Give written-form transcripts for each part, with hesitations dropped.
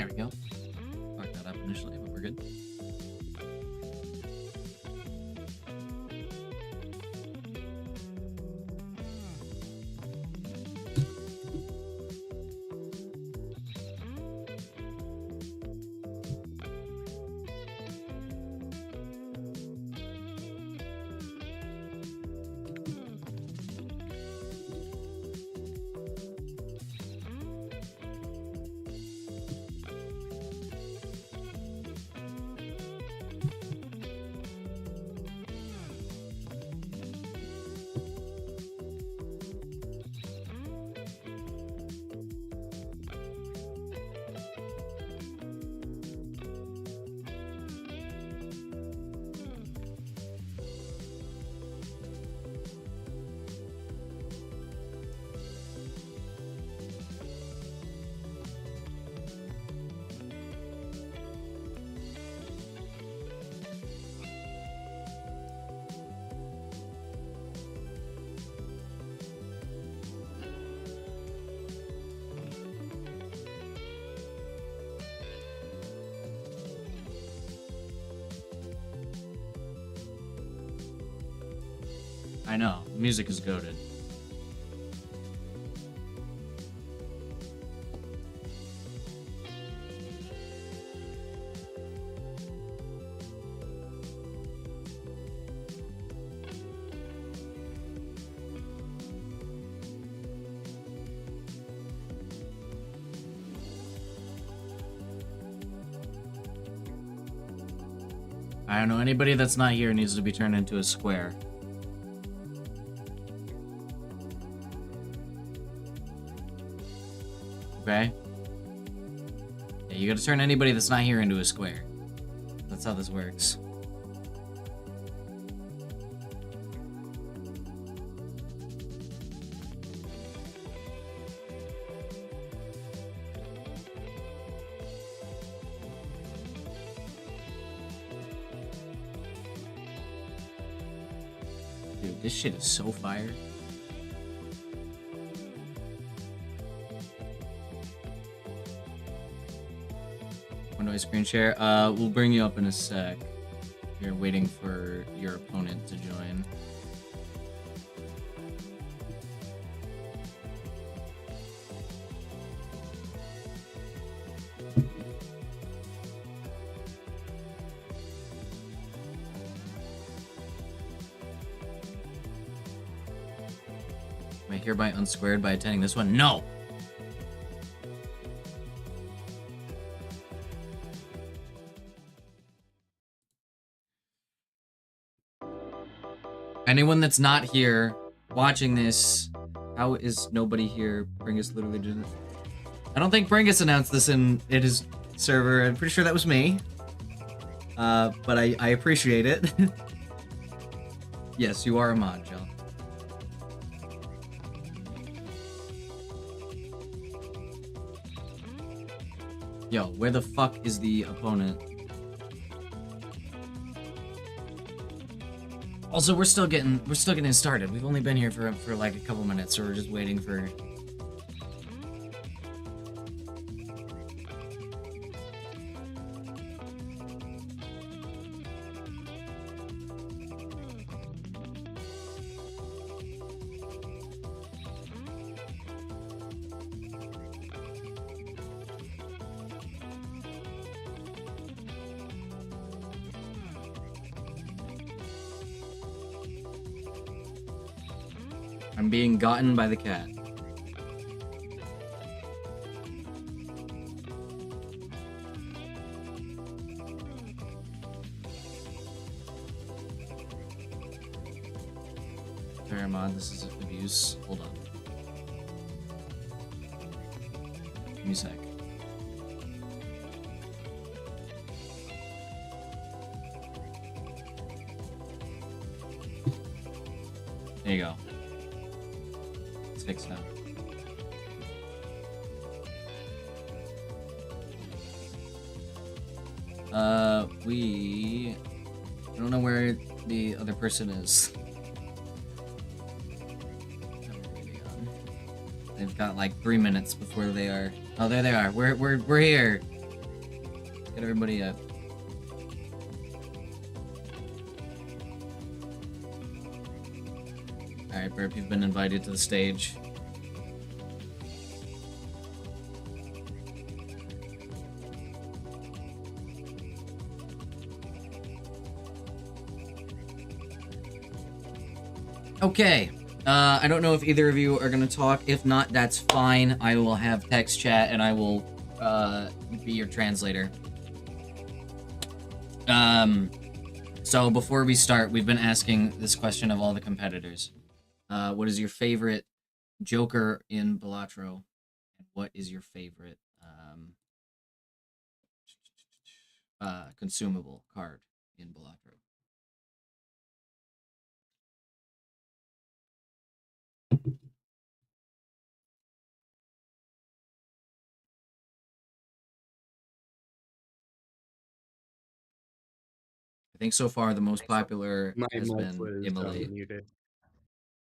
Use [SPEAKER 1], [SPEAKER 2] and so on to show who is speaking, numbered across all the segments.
[SPEAKER 1] There we go. Fucked that up initially, but we're good. I know, music is goated. I don't know, anybody that's not here needs to be turned into a square. Okay? Yeah, you gotta turn anybody that's not here into a square. That's how this works. Dude, this shit is so fire. When do I screen share? We'll bring you up in a sec. You're waiting for your opponent to join. Am I hereby unsquared by attending this one? No! Anyone that's not here watching this, how is nobody here? Bringus literally didn't. I don't think Bringus announced this in his server. I'm pretty sure that was me. But I appreciate it. Yes, you are a mod, Jill. Yo, where the fuck is the opponent? Also, we're still getting started. We've only been here for like a couple minutes, so we're just waiting for. I'm being gotten by the cat. Sorry, mod, this is abuse. Hold on. Give me a sec. There you go. It's fixed now. I don't know where the other person is. They've got like 3 minutes before they are. Oh, there they are. We're here. Get everybody up. Alright, Burp, you've been invited to the stage. Okay. I don't know if either of you are going to talk. If not, that's fine. I will have text chat and I will be your translator. So before we start, we've been asking this question of all the competitors. What is your favorite Joker in Bringlatro? And what is your favorite consumable card in Bringlatro? I think so far the most popular
[SPEAKER 2] My
[SPEAKER 1] has
[SPEAKER 2] mic
[SPEAKER 1] been
[SPEAKER 2] was
[SPEAKER 1] Immolate.
[SPEAKER 2] muted.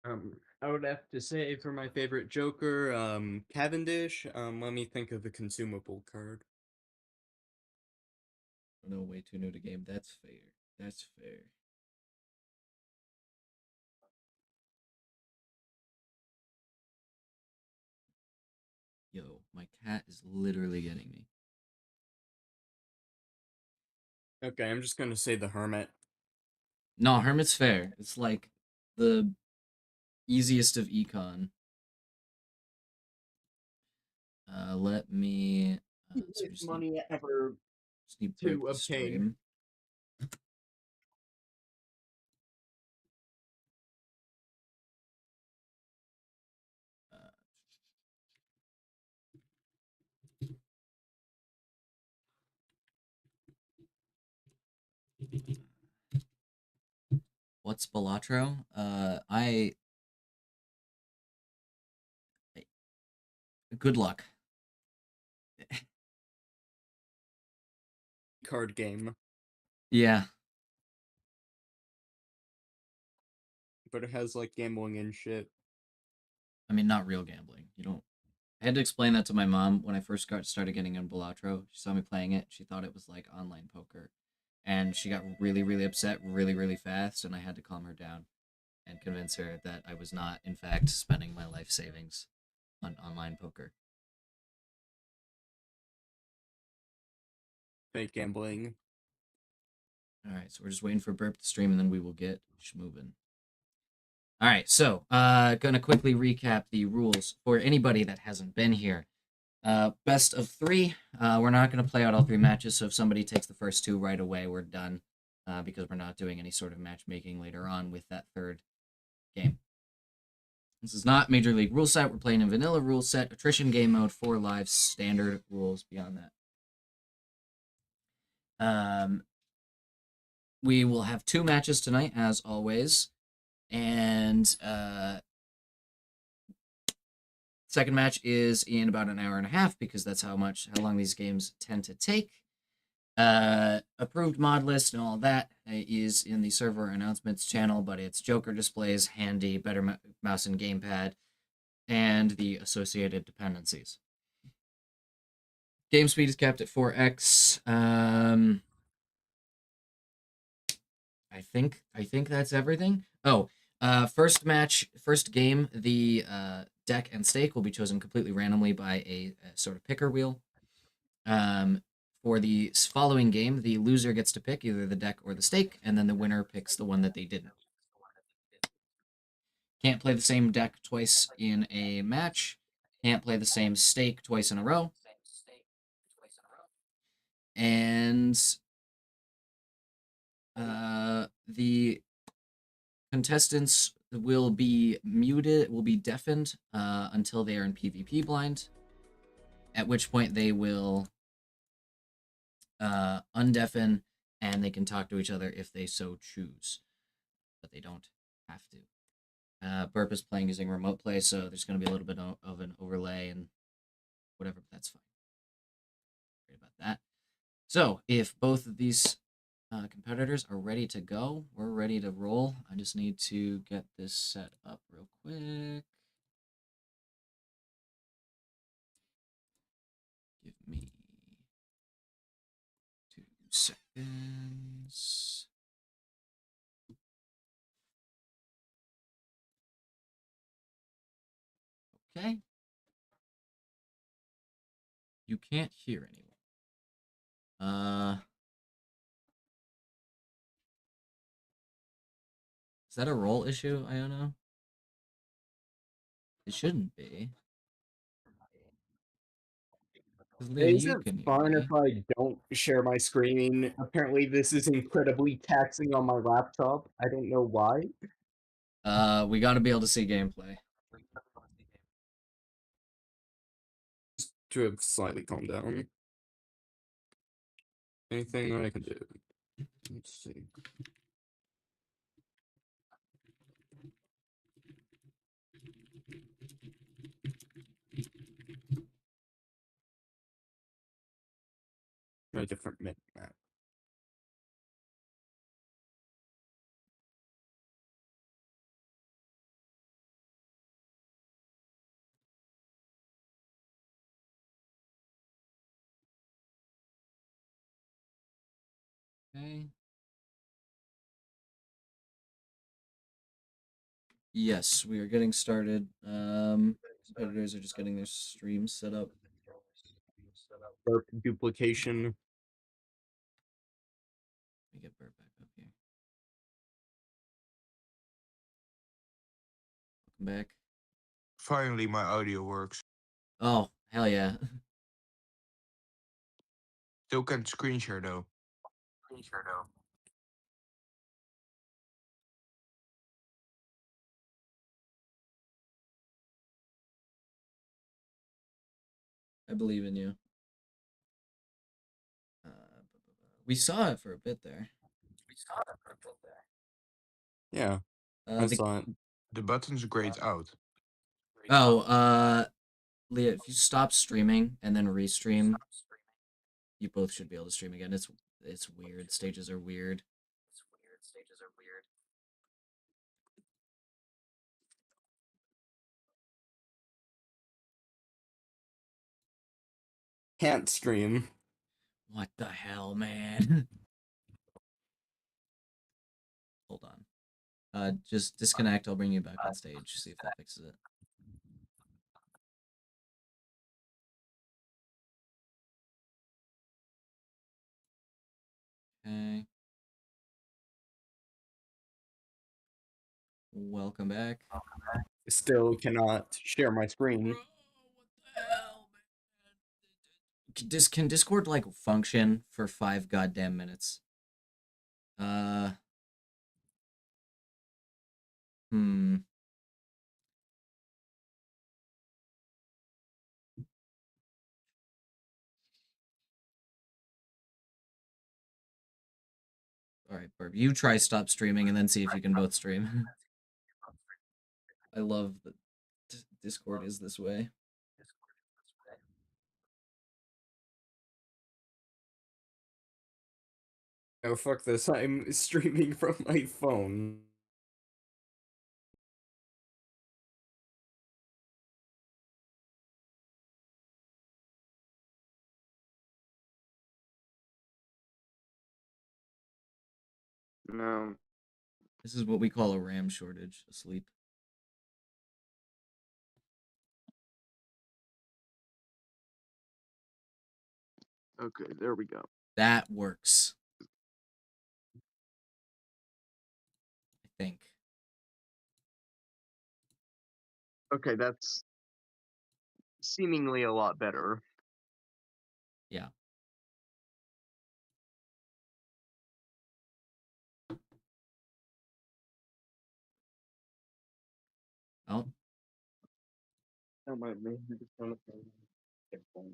[SPEAKER 2] I would have to say for my favorite Joker, Cavendish. Let me think of a consumable card.
[SPEAKER 1] No, way too new to game. That's fair. That's fair. Yo, my cat is literally getting me.
[SPEAKER 2] Okay, I'm just gonna say the Hermit.
[SPEAKER 1] No, Hermit's fair. It's like the easiest of econ. Let me. So we
[SPEAKER 2] Easiest
[SPEAKER 1] just need
[SPEAKER 2] money ever
[SPEAKER 1] Burp
[SPEAKER 2] to
[SPEAKER 1] to
[SPEAKER 2] obtain.
[SPEAKER 1] stream. Uh, what's Bringlatro? Good luck.
[SPEAKER 2] Card game,
[SPEAKER 1] Yeah,
[SPEAKER 2] but it has like gambling and shit.
[SPEAKER 1] I mean not real gambling. You don't. I had to explain that to my mom when I first started getting in Bringlatro. She saw me playing it. She thought it was like online poker, and she got really, really upset, really, really fast. And I had to calm her down and convince her that I was not, in fact, spending my life savings on online poker.
[SPEAKER 2] Fake gambling.
[SPEAKER 1] All right, so we're just waiting for Burp to stream, and then we will get schmovin'. All right, so gonna quickly recap the rules for anybody that hasn't been here. Best of three. We're not gonna play out all three matches, so if somebody takes the first two right away, we're done because we're not doing any sort of matchmaking later on with that third game. This is not Major League rule set. We're playing in vanilla rule set, attrition game mode, 4 lives, standard rules beyond that. We will have 2 matches tonight, as always. And second match is in about an hour and a half because that's how long these games tend to take. Approved mod list and all that is in the server announcements channel, but it's Joker displays, handy, better mouse and gamepad, and the associated dependencies. Game speed is capped at 4x. I think that's everything. Oh, first game, the deck and stake will be chosen completely randomly by a sort of picker wheel. For the following game, the loser gets to pick either the deck or the stake, and then the winner picks the one that they didn't. Can't play the same deck twice in a match. Can't play the same stake twice in a row. And the contestants will be muted, will be deafened until they are in PvP blind, at which point they will undeafen and they can talk to each other if they so choose, but they don't have to. Burp is playing using remote play, so there's going to be a little bit of an overlay and whatever, but that's fine. Sorry about that. So if both of these competitors are ready to go, we're ready to roll. I just need to get this set up real quick. Give me seconds. Okay. You can't hear anyone. Is that a role issue, Iono? It shouldn't be. Because Leah,
[SPEAKER 2] Is
[SPEAKER 1] you
[SPEAKER 2] it
[SPEAKER 1] can hear
[SPEAKER 2] fine
[SPEAKER 1] me.
[SPEAKER 2] if I don't share my screen? Apparently, this is incredibly taxing on my laptop. I don't know why.
[SPEAKER 1] We gotta be able to see gameplay.
[SPEAKER 2] Just to have slightly calmed down. Anything I can do? Let's see. Try a different map.
[SPEAKER 1] Okay. Yes, we are getting started. Competitors are just getting their streams set up.
[SPEAKER 2] Burp duplication.
[SPEAKER 1] Let me get Bert back up here. Welcome back.
[SPEAKER 3] Finally, my audio works.
[SPEAKER 1] Oh, hell yeah.
[SPEAKER 3] Still can't screen share though.
[SPEAKER 1] I believe in you. We saw it for a bit there.
[SPEAKER 2] Yeah, I
[SPEAKER 1] The
[SPEAKER 2] saw it.
[SPEAKER 3] The button's grayed out.
[SPEAKER 1] Leah, if you stop streaming and then restream, you both should be able to stream again. It's weird. Stages are weird.
[SPEAKER 2] Can't stream.
[SPEAKER 1] What the hell, man? Hold on. Just disconnect. I'll bring you back on stage. See if that fixes it. Okay. Welcome back.
[SPEAKER 2] Still cannot share my screen.
[SPEAKER 1] Bro, what the hell, man? Can Discord like function for 5 goddamn minutes? Hmm. All right, Burb. You try stop streaming and then see if you can both stream. I love that Discord is this way.
[SPEAKER 2] Oh, fuck this. I'm streaming from my phone. No.
[SPEAKER 1] This is what we call a RAM shortage. Asleep.
[SPEAKER 2] Okay, there we go.
[SPEAKER 1] That works. I think.
[SPEAKER 2] Okay, that's seemingly a lot better.
[SPEAKER 1] Yeah. Oh,
[SPEAKER 2] Oh, my man, I just wanna get phone.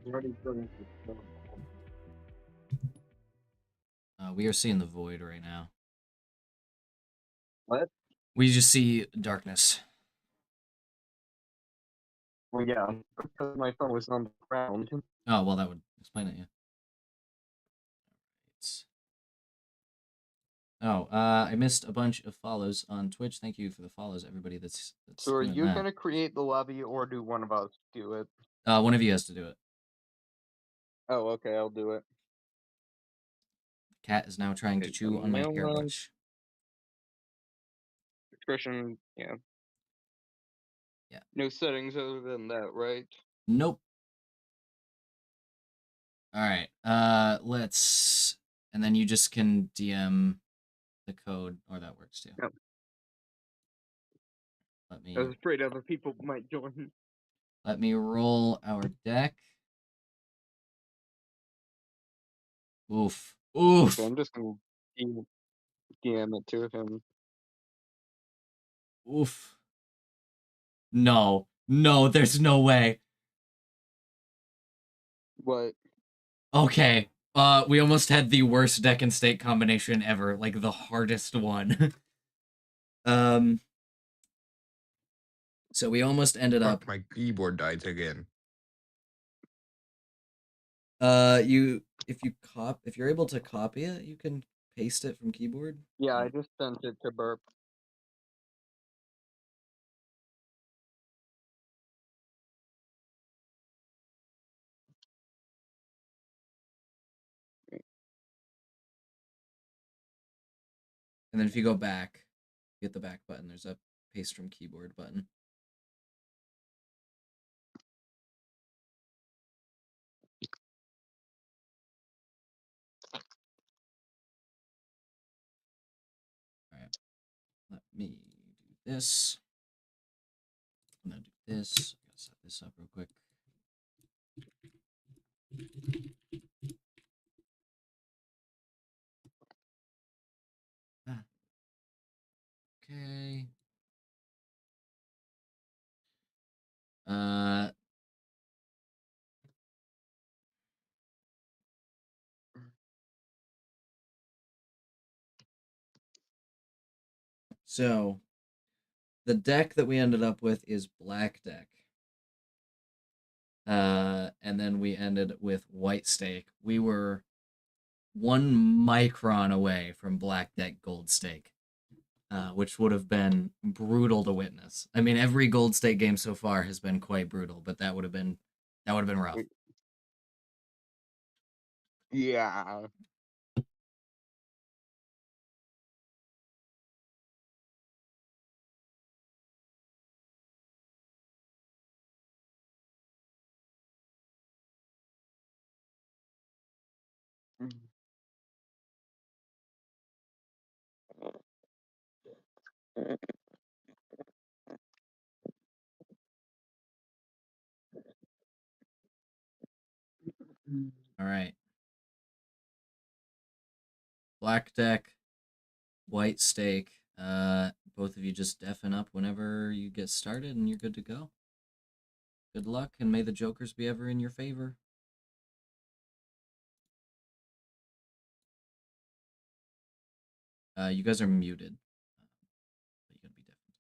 [SPEAKER 2] Already going to phone.
[SPEAKER 1] we are seeing the void right now.
[SPEAKER 2] What?
[SPEAKER 1] We just see darkness.
[SPEAKER 2] Well, yeah, because my phone was on the ground.
[SPEAKER 1] Oh, well, that would explain it, yeah. Oh, I missed a bunch of follows on Twitch. Thank you for the follows, everybody that's
[SPEAKER 2] So are
[SPEAKER 1] doing
[SPEAKER 2] you
[SPEAKER 1] that.
[SPEAKER 2] gonna create the lobby, or do one of us do it?
[SPEAKER 1] One of you has to do it.
[SPEAKER 2] Oh, okay, I'll do it.
[SPEAKER 1] Cat is now trying to
[SPEAKER 2] Okay,
[SPEAKER 1] chew on my
[SPEAKER 2] mailman,
[SPEAKER 1] hairbrush.
[SPEAKER 2] Christian, yeah.
[SPEAKER 1] Yeah.
[SPEAKER 2] No settings other than that, right?
[SPEAKER 1] Nope. All right. Let's, and then you just can DM the code, or that works too.
[SPEAKER 2] Yep.
[SPEAKER 1] Let me.
[SPEAKER 2] I was afraid other people might join.
[SPEAKER 1] Let me roll our deck. Oof. Oof.
[SPEAKER 2] Okay, I'm just gonna DM it to him.
[SPEAKER 1] Oof. No. No, there's no way.
[SPEAKER 2] What?
[SPEAKER 1] Okay. We almost had the worst deck and state combination ever, like the hardest one. So we almost ended up.
[SPEAKER 3] Fuck, my keyboard died again.
[SPEAKER 1] If you're able to copy it, you can paste it from keyboard.
[SPEAKER 2] Yeah, I just sent it to Burp.
[SPEAKER 1] And then if you go back, hit the back button, there's a paste from keyboard button. All right. Let me do this. I'm gonna do this. I gotta set this up real quick. Okay. So the deck that we ended up with is black deck. And then we ended with white stake. We were 1 micron away from black deck gold stake, which would have been brutal to witness. I mean, every gold stake game so far has been quite brutal, but that would have been rough.
[SPEAKER 2] Yeah.
[SPEAKER 1] All right. Black deck, white stake. Both of you just deafen up whenever you get started, and you're good to go. Good luck, and may the jokers be ever in your favor. You guys are muted. But you gotta be deafened.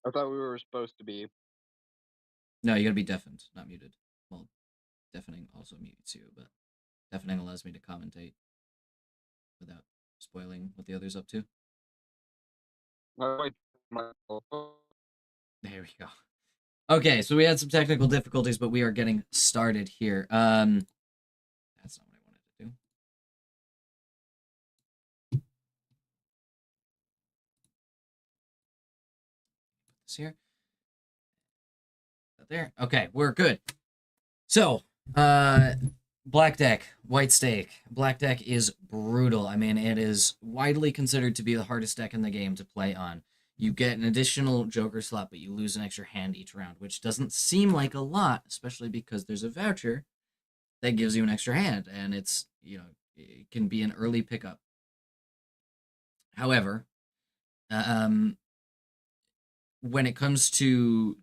[SPEAKER 2] I thought we were supposed to be.
[SPEAKER 1] No, you gotta be deafened, not muted. Well, deafening also mutes you, but deafening allows me to commentate without spoiling what the other's up to. There we go. Okay, so we had some technical difficulties, but we are getting started here. That's not what I wanted to do. Put this here. There. Okay, we're good. So, black deck, white stake. Black deck is brutal. I mean, it is widely considered to be the hardest deck in the game to play on. You get an additional Joker slot, but you lose an extra hand each round, which doesn't seem like a lot, especially because there's a voucher that gives you an extra hand, and it's, it can be an early pickup. However, when it comes to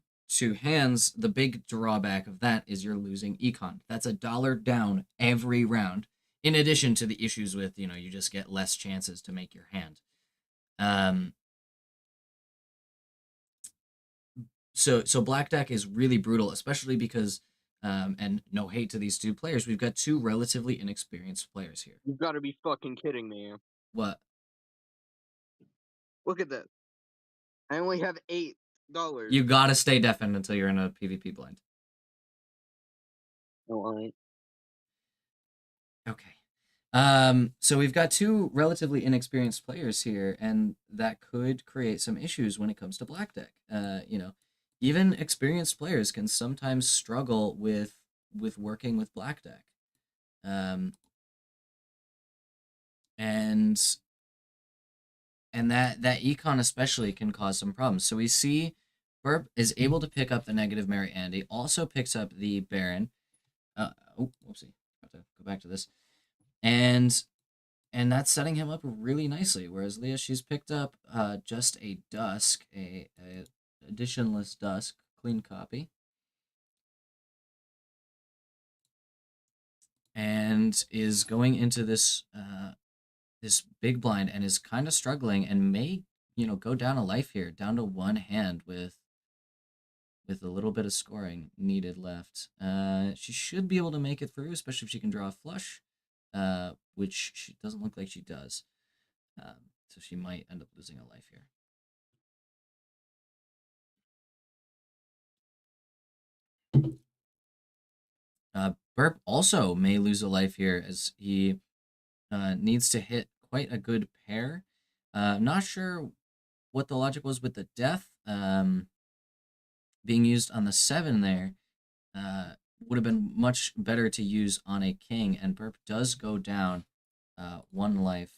[SPEAKER 1] hands, the big drawback of that is you're losing econ. That's $1 down every round, in addition to the issues with, you just get less chances to make your hand. So black deck is really brutal, especially because and no hate to these two players, we've got two relatively inexperienced players here.
[SPEAKER 4] You've got to be fucking kidding me.
[SPEAKER 1] What?
[SPEAKER 4] Look at this. I only have $8.
[SPEAKER 1] You gotta stay deafened until you're in a PvP blind.
[SPEAKER 4] Oh, alright.
[SPEAKER 1] Okay. So we've got two relatively inexperienced players here, and that could create some issues when it comes to black deck. You know, even experienced players can sometimes struggle with working with black deck. And that econ especially can cause some problems. So we see Burp is able to pick up the negative Mary Andy, also picks up the Baron. Oh, whoopsie. Have to go back to this. And that's setting him up really nicely. Whereas Leah, she's picked up just a Dusk, a additionless Dusk, clean copy. And is going into this this big blind and is kind of struggling and may, you know, go down a life here, down to one hand with a little bit of scoring needed left. She should be able to make it through, especially if she can draw a flush, which she doesn't look like she does. So she might end up losing a life here. Burp also may lose a life here as he needs to hit quite a good pair. Not sure what the logic was with the death being used on the 7 there. Would have been much better to use on a king, and Burp does go down one life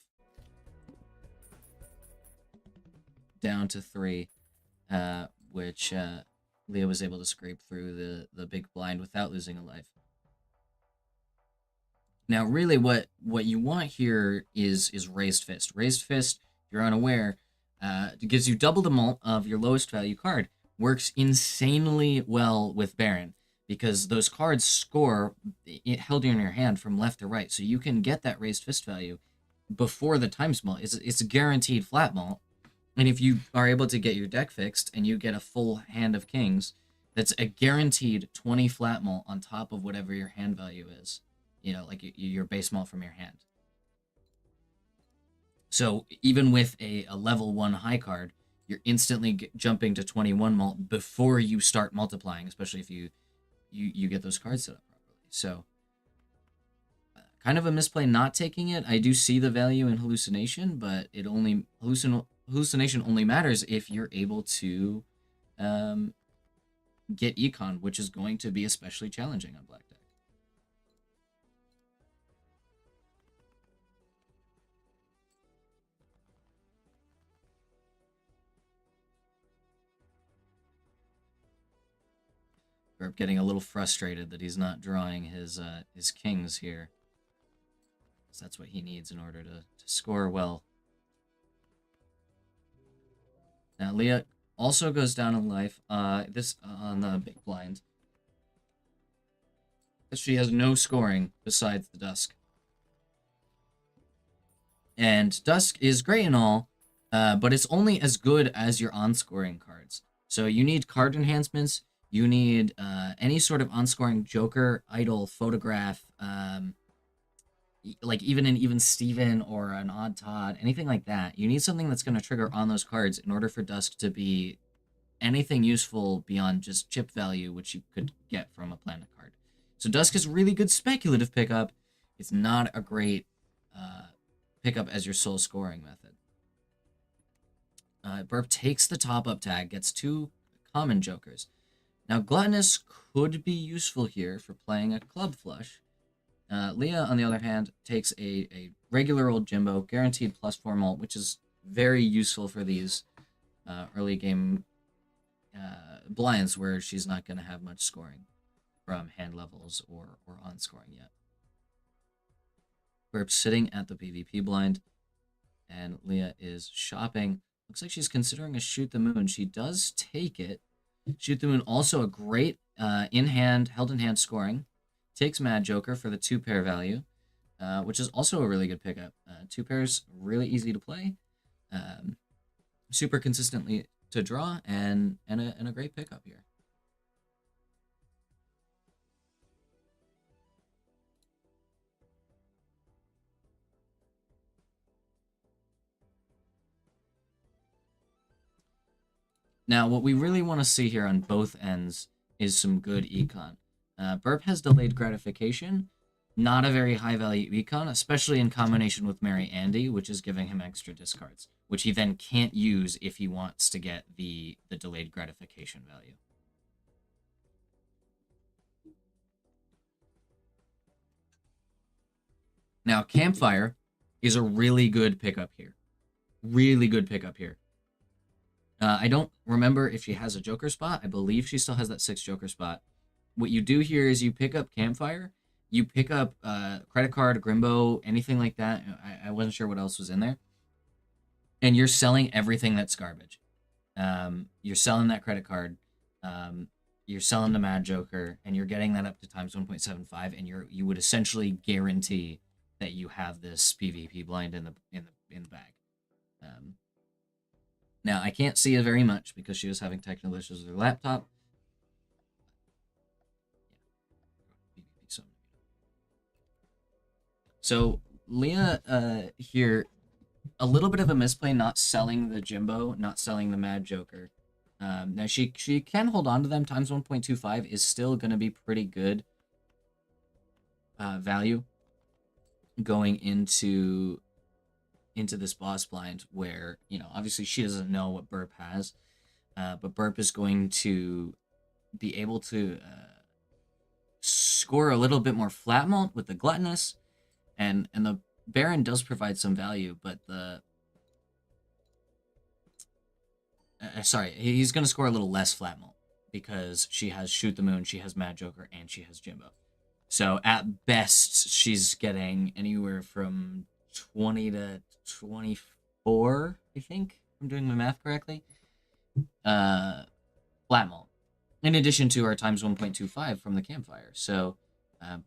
[SPEAKER 1] down to 3, which Leah was able to scrape through the big blind without losing a life. Now, really, what you want here is Raised Fist. Raised Fist, if you're unaware, it gives you double the mult of your lowest value card. Works insanely well with Baron, because those cards score held in your hand from left to right. So you can get that Raised Fist value before the times mult. It's a guaranteed flat mult. And if you are able to get your deck fixed and you get a full hand of kings, that's a guaranteed 20 flat mult on top of whatever your hand value is. You know, like your base mult from your hand. So even with a level 1 high card, you're instantly jumping to 21 mult before you start multiplying, especially if you get those cards set up properly. So kind of a misplay not taking it. I do see the value in hallucination, but it only hallucination only matters if you're able to get econ, which is going to be especially challenging on black deck. Burp getting a little frustrated that he's not drawing his kings here. So that's what he needs in order to score well. Now Leah also goes down in life. This on the big blind. She has no scoring besides the Dusk. And Dusk is great and all, but it's only as good as your on-scoring cards. So you need card enhancements. You need any sort of on-scoring Joker, Idol, Photograph, like even an Even Steven or an Odd Todd, anything like that. You need something that's going to trigger on those cards in order for Dusk to be anything useful beyond just chip value, which you could get from a planet card. So Dusk is a really good speculative pickup. It's not a great pickup as your sole scoring method. Burp takes the top-up tag, gets 2 common Jokers. Now, Gluttonous could be useful here for playing a club flush. Leah, on the other hand, takes a regular old Jimbo, guaranteed +4 mult, which is very useful for these early game blinds where she's not going to have much scoring from hand levels or on scoring yet. Burp's sitting at the PvP blind, and Leah is shopping. Looks like she's considering a Shoot the Moon. She does take it. Shoot the Moon, also a great held in hand scoring. Takes Mad Joker for the 2-pair value, which is also a really good pickup. 2 pairs, really easy to play. Super consistently to draw and a great pickup here. Now, what we really want to see here on both ends is some good econ. Burp has delayed gratification, not a very high value econ, especially in combination with Mary Andy, which is giving him extra discards, which he then can't use if he wants to get the delayed gratification value. Now, Campfire is a really good pickup here. Really good pickup here. I don't remember if she has a Joker spot. I believe she still has that 6 Joker spot. What you do here is you pick up Campfire, you pick up Credit Card, Grimbo, anything like that. I wasn't sure what else was in there. And you're selling everything that's garbage. You're selling that Credit Card. You're selling the Mad Joker, and you're getting that up to times 1.75, and you would essentially guarantee that you have this PvP blind in the bag. Now, I can't see it very much because she was having technical issues with her laptop. So, Leah here, a little bit of a misplay not selling the Jimbo, not selling the Mad Joker. Now, she can hold on to them. Times 1.25 is still going to be pretty good value going into this boss blind where, obviously she doesn't know what Burp has, but Burp is going to be able to score a little bit more flat malt with the Gluttonous, and the Baron does provide some value, but he's going to score a little less flat malt because she has Shoot the Moon, she has Mad Joker, and she has Jimbo. So at best, she's getting anywhere from 20 to 24, I think, if I'm doing my math correctly. Flat malt. In addition to our times 1.25 from the Campfire. So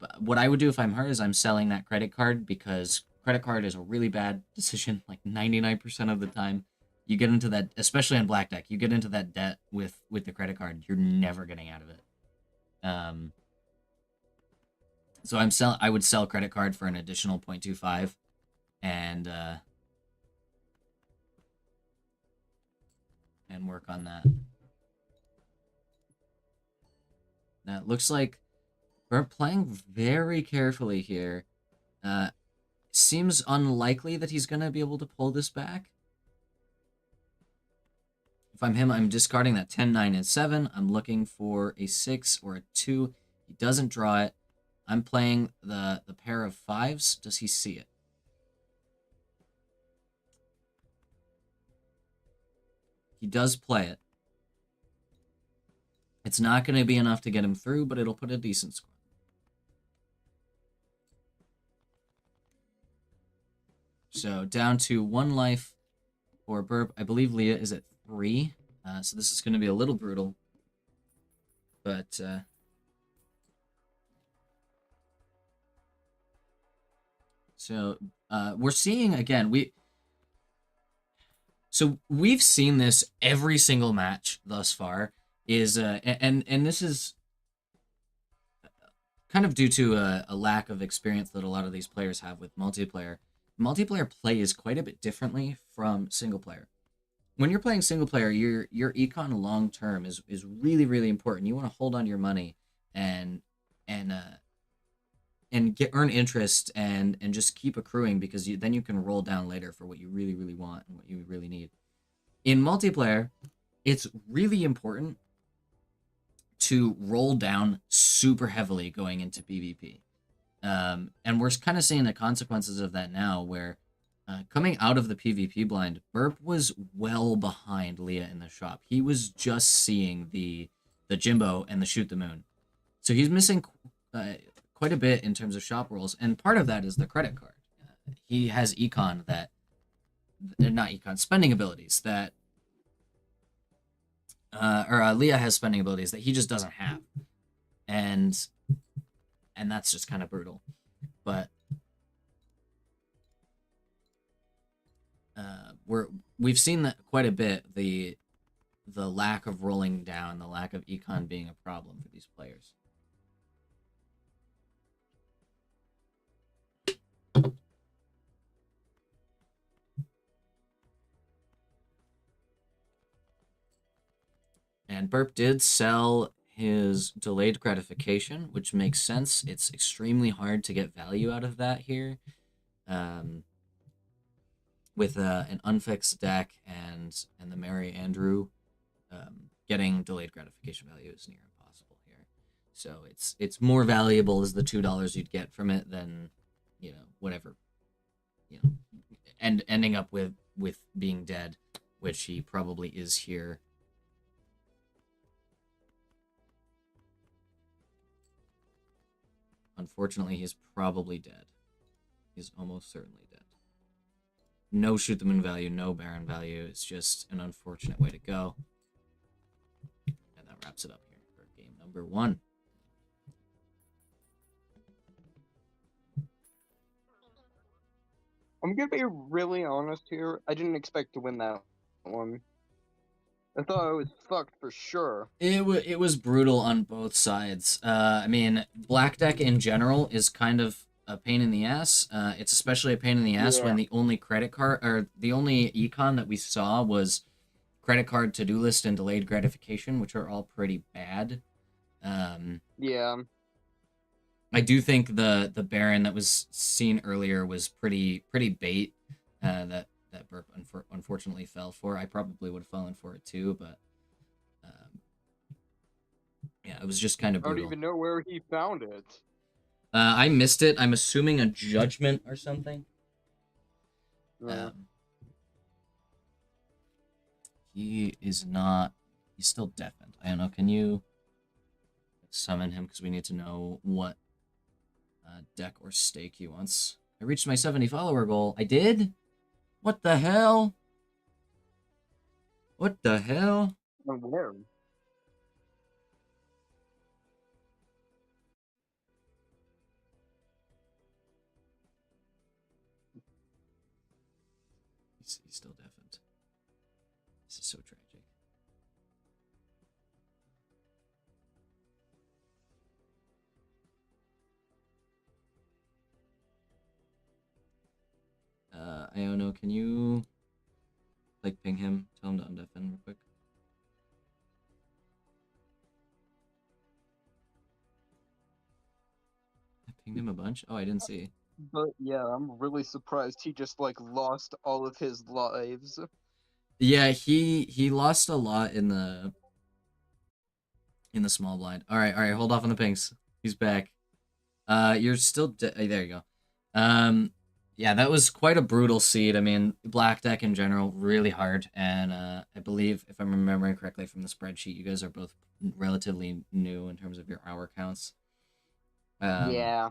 [SPEAKER 1] but what I would do if I'm her is I'm selling that Credit Card, because Credit Card is a really bad decision, like 99% of the time. You get into that, especially on Black Deck, you get into that debt with the Credit Card, you're never getting out of it. So I would sell Credit Card for an additional 0.25 and work on that. Now it looks like we're playing very carefully here. Seems unlikely that he's going to be able to pull this back. If I'm him, I'm discarding that 10, 9, and 7. I'm looking for a 6 or a 2. He doesn't draw it. I'm playing the pair of 5s. Does he see it? He does play it. It's not going to be enough to get him through, but it'll put a decent score. So down to 1 life for Burp. I believe Leah is at 3. So this is going to be a little brutal. But so we're seeing again, we've seen this every single match thus far, is and this is kind of due to a lack of experience that a lot of these players have with multiplayer. Multiplayer play is quite a bit differently from single player. When you're playing single player, your econ long term is really, really important. You want to hold on to your money and earn interest and just keep accruing, because then you can roll down later for what you really, really want and what you really need. In multiplayer, it's really important to roll down super heavily going into PvP. And we're kind of seeing the consequences of that now, where coming out of the PvP blind, Burp was well behind Leah in the shop. He was just seeing the Jimbo and the Shoot the Moon. So he's missing quite a bit in terms of shop rolls, and part of that is the Credit Card. He has econ that, not econ, spending abilities that, Leah has spending abilities that he just doesn't have. And that's just kind of brutal. But we've seen that quite a bit. The the lack of rolling down, the lack of econ being a problem for these players. And Burp did sell his delayed gratification, which makes sense. It's extremely hard to get value out of that here. With an unfixed deck and the Mary Andrew, getting delayed gratification value is near impossible here. So it's more valuable as the $2 you'd get from it than, whatever, and ending up with being dead, which he probably is here. Unfortunately, he's probably dead. He's almost certainly dead. No shoot the moon value, no Baron value. It's just an unfortunate way to go. And that wraps it up here for game number 1.
[SPEAKER 4] I'm gonna be really honest here. I didn't expect to win that one. I thought I was fucked for sure.
[SPEAKER 1] It was brutal on both sides. I mean, black deck in general is kind of a pain in the ass. It's especially a pain in the ass when the only credit card or the only econ that we saw was credit card, to-do list, and delayed gratification, which are all pretty bad.
[SPEAKER 4] Yeah.
[SPEAKER 1] I do think the Baron that was seen earlier was pretty bait. That Burp unfortunately fell for. I probably would have fallen for it too, but yeah, it was just kind of
[SPEAKER 4] I
[SPEAKER 1] brutal.
[SPEAKER 4] don't even know where he found it.
[SPEAKER 1] I missed it. I'm assuming a judgment or something.
[SPEAKER 4] Yeah.
[SPEAKER 1] He is not. He's still deafened. I don't know. Can you summon him? Because we need to know what deck or stake he wants. I reached my 70 follower goal. I did? What the hell? What the hell?
[SPEAKER 4] And where?
[SPEAKER 1] He's still deafened. This is so tragic. Iono, can you ping him? Tell him to undeafen real quick. I pinged him a bunch. Oh, I didn't see.
[SPEAKER 4] But yeah, I'm really surprised he just lost all of his lives.
[SPEAKER 1] Yeah, he lost a lot in the small blind. All right, hold off on the pings. He's back. You're still there you go. Yeah, that was quite a brutal seed. I mean, black deck in general, really hard. And I believe, if I'm remembering correctly from the spreadsheet, you guys are both relatively new in terms of your hour counts.
[SPEAKER 4] Yeah.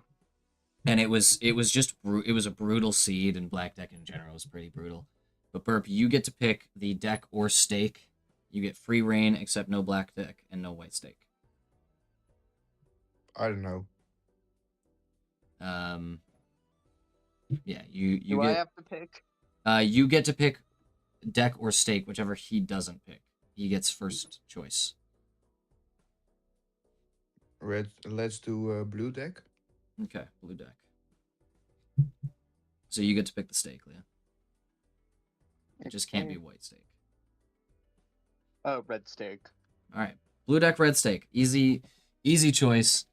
[SPEAKER 1] And it was just it was a brutal seed, and black deck in general was pretty brutal. But Burp, you get to pick the deck or stake. You get free reign, except no black deck and no white stake.
[SPEAKER 3] I don't know.
[SPEAKER 1] Yeah, you
[SPEAKER 4] Do
[SPEAKER 1] get.
[SPEAKER 4] I have to pick?
[SPEAKER 1] You get to pick deck or stake, whichever he doesn't pick. He gets first choice.
[SPEAKER 3] Red. Let's do blue deck.
[SPEAKER 1] Okay, blue deck. So you get to pick the stake, Leah. It just can't be white stake.
[SPEAKER 4] Oh, red stake.
[SPEAKER 1] All right, blue deck, red stake. Easy choice.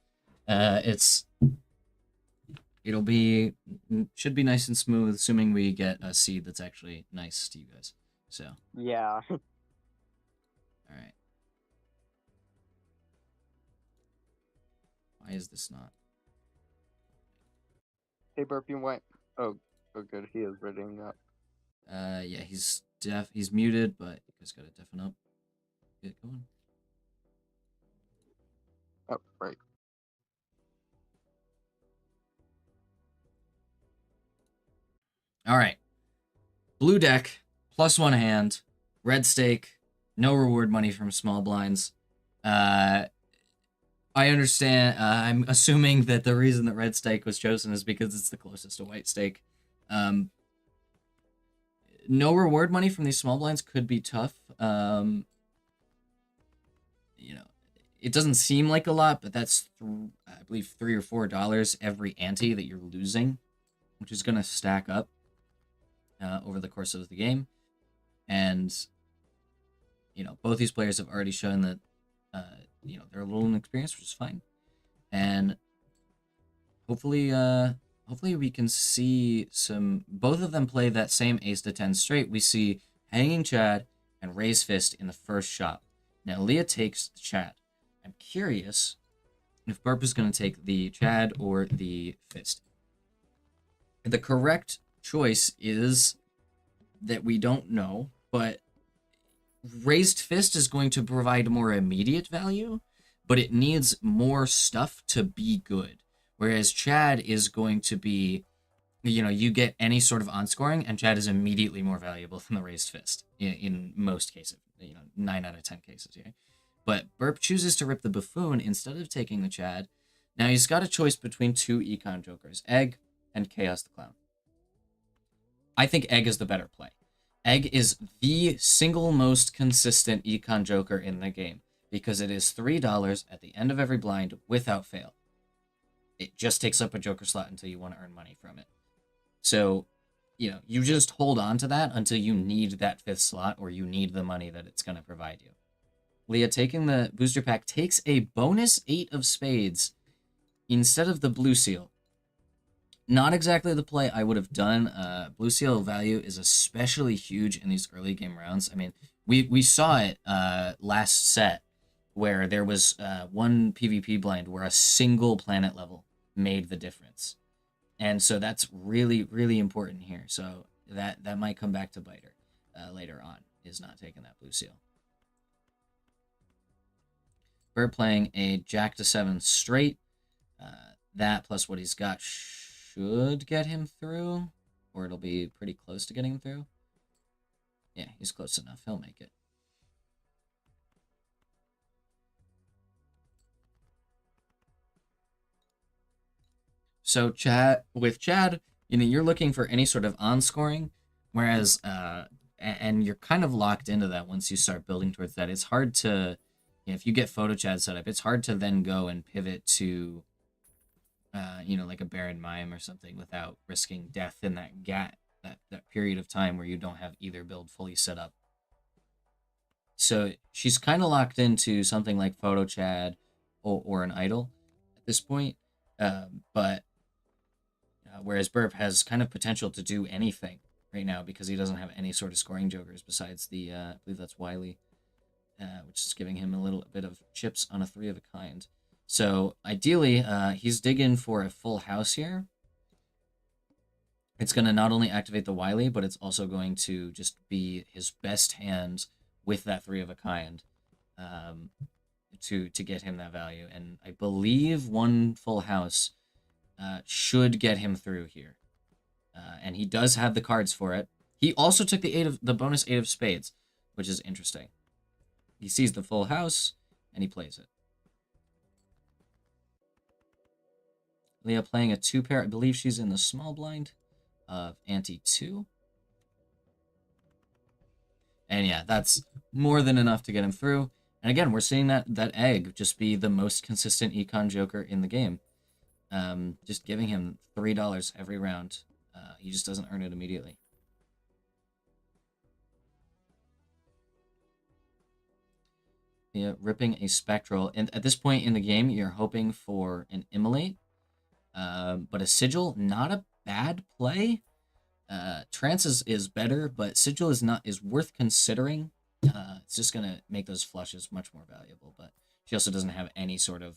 [SPEAKER 1] Should be nice and smooth, assuming we get a seed that's actually nice to you guys. So.
[SPEAKER 4] Yeah.
[SPEAKER 1] All right. Why is this not?
[SPEAKER 4] Hey, Burp, you went. Oh, good. He is reading up.
[SPEAKER 1] Yeah, he's deaf. He's muted, but you guys gotta deafen up. Get going.
[SPEAKER 4] Oh, right.
[SPEAKER 1] All right. Blue deck, +1 hand, red stake, no reward money from small blinds. I understand. I'm assuming that the reason that red stake was chosen is because it's the closest to white stake. No reward money from these small blinds could be tough. it doesn't seem like a lot, but that's, I believe, $3 or $4 every ante that you're losing, which is going to stack up over the course of the game. And, both these players have already shown that, they're a little inexperienced, which is fine. And hopefully we can see both of them play that same ace to 10 straight. We see hanging Chad and raise fist in the first shot. Now Leah takes the Chad. I'm curious if Burp is going to take the Chad or the fist. The correct choice is that we don't know, but raised fist is going to provide more immediate value, but it needs more stuff to be good. Whereas Chad is going to be, you get any sort of on-scoring, and Chad is immediately more valuable than the raised fist in most cases, 9 out of 10 cases. Yeah? But Burp chooses to rip the buffoon instead of taking the Chad. Now he's got a choice between two econ jokers, Egg and Chaos the Clown. I think Egg is the better play. Egg is the single most consistent econ joker in the game because it is $3 at the end of every blind without fail. It just takes up a joker slot until you want to earn money from it. So, you just hold on to that until you need that 5th slot or you need the money that it's going to provide you. Leah taking the booster pack takes a bonus 8 of spades instead of the blue seal. Not exactly the play I would have done. Blue seal value is especially huge in these early game rounds. I mean, we saw it last set where there was one PvP blind where a single planet level made the difference. And so that's really, really important here. So that might come back to bite her later on, is not taking that blue seal. We're playing a Jack to 7 straight. That plus what he's got should get him through, or it'll be pretty close to getting him through. Yeah, he's close enough. He'll make it. So Chad, you're looking for any sort of on-scoring, whereas, and you're kind of locked into that once you start building towards that. It's hard to, if you get photo Chad set up, it's hard to then go and pivot to, like a Baron Mime or something without risking death in that that period of time where you don't have either build fully set up. So she's kind of locked into something like photo Chad or an idol at this point, but whereas Burp has kind of potential to do anything right now because he doesn't have any sort of scoring jokers besides the, I believe that's Wiley, which is giving him a little bit of chips on a 3 of a kind. So ideally, he's digging for a full house here. It's going to not only activate the Wiley, but it's also going to just be his best hand with that 3 of a kind to get him that value. And I believe one full house should get him through here. And he does have the cards for it. He also took the bonus 8 of spades, which is interesting. He sees the full house and he plays it. Leah playing a 2 pair. I believe she's in the small blind of ante 2. And yeah, that's more than enough to get him through. And again, we're seeing that Egg just be the most consistent econ joker in the game. Just giving him $3 every round. He just doesn't earn it immediately. Yeah, ripping a spectral. And at this point in the game, you're hoping for an immolate. But a sigil, not a bad play. Trance is better, but sigil is worth considering. It's just gonna make those flushes much more valuable. But she also doesn't have any sort of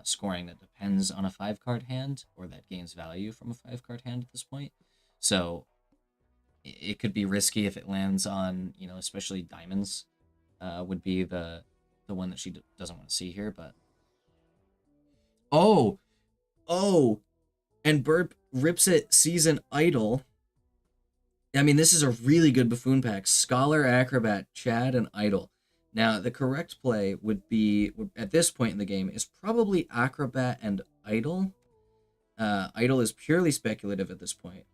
[SPEAKER 1] scoring that depends on a 5-card hand or that gains value from a 5-card hand at this point. So it could be risky if it lands on, especially diamonds. Would be the one that she doesn't want to see here. But oh, and Burp rips it, sees an idol. I mean, this is a really good buffoon pack. Scholar, Acrobat, Chad, and Idol. Now, the correct play would be, at this point in the game, is probably Acrobat and Idol. Idol is purely speculative at this point.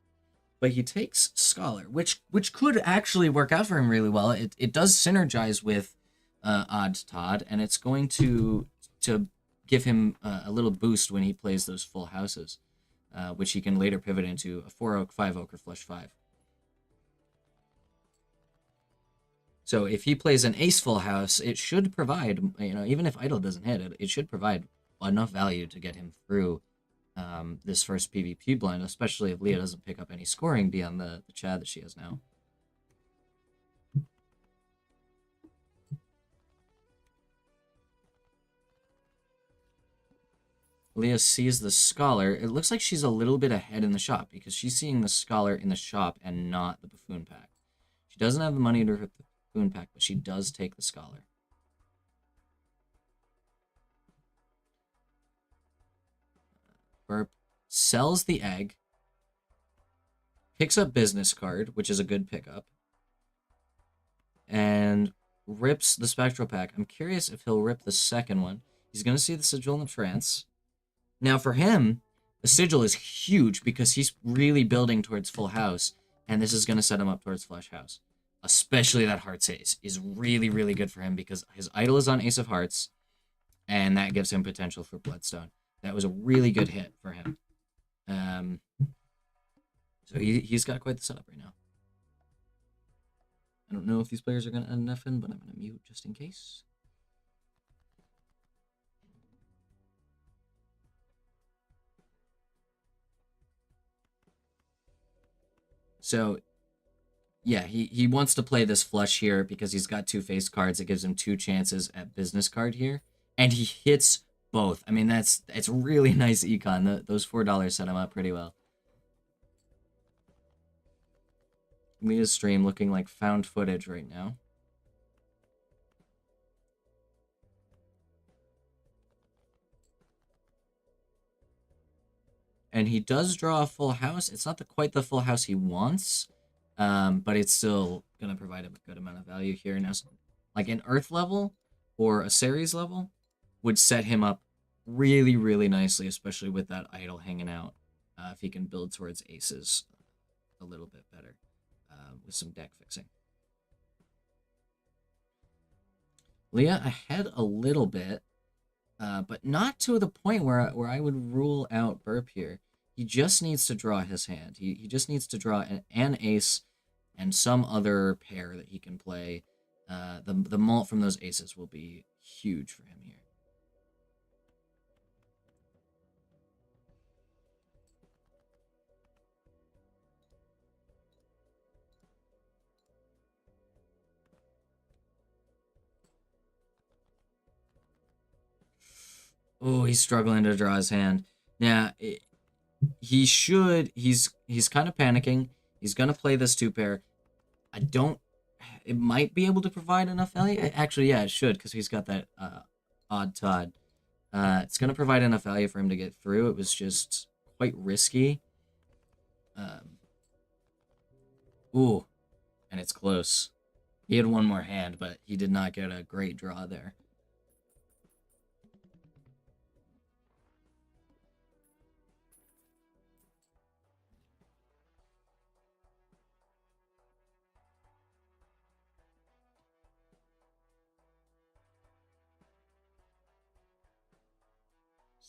[SPEAKER 1] But he takes Scholar, which could actually work out for him really well. It does synergize with Odd Todd, and it's going to give him a little boost when he plays those full houses, which he can later pivot into a 4-oak, 5-oak, or flush 5. So if he plays an ace full house, it should provide, even if idle doesn't hit it, it should provide enough value to get him through this first PvP blind, especially if Leah doesn't pick up any scoring beyond the Chad that she has now. Leah sees the scholar. It looks like she's a little bit ahead in the shop because she's seeing the scholar in the shop and not the buffoon pack. She doesn't have the money to rip the buffoon pack, but she does take the scholar. Burp sells the egg, picks up business card, which is a good pickup, and rips the spectral pack. I'm curious if he'll rip the second one. He's going to see the sigil in the trance. Now for him, the sigil is huge because he's really building towards full house, and this is going to set him up towards flush house. Especially that hearts ace is really, really good for him because his idol is on ace of hearts, and that gives him potential for bloodstone. That was a really good hit for him. So he's got quite the setup right now. I don't know if these players are going to end nothing, but I'm going to mute just in case. So, yeah, he wants to play this flush here because he's got 2 face cards. It gives him 2 chances at business card here. And he hits both. I mean, it's really nice econ. Those $4 set him up pretty well. Leah's stream looking like found footage right now. And he does draw a full house. It's not quite the full house he wants, but it's still going to provide him a good amount of value here. Now, like an Earth level or a Ceres level would set him up really, really nicely, especially with that idol hanging out. If he can build towards aces a little bit better with some deck fixing. Leah ahead a little bit, but not to the point where I would rule out Burp here. He just needs to draw his hand. He just needs to draw an ace and some other pair that he can play. The mult from those aces will be huge for him here. Oh, he's struggling to draw his hand. Now, he's kind of panicking. He's going to play this 2-pair. It might be able to provide enough value. Actually, yeah, it should, because he's got that odd Todd. It's going to provide enough value for him to get through. It was just quite risky. Ooh, and it's close. He had one more hand, but he did not get a great draw there.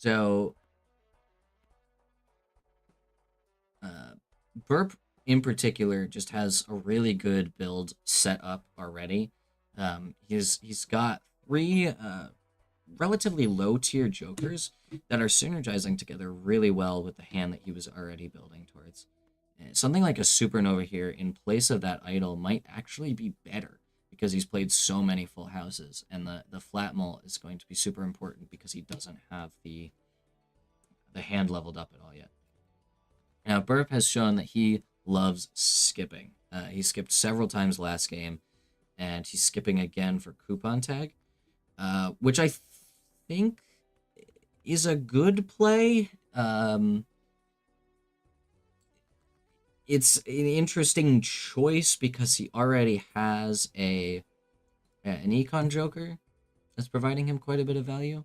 [SPEAKER 1] So, Burp in particular just has a really good build set up already. He's got 3 relatively low tier jokers that are synergizing together really well with the hand that he was already building towards. Something like a supernova here in place of that idol might actually be better because he's played so many full houses, and the flat mult is going to be super important because he doesn't have the hand leveled up at all yet. Now, Burp has shown that he loves skipping. He skipped several times last game, and he's skipping again for coupon tag, which I think is a good play. It's an interesting choice because he already has an econ joker that's providing him quite a bit of value.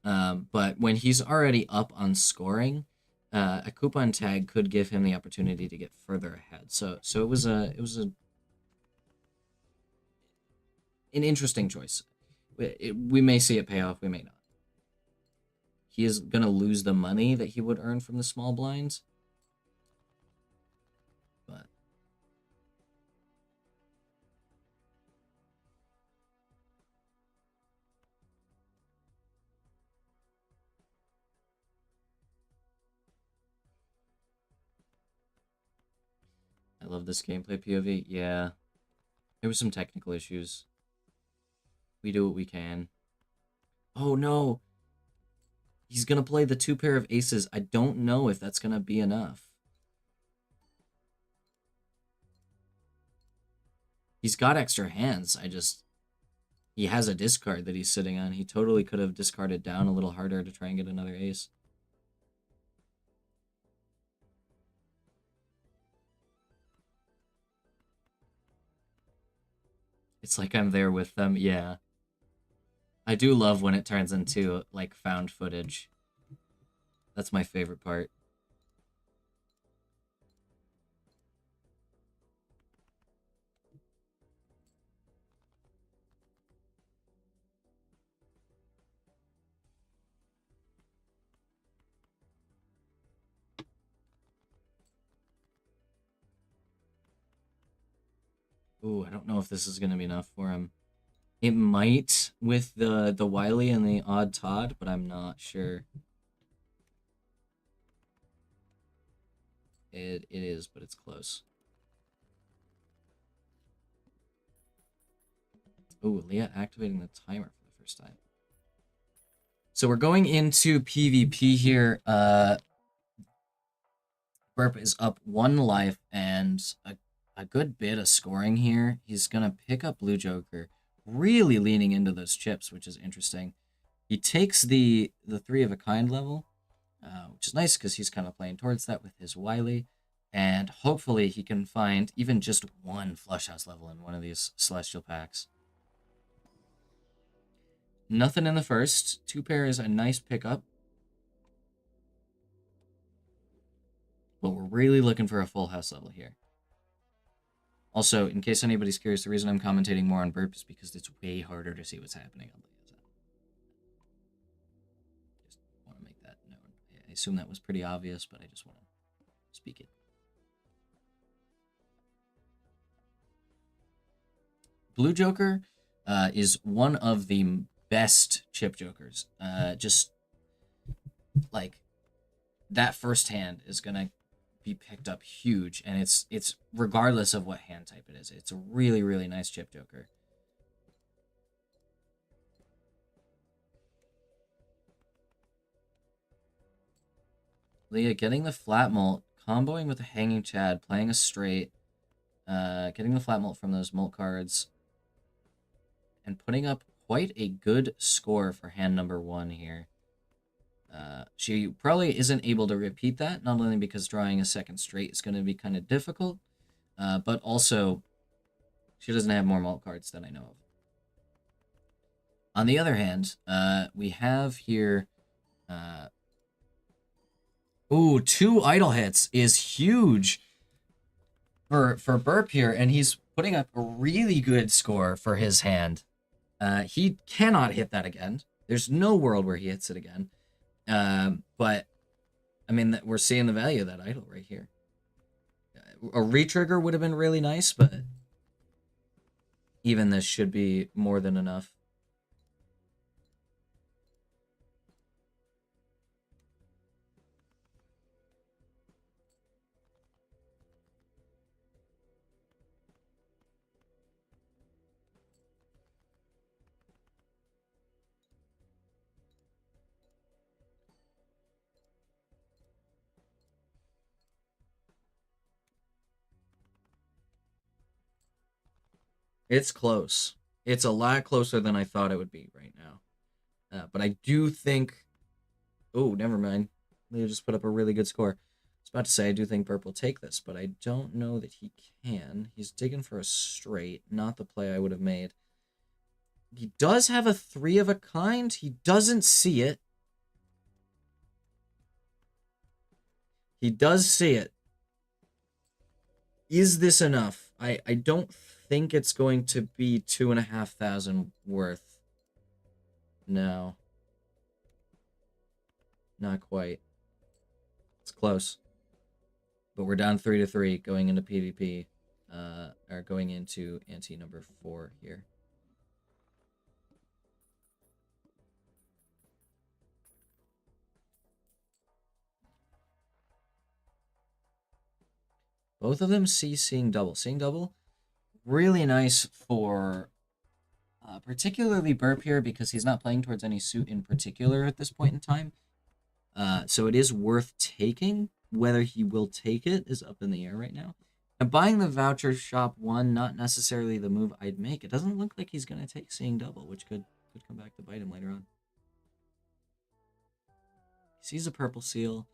[SPEAKER 1] But when he's already up on scoring, a coupon tag could give him the opportunity to get further ahead. So it was a an interesting choice. We may see it pay off, we may not. He is going to lose the money that he would earn from the small blinds. But I love this gameplay POV. Yeah. There were some technical issues. We do what we can. Oh no! He's gonna play the 2 pair of aces. I don't know if that's gonna be enough. He's got extra hands. He has a discard that he's sitting on. He totally could have discarded down a little harder to try and get another ace. It's like I'm there with them. Yeah. I do love when it turns into, like, found footage. That's my favorite part. Ooh, I don't know if this is going to be enough for him. It might with the Wily and the Odd Todd, but I'm not sure. It is, but it's close. Ooh, Leah activating the timer for the first time. So we're going into PvP here. Burp is up 1 life and a good bit of scoring here. He's going to pick up Blue Joker, really leaning into those chips, which is interesting. He takes the 3 of a kind level, which is nice because he's kind of playing towards that with his Wily. And hopefully he can find even just 1 flush house level in one of these celestial packs. Nothing in the first. 2 pair is a nice pickup. But we're really looking for a full house level here. Also, in case anybody's curious, the reason I'm commentating more on Burp is because it's way harder to see what's happening on the other side. Just want to make that known. I assume that was pretty obvious, but I just want to speak it. Blue Joker is one of the best chip jokers. Just like that first hand is gonna be picked up huge, and it's regardless of what hand type it is. It's a really, really nice chip joker. Leah getting the flat mult, comboing with a hanging Chad, playing a straight, getting the flat mult from those mult cards, and putting up quite a good score for hand number 1 here. She probably isn't able to repeat that, not only because drawing a second straight is going to be kind of difficult, but also she doesn't have more mult cards than I know of. On the other hand, we have here... Ooh, 2 idle hits is huge for Burp here, and he's putting up a really good score for his hand. He cannot hit that again. There's no world where he hits it again. But, I mean, we're seeing the value of that idol right here. A retrigger would have been really nice, but even this should be more than enough. It's close. It's a lot closer than I thought it would be right now. But I do think... Oh, never mind. Leo just put up a really good score. I was about to say I do think Burp will take this, but I don't know that he can. He's digging for a straight, not the play I would have made. He does have a 3 of a kind. He doesn't see it. He does see it. Is this enough? I don't think it's going to be 2,500 worth. No. Not quite. It's close. But we're down 3-3 going into PvP. Or going into ante number 4 here. Both of them seeing double. Seeing double, really nice for particularly Burp here because he's not playing towards any suit in particular at this point in time. So it is worth taking. Whether he will take it is up in the air right now. And buying the voucher shop 1, not necessarily the move I'd make. It doesn't look like he's going to take seeing double, which could come back to bite him later on. He sees a purple seal.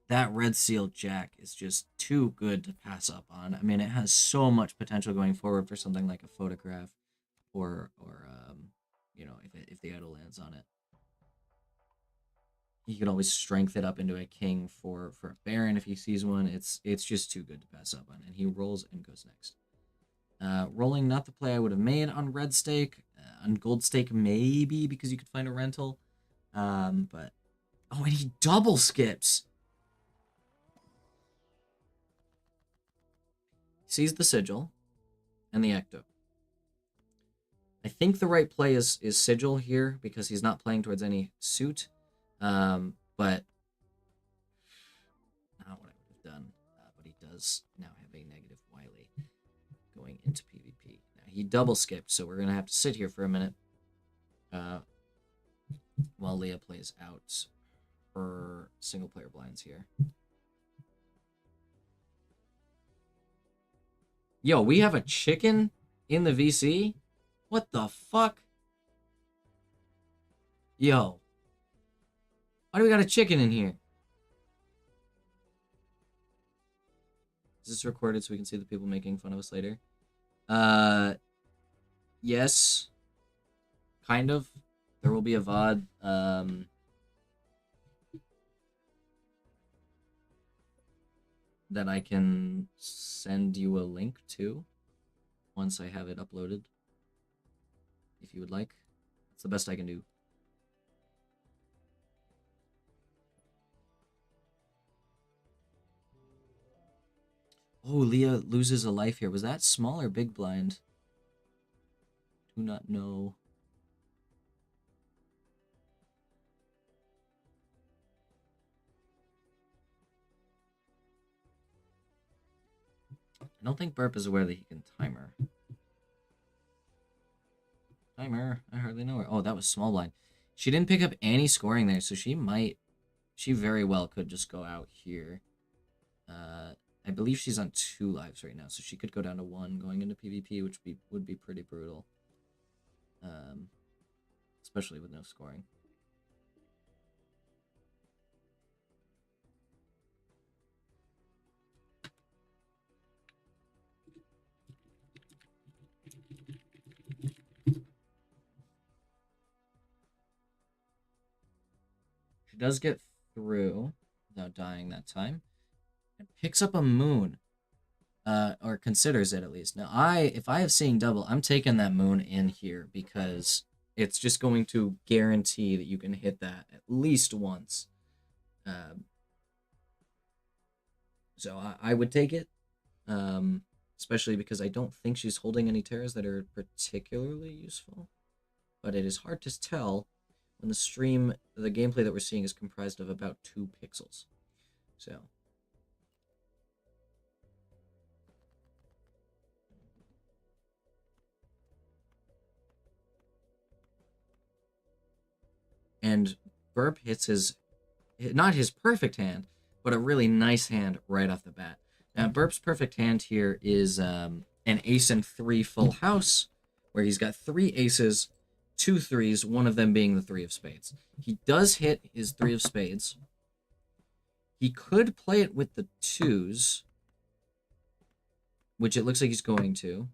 [SPEAKER 1] That red seal jack is just too good to pass up on. I mean, it has so much potential going forward for something like a photograph or you know, if the idol lands on it. He can always strength it up into a king for a baron if he sees one. It's just too good to pass up on. And he rolls and goes next. Rolling, not the play I would have made on red stake. On gold stake, maybe, because you could find a rental. But... Oh, and he double skips! Sees the sigil and the ecto. I think the right play is sigil here because he's not playing towards any suit. But not what I would have done. But he does now have a negative Wily going into PvP. Now he double skipped, so we're gonna have to sit here for a minute while Leah plays out her single player blinds here. Yo, we have a chicken in the VC? What the fuck? Yo. Why do we got a chicken in here? Is this recorded so we can see the people making fun of us later? Yes. Kind of. There will be a VOD. That I can send you a link to once I have it uploaded. If you would like. It's the best I can do. Oh, Leah loses a life here. Was that small or big blind? Do not know. I don't think Burp is aware that he can timer. Timer. I hardly know her. Oh, that was small blind. She didn't pick up any scoring there, so she very well could just go out here. I believe she's on 2 lives right now, so she could go down to 1 going into PvP, which would be pretty brutal. Especially with no scoring. She does get through without dying that time. And picks up a moon. Or considers it at least. Now, if I have seeing double, I'm taking that moon in here because it's just going to guarantee that you can hit that at least once. So I would take it. Especially because I don't think she's holding any terrors that are particularly useful. But it is hard to tell when the gameplay that we're seeing is comprised of about 2 pixels. So... And Burp hits not his perfect hand, but a really nice hand right off the bat. Now, Burp's perfect hand here is an ace and 3 full house, where he's got 3 aces, 2 threes, one of them being the 3 of spades. He does hit his 3 of spades. He could play it with the 2s, which it looks like he's going to.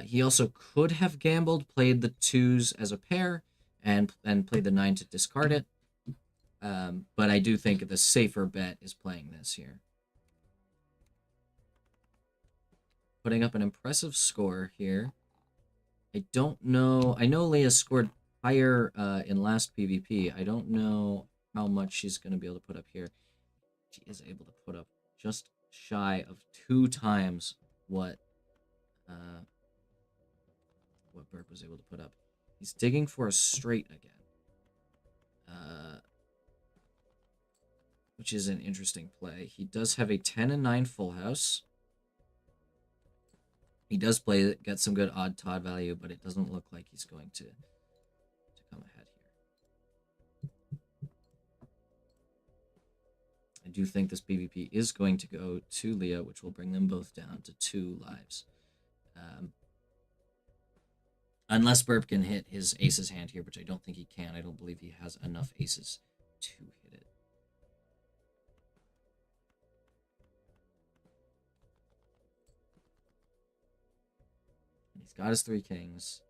[SPEAKER 1] He also could have gambled, played the 2s as a pair, and played the 9 to discard it. But I do think the safer bet is playing this here. putting up an impressive score here. I don't know. I know Leah scored higher in last PvP. I don't know how much she's going to be able to put up here. She is able to put up just shy of 2 times what Burp was able to put up. He's digging for a straight again. Which is an interesting play. He does have a 10 and 9 full house. He does get some good odd Todd value, but it doesn't look like he's going to come ahead here. I do think this PvP is going to go to Leah, which will bring them both down to 2 lives. Unless Burp can hit his aces hand here, which I don't think he can. I don't believe he has enough aces to hit it. He's got his 3 kings.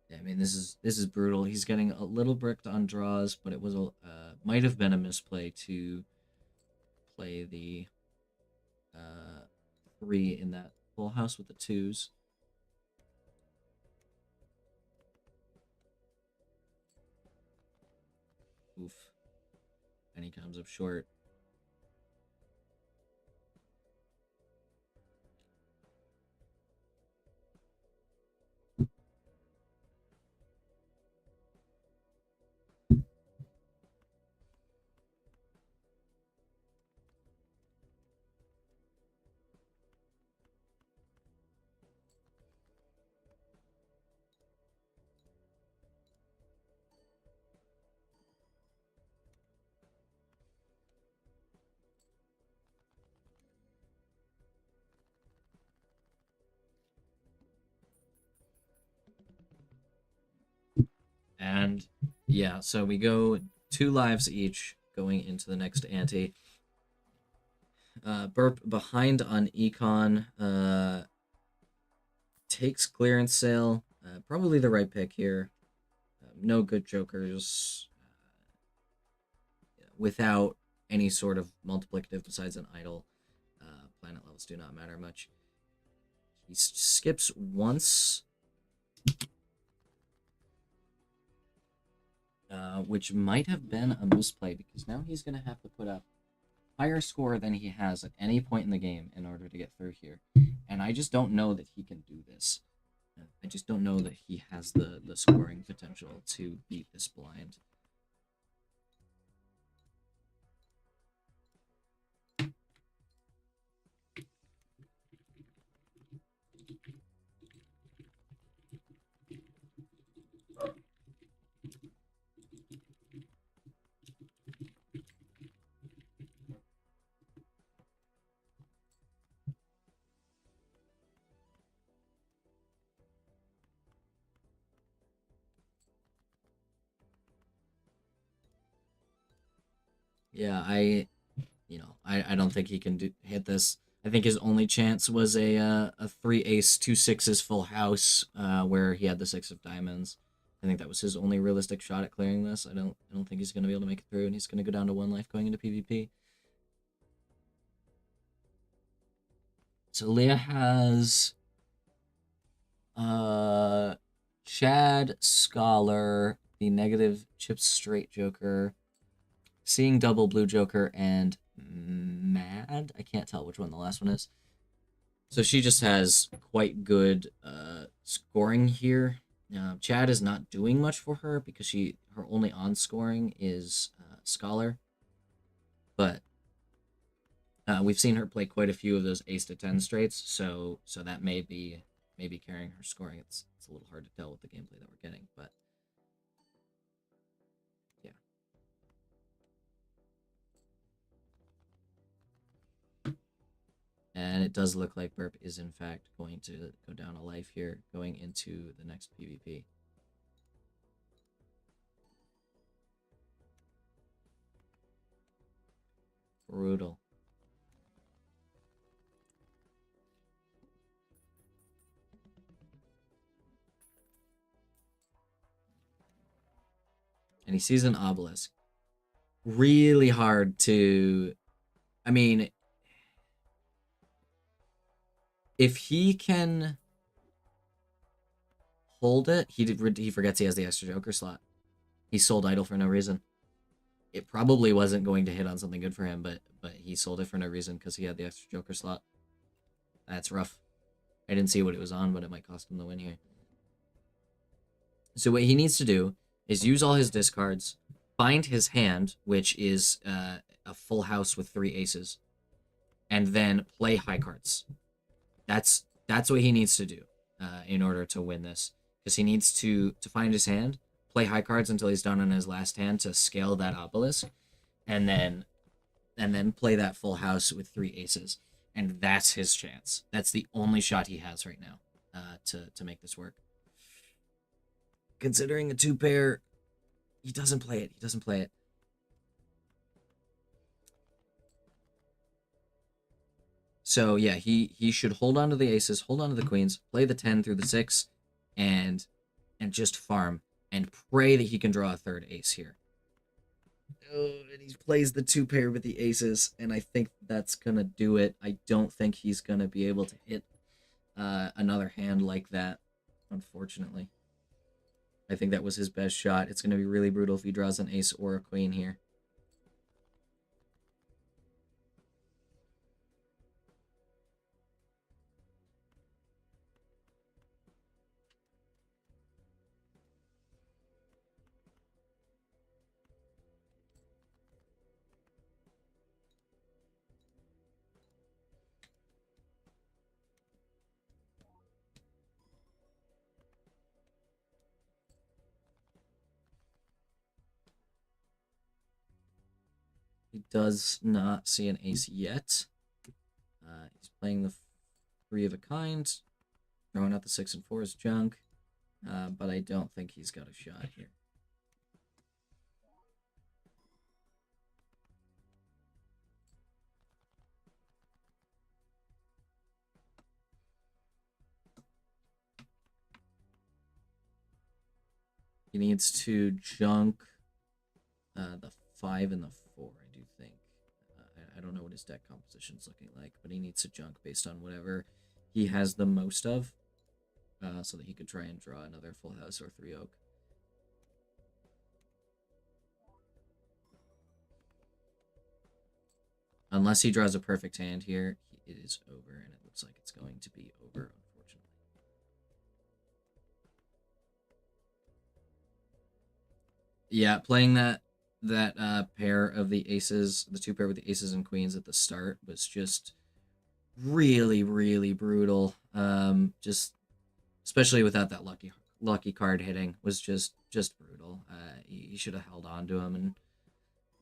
[SPEAKER 1] Yeah, I mean, this is brutal. He's getting a little bricked on draws, but it was might have been a misplay to play the 3 in that full house with the 2s. Oof. And he comes up short. And yeah, so we go 2 lives each going into the next ante. Burp behind on Econ. Takes clearance sale. Probably the right pick here. No good jokers. Without any sort of multiplicative besides an idol. Planet levels do not matter much. He skips once. Which might have been a misplay because now he's going to have to put up higher score than he has at any point in the game in order to get through here. And I just don't know that he can do this. I just don't know that he has the scoring potential to beat this blind. Yeah, I don't think he can hit this. I think his only chance was a 3 ace 2 6s full house where he had the 6 of diamonds. I think that was his only realistic shot at clearing this. I don't think he's going to be able to make it through, and he's going to go down to 1 life going into PvP. So Leah has Chad, Scholar, the negative Chips Straight Joker, Seeing Double Blue Joker, and Mad. I can't tell which one the last one is. So she just has quite good scoring here. Chad is not doing much for her because her only on scoring is Scholar. But we've seen her play quite a few of those ace to 10 straights, so that may be carrying her scoring. It's a little hard to tell with the gameplay that we're getting, but yeah. And it does look like Burp is in fact going to go down a life here, going into the next PvP. Brutal. And he sees an obelisk. Really hard to... I mean... if he can hold it, he forgets he has the extra Joker slot. He sold idle for no reason. It probably wasn't going to hit on something good for him, but he sold it for no reason because he had the extra Joker slot. That's rough. I didn't see what it was on, but it might cost him the win here. So what he needs to do is use all his discards, find his hand, which is a full house with 3 aces, and then play high cards. That's what he needs to do in order to win this, because he needs to find his hand, play high cards until he's done on his last hand to scale that obelisk, and then play that full house with 3 aces, and that's his chance. That's the only shot he has right now to make this work. Considering a 2-pair, he doesn't play it. He doesn't play it. So yeah, he should hold on to the aces, hold on to the queens, play the 10 through the 6, and just farm and pray that he can draw a 3rd ace here. Oh, and he plays the 2-pair with the aces, and I think that's gonna do it. I don't think he's gonna be able to hit another hand like that, unfortunately. I think that was his best shot. It's gonna be really brutal if he draws an ace or a queen here. He does not see an ace yet. He's playing the 3 of a kind, throwing out the 6 and 4 is junk, but I don't think he's got a shot here. He needs to junk the 5 and the 4, I do think. I don't know what his deck composition's looking like, but he needs to junk based on whatever he has the most of, so that he could try and draw another full house or 3 oak. Unless he draws a perfect hand here, it is over, and it looks like it's going to be over, unfortunately. Yeah, playing that pair of the aces, the 2 pair with the aces and queens at the start was just really, really brutal. Just especially without that lucky card hitting was just brutal. He should have held on to him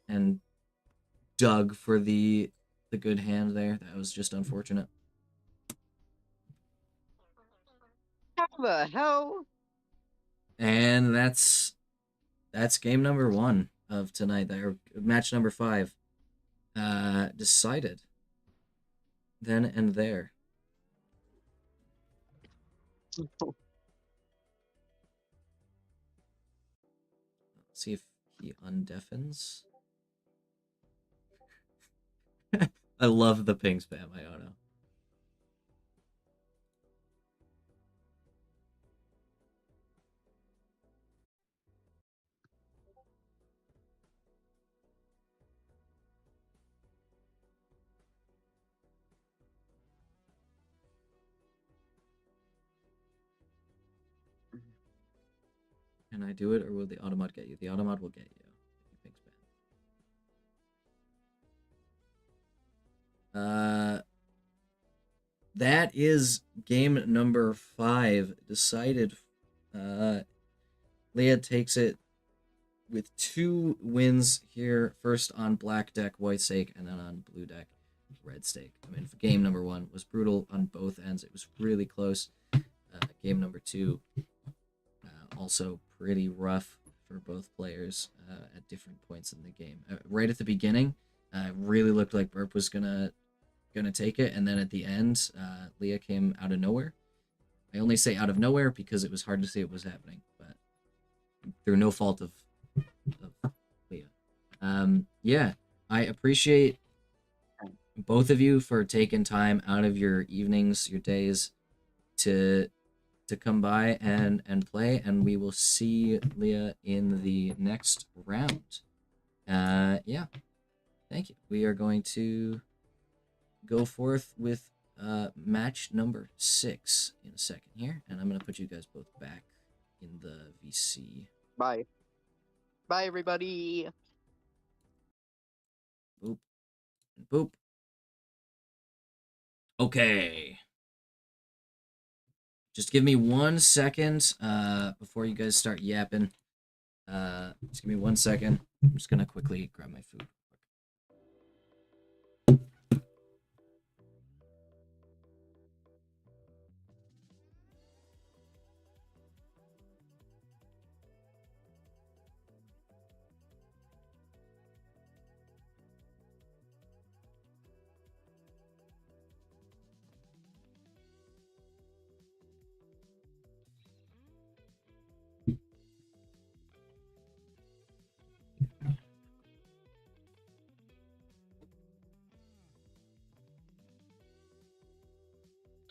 [SPEAKER 1] and dug for the good hand there. That was just unfortunate.
[SPEAKER 4] How the hell?
[SPEAKER 1] And that's game number 1 of tonight. Or match number 5. Decided then and there. Let's see if he undeafens. I love the ping spam, Iono. Can I do it, or will the automat get you? The automat will get you. Ping spam. That is game number 5 decided. Leah takes it with 2 wins here. First on black deck, white stake, and then on blue deck, red stake. I mean, game number 1 was brutal on both ends. It was really close. Game number 2, also pretty rough for both players at different points in the game. Right at the beginning, it really looked like Burp was gonna take it, and then at the end, Leah came out of nowhere. I only say out of nowhere because it was hard to see what was happening, but through no fault of Leah. Yeah, I appreciate both of you for taking time out of your evenings, your days, to come by and play. And we will see Leah in the next round. Yeah. Thank you. We are going to go forth with match number 6 in a second here, and I'm gonna put you guys both back in the VC.
[SPEAKER 4] Bye. Bye, everybody.
[SPEAKER 1] Boop and boop. Okay. Just give me 1 second before you guys start yapping. Just give me 1 second. I'm just gonna quickly grab my food.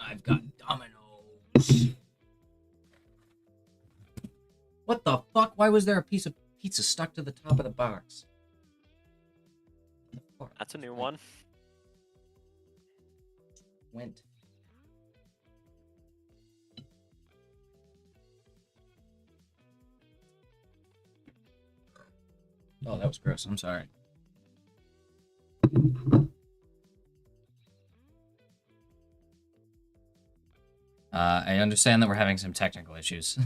[SPEAKER 1] I've got dominoes. What the fuck? Why was there a piece of pizza stuck to the top of the box?
[SPEAKER 5] That's a new one.
[SPEAKER 1] Went. Oh, that was gross. I'm sorry. I understand that we're having some technical issues.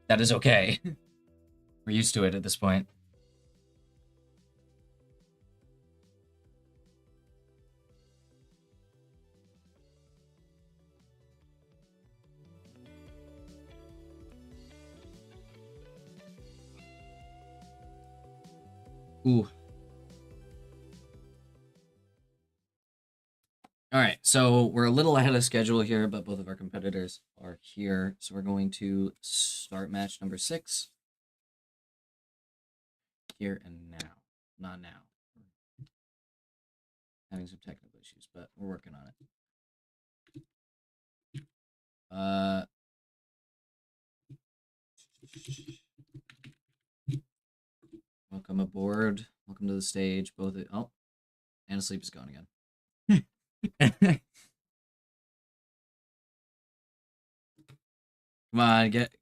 [SPEAKER 1] That is okay. We're used to it at this point. Ooh. All right, so we're a little ahead of schedule here, but both of our competitors are here. So we're going to start match number 6 here and now. Not now. Having some technical issues, but we're working on it. Welcome aboard. Welcome to the stage. Both of, oh, Anna Sleep is gone again. Come on, get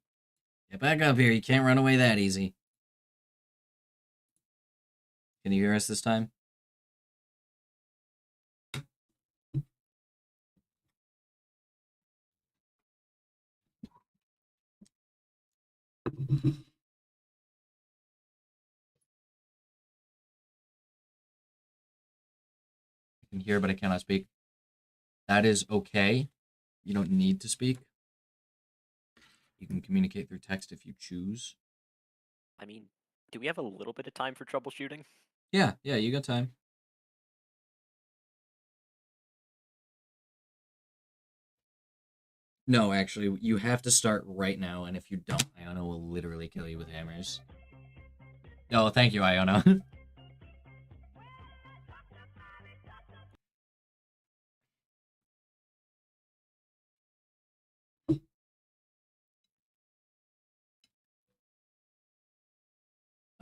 [SPEAKER 1] back up here. You can't run away that easy. Can you hear us this time? I can hear, but I cannot speak. That is okay. You don't need to speak. You can communicate through text if you choose.
[SPEAKER 5] I mean, do we have a little bit of time for troubleshooting?
[SPEAKER 1] Yeah, you got time. No, actually, you have to start right now, and if you don't, Iona will literally kill you with hammers. Oh, thank you, Iona.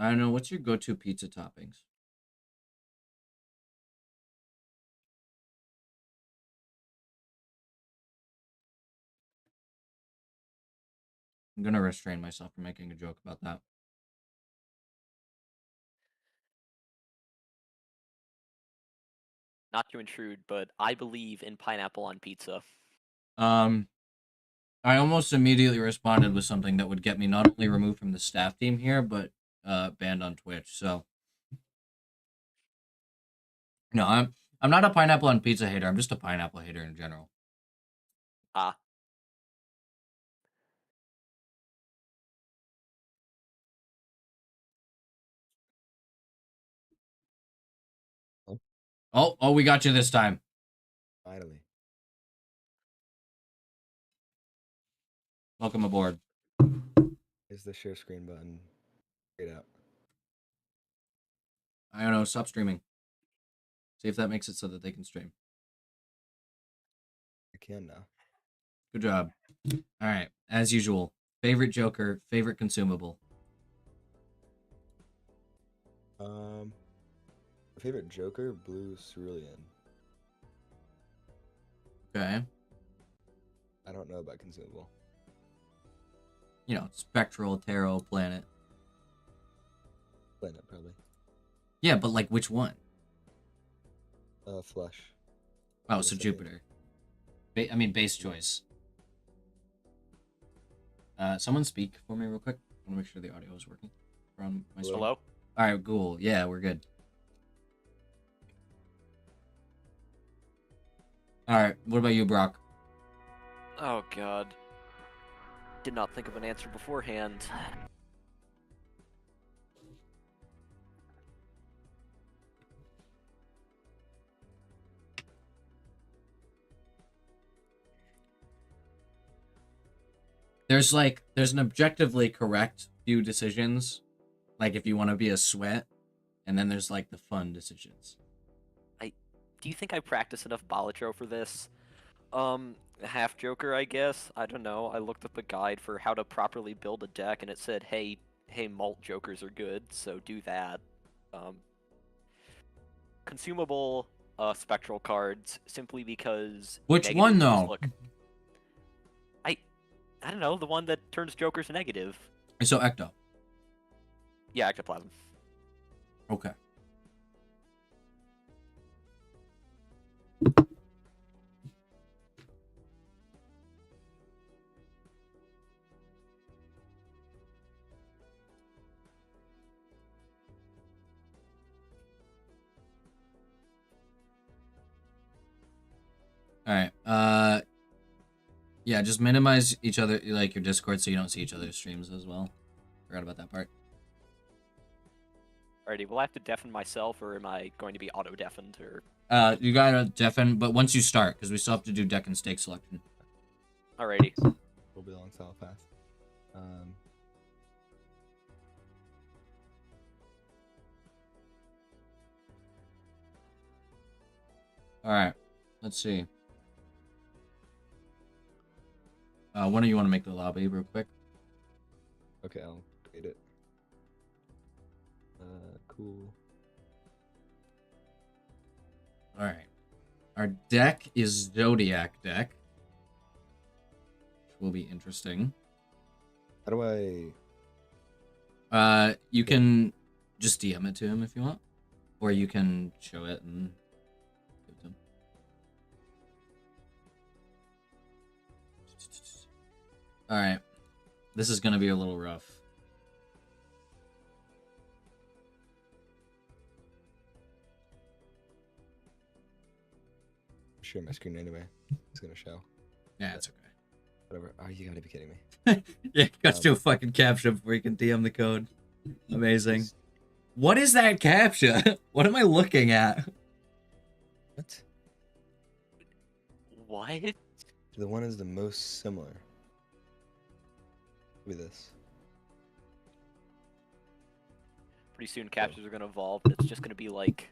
[SPEAKER 1] I don't know, what's your go-to pizza toppings? I'm gonna restrain myself from making a joke about that.
[SPEAKER 5] Not to intrude, but I believe in pineapple on pizza.
[SPEAKER 1] I almost immediately responded with something that would get me not only removed from the staff team here, but banned on Twitch. So no, I'm not a pineapple on pizza hater. I'm just a pineapple hater in general.
[SPEAKER 5] Ah.
[SPEAKER 1] Oh, we got you this time.
[SPEAKER 6] Finally.
[SPEAKER 1] Welcome aboard.
[SPEAKER 6] Is the share screen button straight out?
[SPEAKER 1] I don't know. Stop streaming. See if that makes it so that they can stream.
[SPEAKER 6] I can now.
[SPEAKER 1] Good job. All right, as usual, favorite Joker, favorite consumable.
[SPEAKER 6] My favorite Joker, Blue Cerulean.
[SPEAKER 1] Okay.
[SPEAKER 6] I don't know about consumable.
[SPEAKER 1] You know, spectral, tarot, planet.
[SPEAKER 6] Planet, probably.
[SPEAKER 1] Yeah, but like which one?
[SPEAKER 6] Flush.
[SPEAKER 1] Oh,
[SPEAKER 6] Yes,
[SPEAKER 1] so
[SPEAKER 6] I did.
[SPEAKER 1] Jupiter. I mean, base choice. Someone speak for me real quick. I want to make sure the audio is working from my stream.
[SPEAKER 5] Hello?
[SPEAKER 1] All right, cool. Yeah, we're good. All right, what about you, Brock?
[SPEAKER 5] Oh god. Did not think of an answer beforehand.
[SPEAKER 1] There's an objectively correct few decisions, like if you want to be a sweat, and then there's like the fun decisions.
[SPEAKER 5] Do you think I practice enough Balatro for this? Half Joker, I guess. I don't know. I looked up a guide for how to properly build a deck, and it said, hey, malt Jokers are good, so do that. Consumable, spectral cards, simply because.
[SPEAKER 1] Which
[SPEAKER 5] negative
[SPEAKER 1] one,
[SPEAKER 5] just
[SPEAKER 1] though?
[SPEAKER 5] Look, I don't know. The one that turns Jokers negative.
[SPEAKER 1] So Ecto.
[SPEAKER 5] Yeah, Ectoplasm.
[SPEAKER 1] Okay. All right. Yeah, just minimize each other, like your Discord, so you don't see each other's streams as well. Forgot about that part.
[SPEAKER 5] Alrighty, will I have to deafen myself, or am I going to be auto-deafened, or...
[SPEAKER 1] You gotta deafen, but once you start, because we still have to do deck and stake selection.
[SPEAKER 5] Alrighty.
[SPEAKER 6] Will be along solid path.
[SPEAKER 1] All right. Let's see. When do you want to make the lobby real quick?
[SPEAKER 6] Okay, I'll create it. Cool.
[SPEAKER 1] All right. Our deck is Zodiac deck, which will be interesting.
[SPEAKER 6] How do I...
[SPEAKER 1] You can just DM it to him if you want, or you can show it and give it to him. All right. This is gonna be a little rough.
[SPEAKER 6] share my screen anyway? It's gonna show.
[SPEAKER 1] Yeah, it's okay.
[SPEAKER 6] Whatever. Oh, you gotta be kidding me.
[SPEAKER 1] Yeah, you got to do a fucking captcha before you can DM the code. Amazing. What is that captcha? What am I looking at?
[SPEAKER 6] What?
[SPEAKER 5] What?
[SPEAKER 6] The one is the most similar. Look at this.
[SPEAKER 5] Pretty soon captures are going to evolve. It's just going to be like,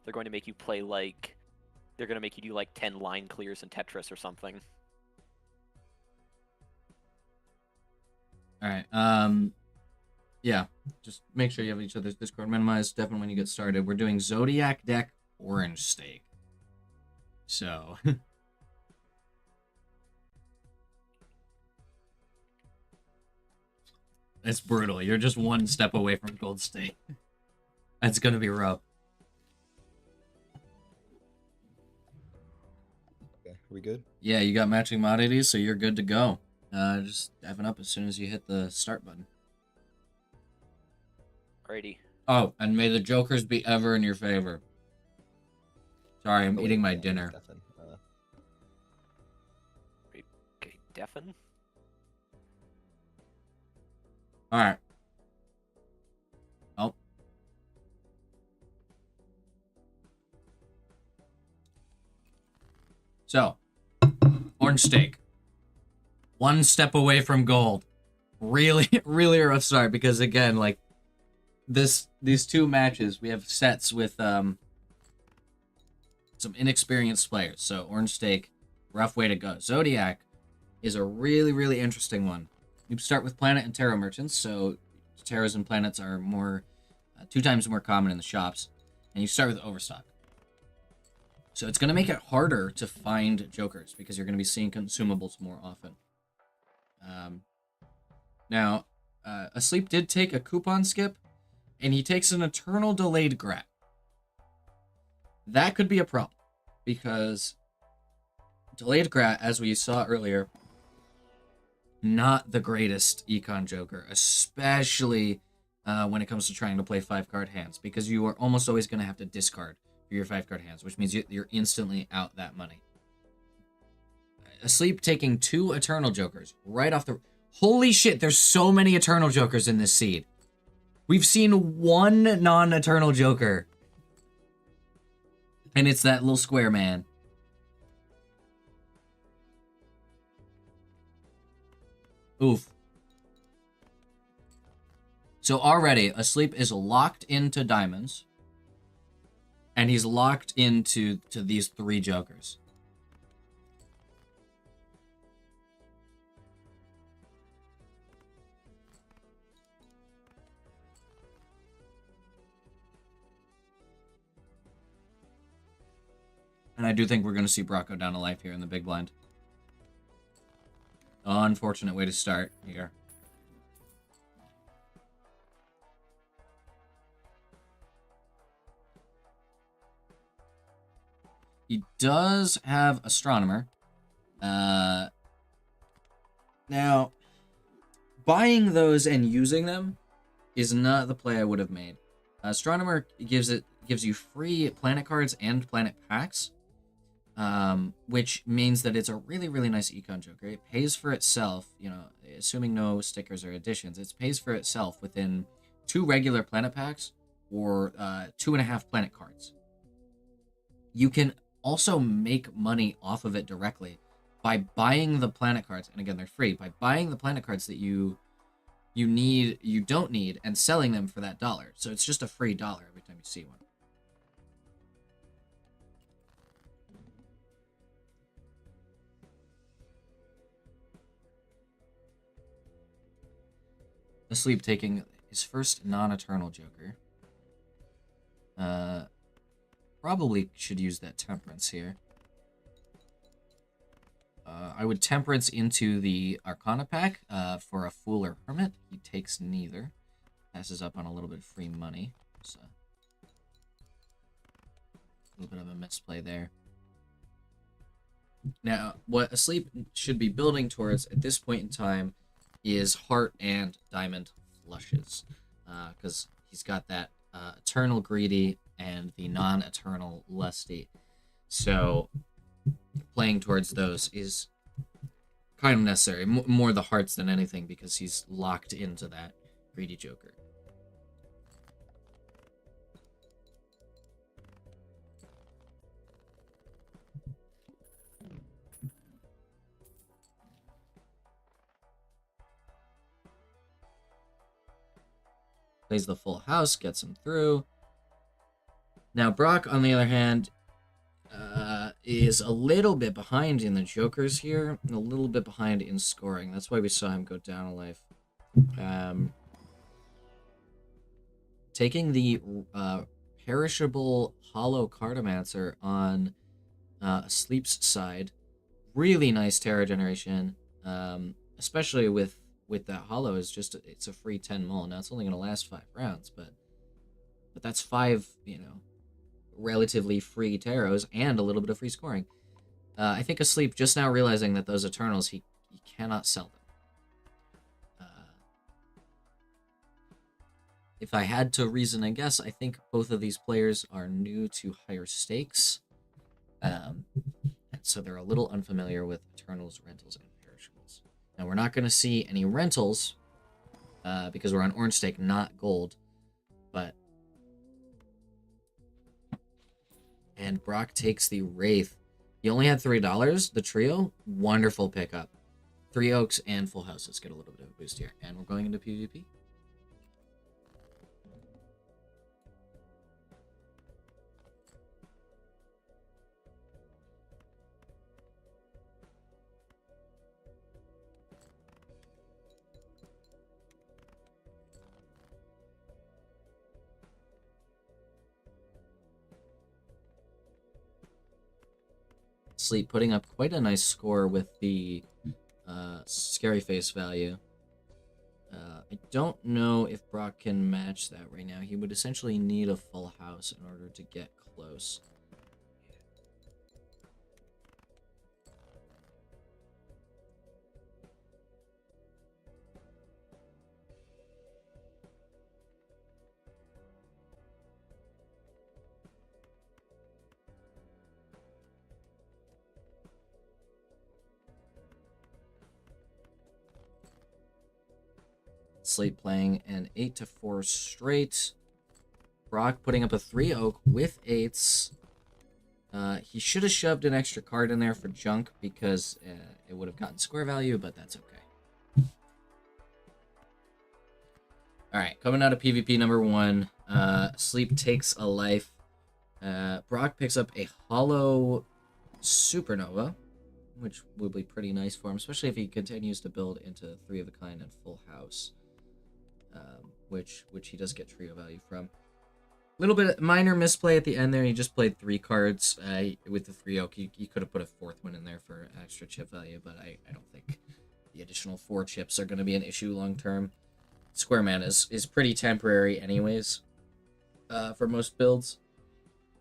[SPEAKER 5] they're going to make you play like, they're going to make you do like 10 line clears in Tetris or something.
[SPEAKER 1] Alright, yeah, just make sure you have each other's Discord minimized, definitely when you get started. We're doing Zodiac deck Orange Stake. So... It's brutal. You're just one step away from Gold Stake. That's gonna be rough.
[SPEAKER 6] Okay, are we good?
[SPEAKER 1] Yeah, you got matching commodities, so you're good to go. Just deafen up as soon as you hit the start button.
[SPEAKER 5] Alrighty.
[SPEAKER 1] Oh, and may the jokers be ever in your favor. Sorry, I'm
[SPEAKER 6] Oh,
[SPEAKER 1] eating my
[SPEAKER 6] yeah,
[SPEAKER 1] dinner.
[SPEAKER 6] Stefan.
[SPEAKER 5] Okay, deafen.
[SPEAKER 1] Alright. Oh. So, Orange Stake. One step away from gold. Really, really rough start because again, like these two matches, we have sets with some inexperienced players. So Orange Steak, rough way to go. Zodiac is a really, really interesting one. You start with planet and tarot merchants, so tarots and planets are more 2 times more common in the shops, and you start with Overstock. So it's going to make it harder to find jokers because you're going to be seeing consumables more often. Now, Asleep did take a coupon skip, and he takes an Eternal Delayed Grat. That could be a problem, because Delayed Grat, as we saw earlier, not the greatest econ joker, especially when it comes to trying to play 5-card hands, because you are almost always going to have to discard for your 5-card hands, which means you're instantly out that money. Asleep taking 2 Eternal Jokers right off the... Holy shit, there's so many Eternal Jokers in this seed. We've seen 1 non-Eternal Joker. And it's that little square man. Oof. So already, Asleep is locked into diamonds. And he's locked into these 3 jokers. And I do think we're going to see Brock go down to life here in the big blind. Unfortunate way to start here. He does have Astronomer. Now, buying those and using them is not the play I would have made. Astronomer gives you free planet cards and planet packs, which means that it's a really, really nice econ joker. It pays for itself, you know, assuming no stickers or additions. It pays for itself within 2 regular planet packs or 2.5 planet cards. You can also make money off of it directly by buying the planet cards, and again, they're free, by buying the planet cards that you don't need, and selling them for that $1. So it's just a free $1 every time you see one. Asleep taking his first non-Eternal Joker. Probably should use that Temperance here. I would Temperance into the Arcana pack for a Fool or Hermit. He takes neither. Passes up on a little bit of free money. So a little bit of a misplay there. Now, what Asleep should be building towards at this point in time is Heart and Diamond flushes. Because he's got that Eternal Greedy and the non-Eternal Lusty. So playing towards those is kind of necessary. More the hearts than anything, because he's locked into that Greedy Joker. Plays the full house, gets him through. Now Brock, on the other hand, is a little bit behind in the jokers here, and a little bit behind in scoring. That's why we saw him go down a life. Taking the perishable hollow cartomancer on Asleep's side. Really nice Terra generation, especially with that hollow. Is just it's a free 10 mul. Now it's only going to last 5 rounds, but that's 5, you know, relatively free tarots and a little bit of free scoring. I think Asleep just now realizing that those Eternals, he cannot sell them. If I had to reason and guess, I think both of these players are new to higher stakes. And so they're a little unfamiliar with Eternals, rentals, and perishables. Now, we're not going to see any rentals because we're on orange stake, not gold. But... And Brock takes the Wraith. He only had $3. The trio, wonderful pickup. 3 Oaks and Full Houses get a little bit of a boost here. And we're going into PvP. Sleep putting up quite a nice score with the scary face value. I don't know if Brock can match that right now. He would essentially need a full house in order to get close. Sleep playing an 8-4 straight. Brock putting up a 3 oak with 8s. He should have shoved an extra card in there for junk because it would have gotten square value, but that's okay. Alright, coming out of PvP number 1. Sleep takes a life. Brock picks up a hollow supernova, which would be pretty nice for him, especially if he continues to build into 3 of a kind and full house. Which he does get trio value from. Little bit minor misplay at the end there. He just played 3 cards with the 3 oak. He could have put a 4th one in there for extra chip value, but I don't think the additional 4 chips are going to be an issue long term. Square mana is pretty temporary anyways for most builds.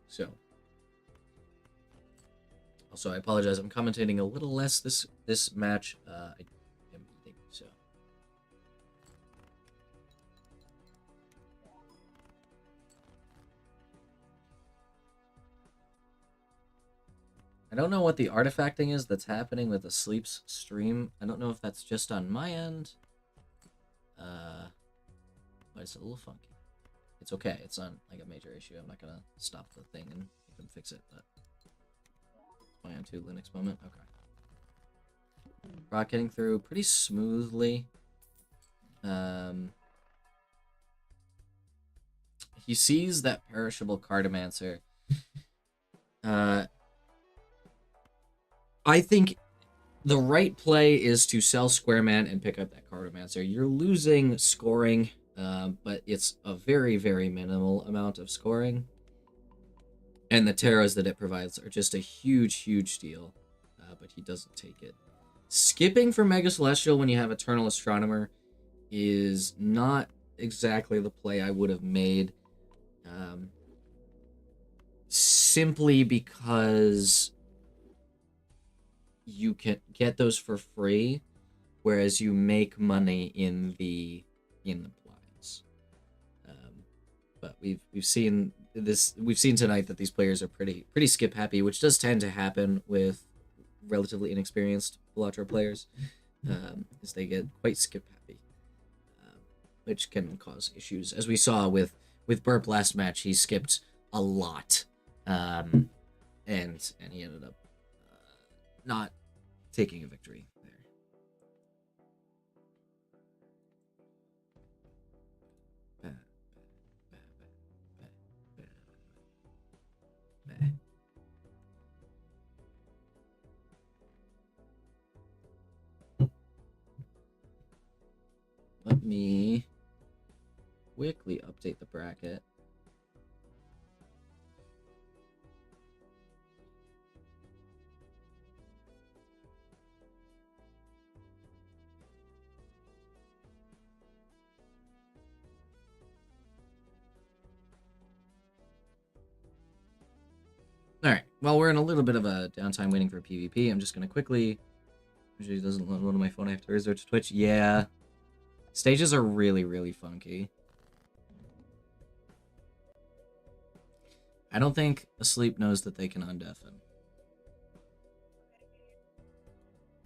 [SPEAKER 1] So also I apologize. I'm commentating a little less this match. I am eating, so. I don't know what the artifacting is that's happening with the Sleep's stream. I don't know if that's just on my end. But it's a little funky. It's okay. It's not like a major issue. I'm not gonna stop the thing and make them fix it, but my on to Linux moment. Okay. Brock getting through pretty smoothly. He sees that perishable Cartomancer. I think the right play is to sell Squareman and pick up that Cartomancer. You're losing scoring, but it's a very, very minimal amount of scoring. And the Terras that it provides are just a huge, huge deal, but he doesn't take it. Skipping for Mega Celestial when you have Eternal Astronomer is not exactly the play I would have made. Simply because you can get those for free, whereas you make money in the blinds. But we've seen this. We've seen tonight that these players are pretty skip happy, which does tend to happen with relatively inexperienced Bringlatro players, as they get quite skip happy, which can cause issues. As we saw with Burp last match, he skipped a lot, and he ended up not taking a victory there. Let me quickly update the bracket. Alright, well, we're in a little bit of a downtime waiting for PvP. I'm just going to quickly... Usually it doesn't load on my phone. I have to resort to Twitch. Yeah. Stages are really, really funky. I don't think Asleep knows that they can undeafen.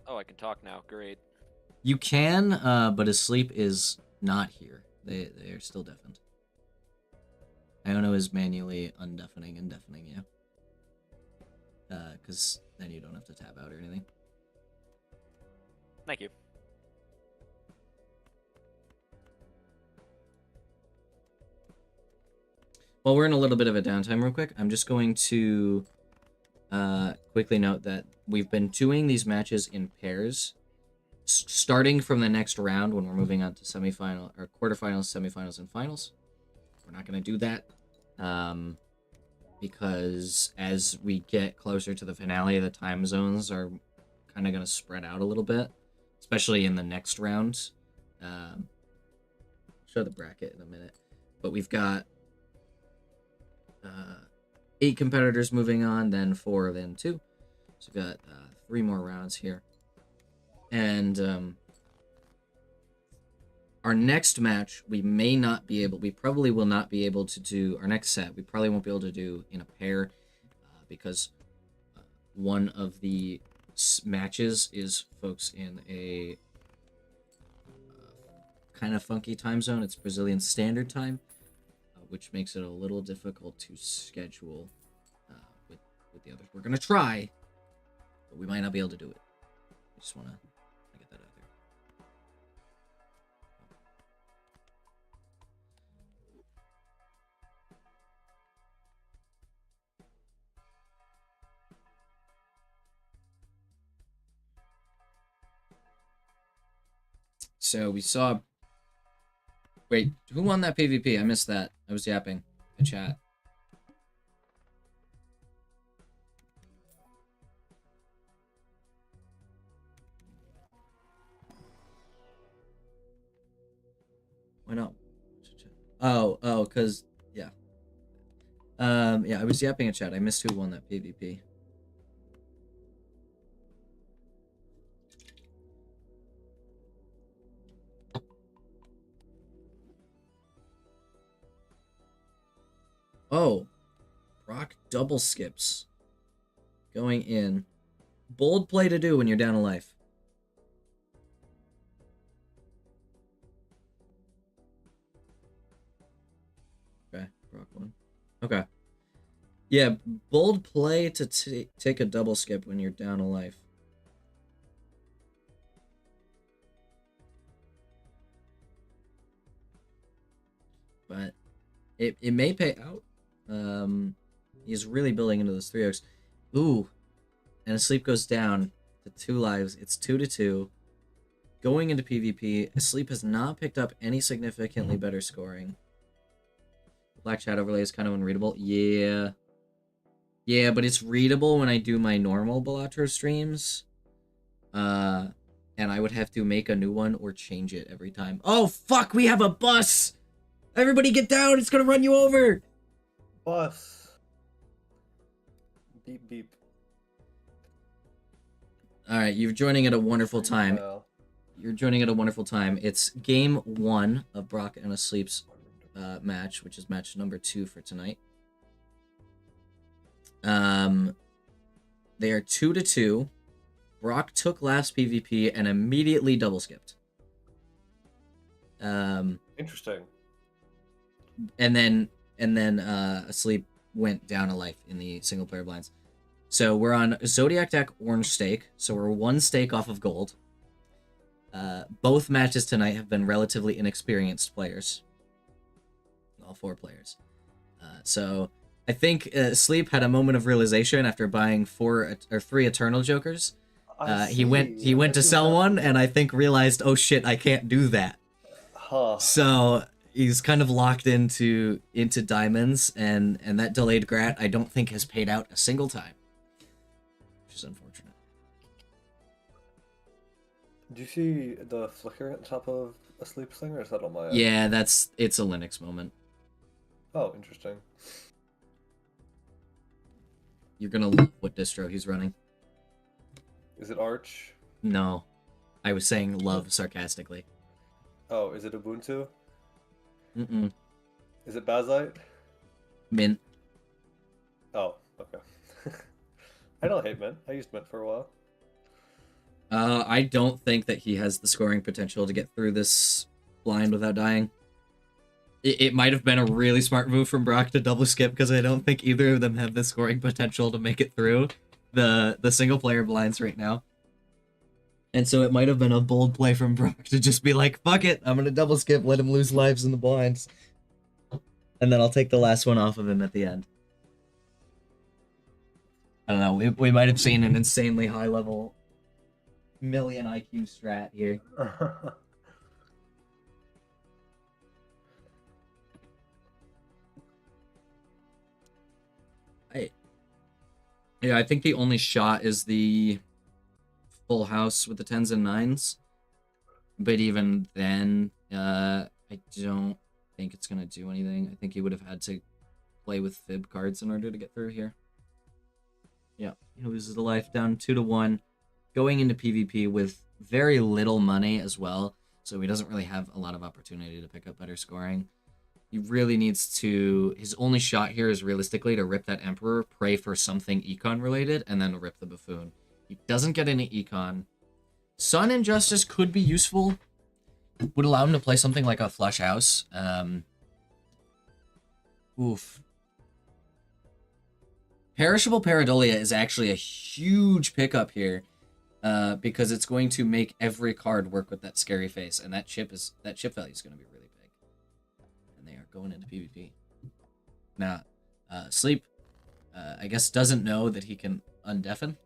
[SPEAKER 5] Oh, I can talk now. Great.
[SPEAKER 1] You can, but Asleep is not here. They are still deafened. Iono is manually undeafening and deafening you. Because then you don't have to tab out or anything.
[SPEAKER 5] Thank you.
[SPEAKER 1] Well, we're in a little bit of a downtime real quick. I'm just going to quickly note that we've been doing these matches in pairs, starting from the next round when we're moving on to semifinal or quarterfinals, semifinals, and finals. We're not going to do that because as we get closer to the finale, the time zones are kind of going to spread out a little bit, especially in the next round. Show the bracket in a minute, but we've got 8 competitors moving on, then 4, then 2. So we've got 3 more rounds here. And our next match, we probably will not be able to do, our next set, we probably won't be able to do in a pair because one of the matches is folks in a kind of funky time zone. It's Brazilian Standard Time, which makes it a little difficult to schedule with the others. We're going to try, but we might not be able to do it. I just want to get that out there. So we saw... Wait, who won that PvP? I missed that. I was yapping in chat. Why not? Oh, cause yeah. Yeah, I was yapping in chat. I missed who won that PvP. Oh, Brock double skips. Going in. Bold play to do when you're down a life. Okay, Brock won. Okay. Yeah, bold play to take a double skip when you're down a life. But it may pay out. He's really building into those 3 oaks. Ooh. And Asleep goes down to 2 lives. It's 2-2. Going into PvP, Asleep has not picked up any significantly better scoring. Black chat overlay is kind of unreadable. Yeah. Yeah, but it's readable when I do my normal Bringlatro streams. And I would have to make a new one or change it every time. Oh, fuck! We have a bus! Everybody get down! It's gonna run you over!
[SPEAKER 7] Bus. Beep beep.
[SPEAKER 1] Alright, you're joining at a wonderful time.
[SPEAKER 7] Well,
[SPEAKER 1] You're joining at a wonderful time. It's game 1 of Brock and Asleep's match, which is match number 2 for tonight. They are 2-2. Brock took last PvP and immediately double skipped.
[SPEAKER 7] interesting.
[SPEAKER 1] And then Asleep went down a life in the single player blinds. So we're on Zodiac deck orange stake. So we're 1 stake off of gold. Both matches tonight have been relatively inexperienced players. All 4 players. So I think Sleep had a moment of realization after buying 3 Eternal Jokers. He went to sell one, and I think realized, oh shit, I can't do that.
[SPEAKER 7] Huh.
[SPEAKER 1] So he's kind of locked into diamonds, and that delayed grat I don't think has paid out a single time, which is unfortunate.
[SPEAKER 7] Do you see the flicker at the top of a sleep thing, or is that on my end?
[SPEAKER 1] Yeah, it's a Linux moment.
[SPEAKER 7] Oh, interesting.
[SPEAKER 1] You're gonna love what distro he's running.
[SPEAKER 7] Is it Arch?
[SPEAKER 1] No, I was saying love sarcastically.
[SPEAKER 7] Oh, is it Ubuntu?
[SPEAKER 1] Mm-mm.
[SPEAKER 7] Is it Bazite?
[SPEAKER 1] Mint.
[SPEAKER 7] Oh, okay. I don't hate Mint. I used Mint for a while.
[SPEAKER 1] I don't think that he has the scoring potential to get through this blind without dying. It might have been a really smart move from Brock to double skip, because I don't think either of them have the scoring potential to make it through the single player blinds right now. And so it might have been a bold play from Brock to just be like, fuck it, I'm gonna double skip, let him lose lives in the blinds. And then I'll take the last one off of him at the end. I don't know, we might have seen an insanely high level million IQ strat here. Yeah, I think the only shot is the full house with the 10s and 9s. But even then, I don't think it's going to do anything. I think he would have had to play with fib cards in order to get through here. Yeah, he loses the life down 2-1. Going into PvP with very little money as well, so he doesn't really have a lot of opportunity to pick up better scoring. He really needs to... His only shot here is realistically to rip that Emperor, pray for something Econ related, and then rip the Buffoon. He doesn't get any Econ. Sun Injustice could be useful. Would allow him to play something like a Flush House. Oof. Perishable Pareidolia is actually a huge pickup here. Because it's going to make every card work with that scary face, and that chip value is going to be really big. And they are going into PvP. Now, Sleep, I guess, doesn't know that he can undeafen.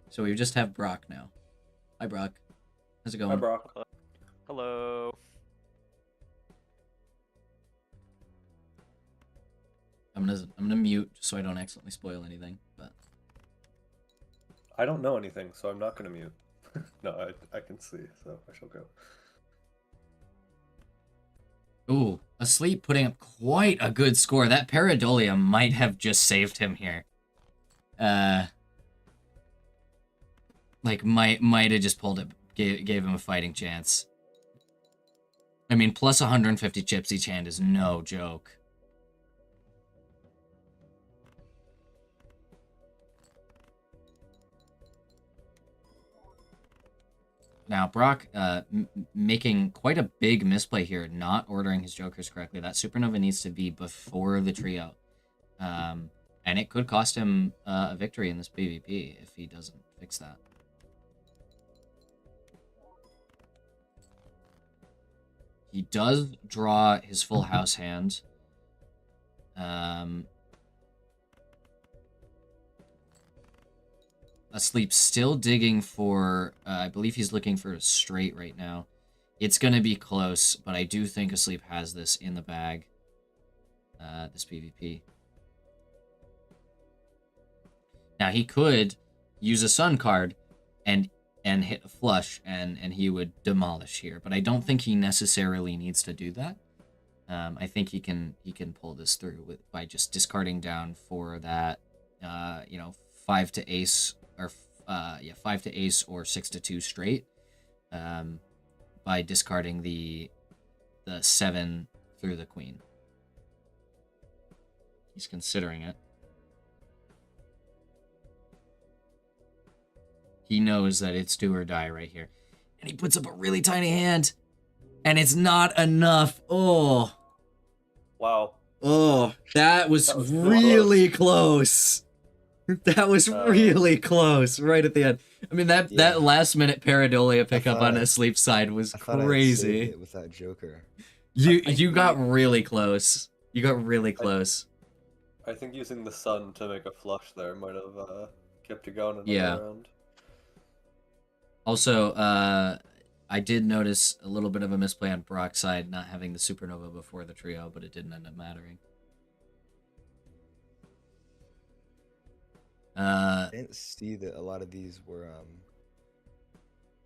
[SPEAKER 1] So we just have Brock now. Hi, Brock. How's it going?
[SPEAKER 7] Hi, Brock.
[SPEAKER 5] Hello.
[SPEAKER 1] I'm gonna mute just so I don't accidentally spoil anything. But
[SPEAKER 7] I don't know anything, so I'm not going to mute. No, I can see, so I shall go.
[SPEAKER 1] ooh, Asleep putting up quite a good score. That Pareidolia might have just saved him here. Like might have just pulled it, gave him a fighting chance. I mean, plus 150 chips each hand is no joke. Now, Brock making quite a big misplay here, not ordering his jokers correctly. That Supernova needs to be before the trio. And it could cost him a victory in this PvP if he doesn't fix that. He does draw his full house hand. Asleep still digging for, I believe he's looking for a straight right now. It's going to be close, but I do think Asleep has this in the bag. This PvP. Now, he could use a Sun card and hit a flush, and he would demolish here. But I don't think he necessarily needs to do that. I think he can pull this through by just discarding down for that, 5 to ace, or 5 to ace or 6 to 2 straight. By discarding the 7 through the queen. He's considering it. He knows that it's do or die right here. And he puts up a really tiny hand. And it's not enough. Oh.
[SPEAKER 7] Wow.
[SPEAKER 1] Oh, that was
[SPEAKER 7] really
[SPEAKER 1] really close. That was really close right at the end. I mean, that last minute Pareidolia pickup on a Sleep side was crazy.
[SPEAKER 6] It with that Joker.
[SPEAKER 1] You got really close. You got really close.
[SPEAKER 7] I think using the sun to make a flush there might have kept you going another round.
[SPEAKER 1] Also, I did notice a little bit of a misplay on Brock's side, not having the Supernova before the trio, but it didn't end up mattering.
[SPEAKER 6] I didn't see that a lot of these were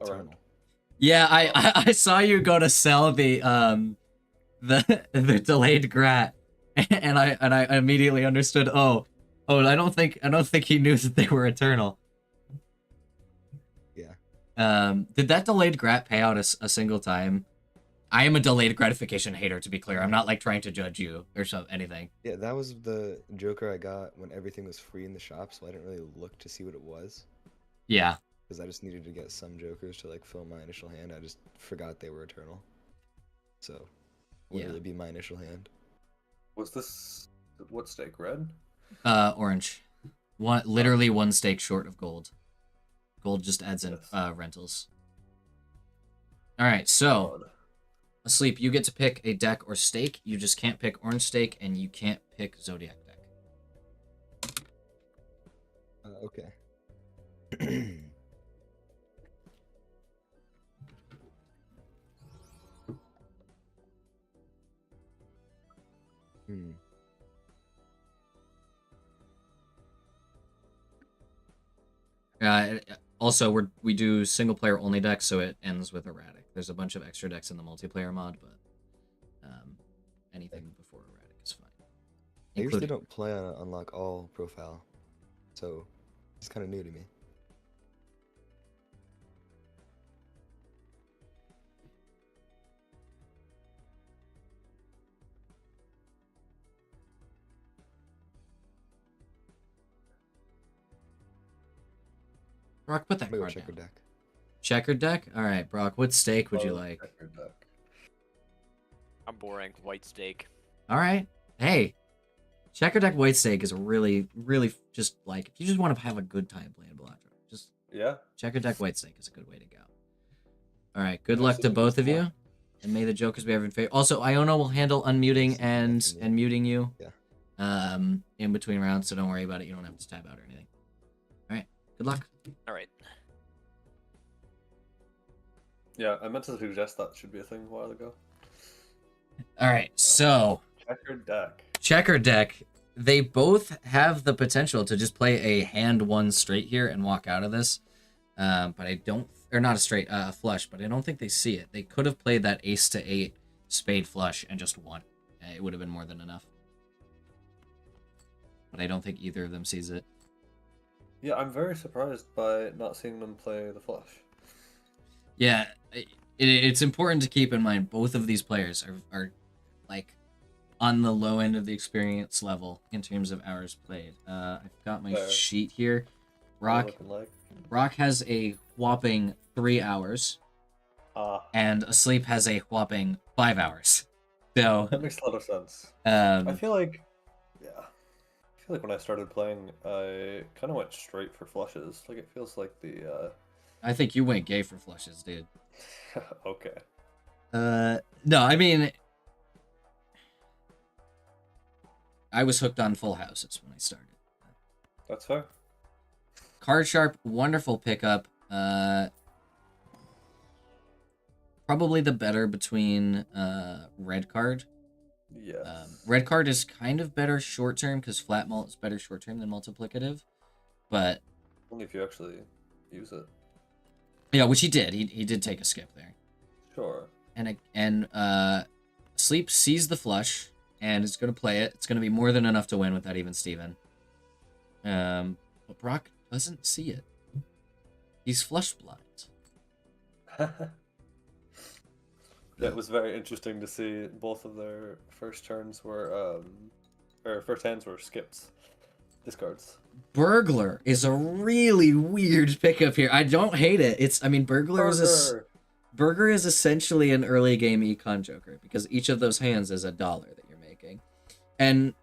[SPEAKER 6] eternal.
[SPEAKER 1] Yeah, I saw you go to sell the delayed grat, and I immediately understood. Oh, I don't think he knew that they were eternal.
[SPEAKER 6] Yeah.
[SPEAKER 1] Did that delayed grat pay out a single time? I am a delayed gratification hater, to be clear. I'm not like trying to judge you or anything.
[SPEAKER 6] Yeah, that was the Joker I got when everything was free in the shop, so I didn't really look to see what it was.
[SPEAKER 1] Yeah.
[SPEAKER 6] Because I just needed to get some Jokers to like fill my initial hand. I just forgot they were eternal. So, it wouldn't really be my initial hand.
[SPEAKER 7] Was this what stake? Red?
[SPEAKER 1] Orange. Literally one stake short of gold. Gold just adds in rentals. All right, so Asleep, you get to pick a deck or stake. You just can't pick orange stake, and you can't pick Zodiac deck.
[SPEAKER 6] Okay.
[SPEAKER 1] Also, we do single player only decks, so it ends with erratic. There's a bunch of extra decks in the multiplayer mod, but anything before erratic is fine.
[SPEAKER 6] I usually don't play on an unlock all profile, so it's kind of new to me.
[SPEAKER 1] Brock, put that
[SPEAKER 6] I'm gonna go
[SPEAKER 1] card
[SPEAKER 6] checker
[SPEAKER 1] down.
[SPEAKER 6] deck.
[SPEAKER 1] Checkered deck? Alright, Brock, what stake would you
[SPEAKER 7] Oh,
[SPEAKER 1] like?
[SPEAKER 7] checker deck.
[SPEAKER 5] I'm boring. White steak.
[SPEAKER 1] Alright. Hey. Checker deck white stake is a really, really just like, if you just want to have a good time playing Bellagio, just
[SPEAKER 7] Yeah.
[SPEAKER 1] checker deck white stake is a good way to go. Alright, good
[SPEAKER 7] Yeah,
[SPEAKER 1] luck
[SPEAKER 7] so
[SPEAKER 1] to
[SPEAKER 7] there's
[SPEAKER 1] both of
[SPEAKER 7] more.
[SPEAKER 1] you. And may the jokers be ever in favor. Also, Iona will handle unmuting and muting you.
[SPEAKER 6] Yeah.
[SPEAKER 1] In between rounds, so don't worry about it. You don't have to tab out or anything. Alright, good luck.
[SPEAKER 5] All right.
[SPEAKER 7] Yeah, I meant to suggest that should be a thing a while ago.
[SPEAKER 1] Alright, so
[SPEAKER 7] Checkered deck.
[SPEAKER 1] checker deck, they both have the potential to just play a hand one straight here and walk out of this. But I don't, or not a straight, flush, but I don't think they see it. They could have played that ace to 8 spade flush and just won. It would have been more than enough. But I don't think either of them sees it.
[SPEAKER 7] Yeah, I'm very surprised by not seeing them play the flush.
[SPEAKER 1] Yeah, it's important to keep in mind both of these players are like on the low end of the experience level in terms of hours played. I've got my
[SPEAKER 7] Fair.
[SPEAKER 1] sheet here.
[SPEAKER 7] What
[SPEAKER 1] Rock
[SPEAKER 7] it looking like.
[SPEAKER 1] Rock has a whopping 3 hours, and Asleep has a whopping 5 hours. So
[SPEAKER 7] That makes a lot of sense. I
[SPEAKER 1] um,
[SPEAKER 7] feel like, yeah, I feel like when I started playing, I kind of went straight for flushes. Like it feels like the
[SPEAKER 1] I think you went gay for flushes, dude.
[SPEAKER 7] okay.
[SPEAKER 1] No, I mean, I was hooked on full houses when I started.
[SPEAKER 7] That's fair.
[SPEAKER 1] Card Sharp, wonderful pickup. Probably the better between Red Card.
[SPEAKER 7] Yes.
[SPEAKER 1] Red Card is kind of better short term because flat mult is better short term than multiplicative. But
[SPEAKER 7] Only if you actually use it.
[SPEAKER 1] yeah, which he did. He did take a skip there.
[SPEAKER 7] Sure.
[SPEAKER 1] And Sleep sees the flush and is going to play it. It's going to be more than enough to win with that even Steven. But Brock doesn't see it. He's flush blind.
[SPEAKER 7] Yeah, it was very interesting to see both of their first turns were, or first hands were skips, discards.
[SPEAKER 1] Burglar is a really weird pickup here. I don't hate it. I mean, Burger is essentially an early game econ joker because each of those hands is $1 that you're making. And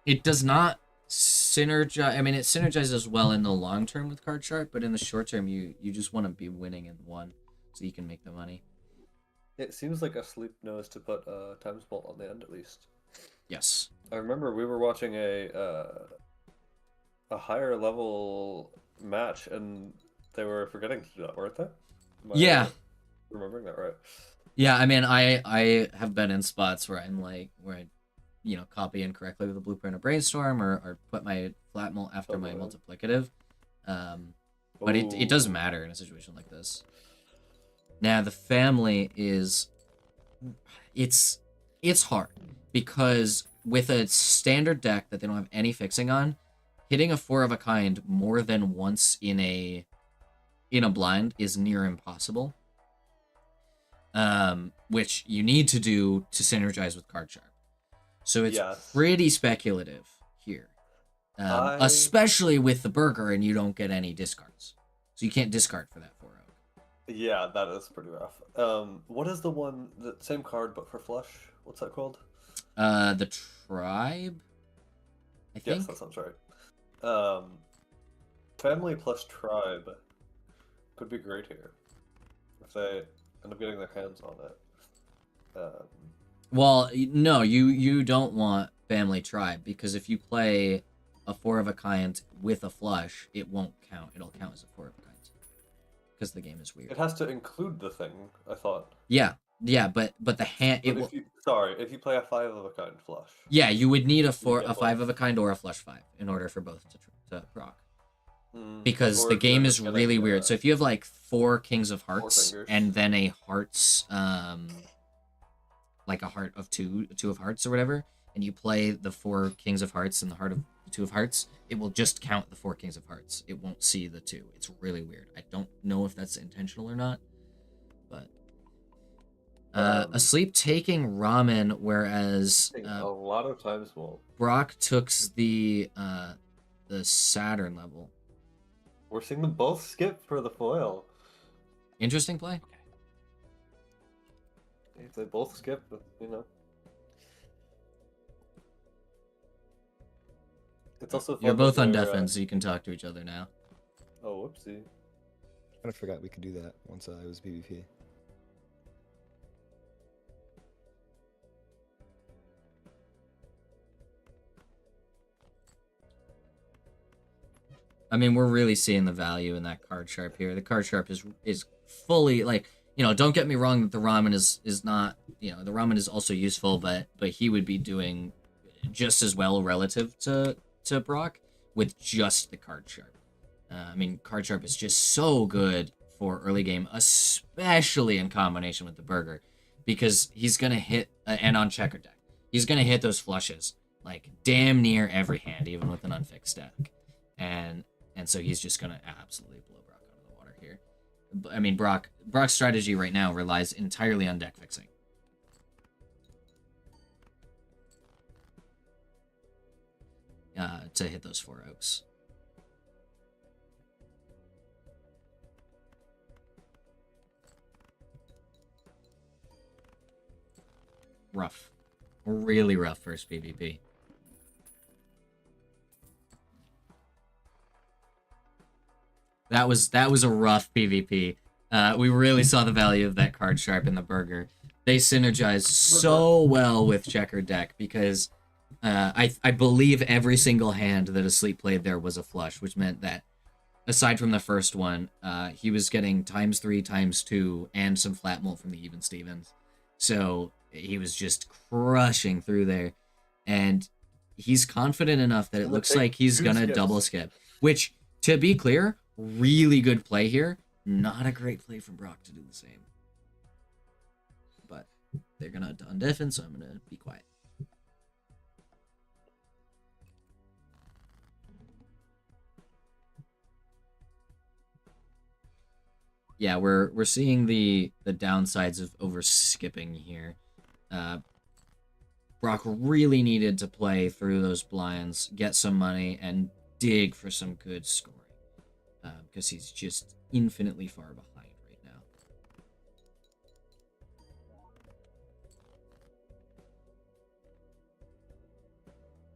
[SPEAKER 1] it does not synergize. I mean, it synergizes well in the long term with Card Sharp, but in the short term, you just want to be winning in one so you can make the money.
[SPEAKER 7] It seems like Asleep knows to put times bolt on the end at least.
[SPEAKER 1] Yes.
[SPEAKER 7] I remember we were watching a higher level match and they were forgetting to do that, weren't they? Am I
[SPEAKER 1] Yeah.
[SPEAKER 7] remembering that right?
[SPEAKER 1] Yeah, I mean, I have been in spots where I'm like, where I, copy incorrectly with a blueprint of brainstorm or put my flat mult after my
[SPEAKER 7] Totally.
[SPEAKER 1] multiplicative. But it doesn't matter in a situation like this. Now, the family is... It's hard. Because with a standard deck that they don't have any fixing on, hitting a 4 of a kind more than once in a blind is near impossible. Which you need to do to synergize with Card Sharp. So it's
[SPEAKER 7] Yes.
[SPEAKER 1] pretty speculative here. Especially with the burger and you don't get any discards. So you can't discard for that 4-0.
[SPEAKER 7] Yeah, that is pretty rough. What is the same card but for flush? What's that called?
[SPEAKER 1] The Tribe? I think?
[SPEAKER 7] Yes, that sounds right. Family plus Tribe could be great here. If they end up getting their hands on it.
[SPEAKER 1] Well, no, you don't want Family Tribe, because if you play a 4 of a kind with a flush, it won't count. It'll count as a 4 of a kind. Because the game is weird.
[SPEAKER 7] It has to include the thing, I thought.
[SPEAKER 1] Yeah, but the hand...
[SPEAKER 7] But if you play a 5 of a kind flush.
[SPEAKER 1] Yeah, you would need a
[SPEAKER 7] get
[SPEAKER 1] 5 of a kind or a flush 5 in order for both to proc. because
[SPEAKER 7] Or
[SPEAKER 1] the
[SPEAKER 7] if you
[SPEAKER 1] game
[SPEAKER 7] end
[SPEAKER 1] is
[SPEAKER 7] up
[SPEAKER 1] really
[SPEAKER 7] getting,
[SPEAKER 1] weird. So if you have like 4 kings of hearts
[SPEAKER 7] fingers.
[SPEAKER 1] and then a hearts, like a heart of two of hearts or whatever, and you play the 4 kings of hearts and the heart of 2 of hearts, it will just count the 4 kings of hearts. It won't see the 2. It's really weird. I don't know if that's intentional or not, but Asleep taking ramen, whereas
[SPEAKER 7] a lot of times won't.
[SPEAKER 1] Brock took the Saturn level.
[SPEAKER 7] We're seeing them both skip for the foil.
[SPEAKER 1] Interesting play.
[SPEAKER 7] If they both skip, you know. It's also fun
[SPEAKER 1] You're both
[SPEAKER 7] that
[SPEAKER 1] on
[SPEAKER 7] they're,
[SPEAKER 1] defense, so you can talk to each other now.
[SPEAKER 7] Oh, whoopsie.
[SPEAKER 6] I kind of forgot we could do that once I was PvP.
[SPEAKER 1] I mean, we're really seeing the value in that card sharp here. The card sharp is fully, like, you know, don't get me wrong that the ramen is not, you know, the ramen is also useful, but he would be doing just as well relative to Brock with just the card sharp. I mean, card sharp is just so good for early game, especially in combination with the burger, because he's gonna hit and on checker deck, he's gonna hit those flushes like damn near every hand, even with an unfixed deck, and so he's just gonna absolutely blow Brock out of the water here. I mean, Brock's strategy right now relies entirely on deck fixing. To hit those 4 oaks. Rough. Really rough first PvP. That was a rough PvP. We really saw the value of that card sharp in the burger. They synergized so well with checker deck because I believe every single hand that Asleep played there was a flush, which meant that aside from the first one, he was getting ×3, ×2, and some flat mult from the even Stevens. So he was just crushing through there, and he's confident enough that it looks like he's gonna double skip. Which, to be clear, really good play here. Not a great play from Brock to do the same. But they're gonna undeafen, so I'm gonna be quiet. Yeah, we're seeing the downsides of over skipping here. Brock really needed to play through those blinds, get some money, and dig for some good scoring. Because he's just infinitely far behind right now.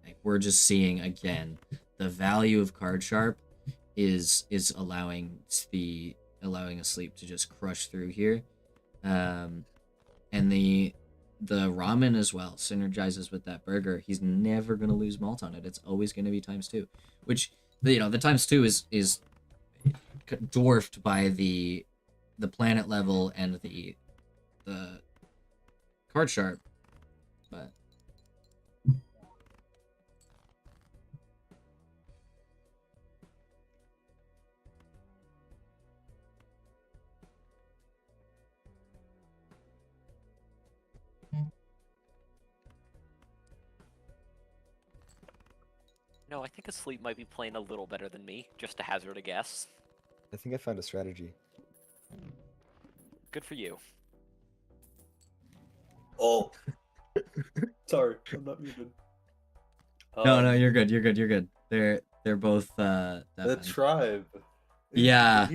[SPEAKER 1] Like, we're just seeing, again, the value of card sharp is allowing Asleep to just crush through here. And the ramen as well synergizes with that burger. He's never going to lose malt on it. It's always going to be ×2, which, you know, the ×2 is dwarfed by the planet level and the card sharp, but
[SPEAKER 5] No, I think Asleep might be playing a little better than me, just to hazard a guess.
[SPEAKER 6] I think I found a strategy.
[SPEAKER 5] Good for you.
[SPEAKER 7] Oh. Sorry, I'm not muted.
[SPEAKER 1] no, you're good. You're good. They're both
[SPEAKER 7] The
[SPEAKER 1] deafened.
[SPEAKER 7] tribe.
[SPEAKER 1] Yeah.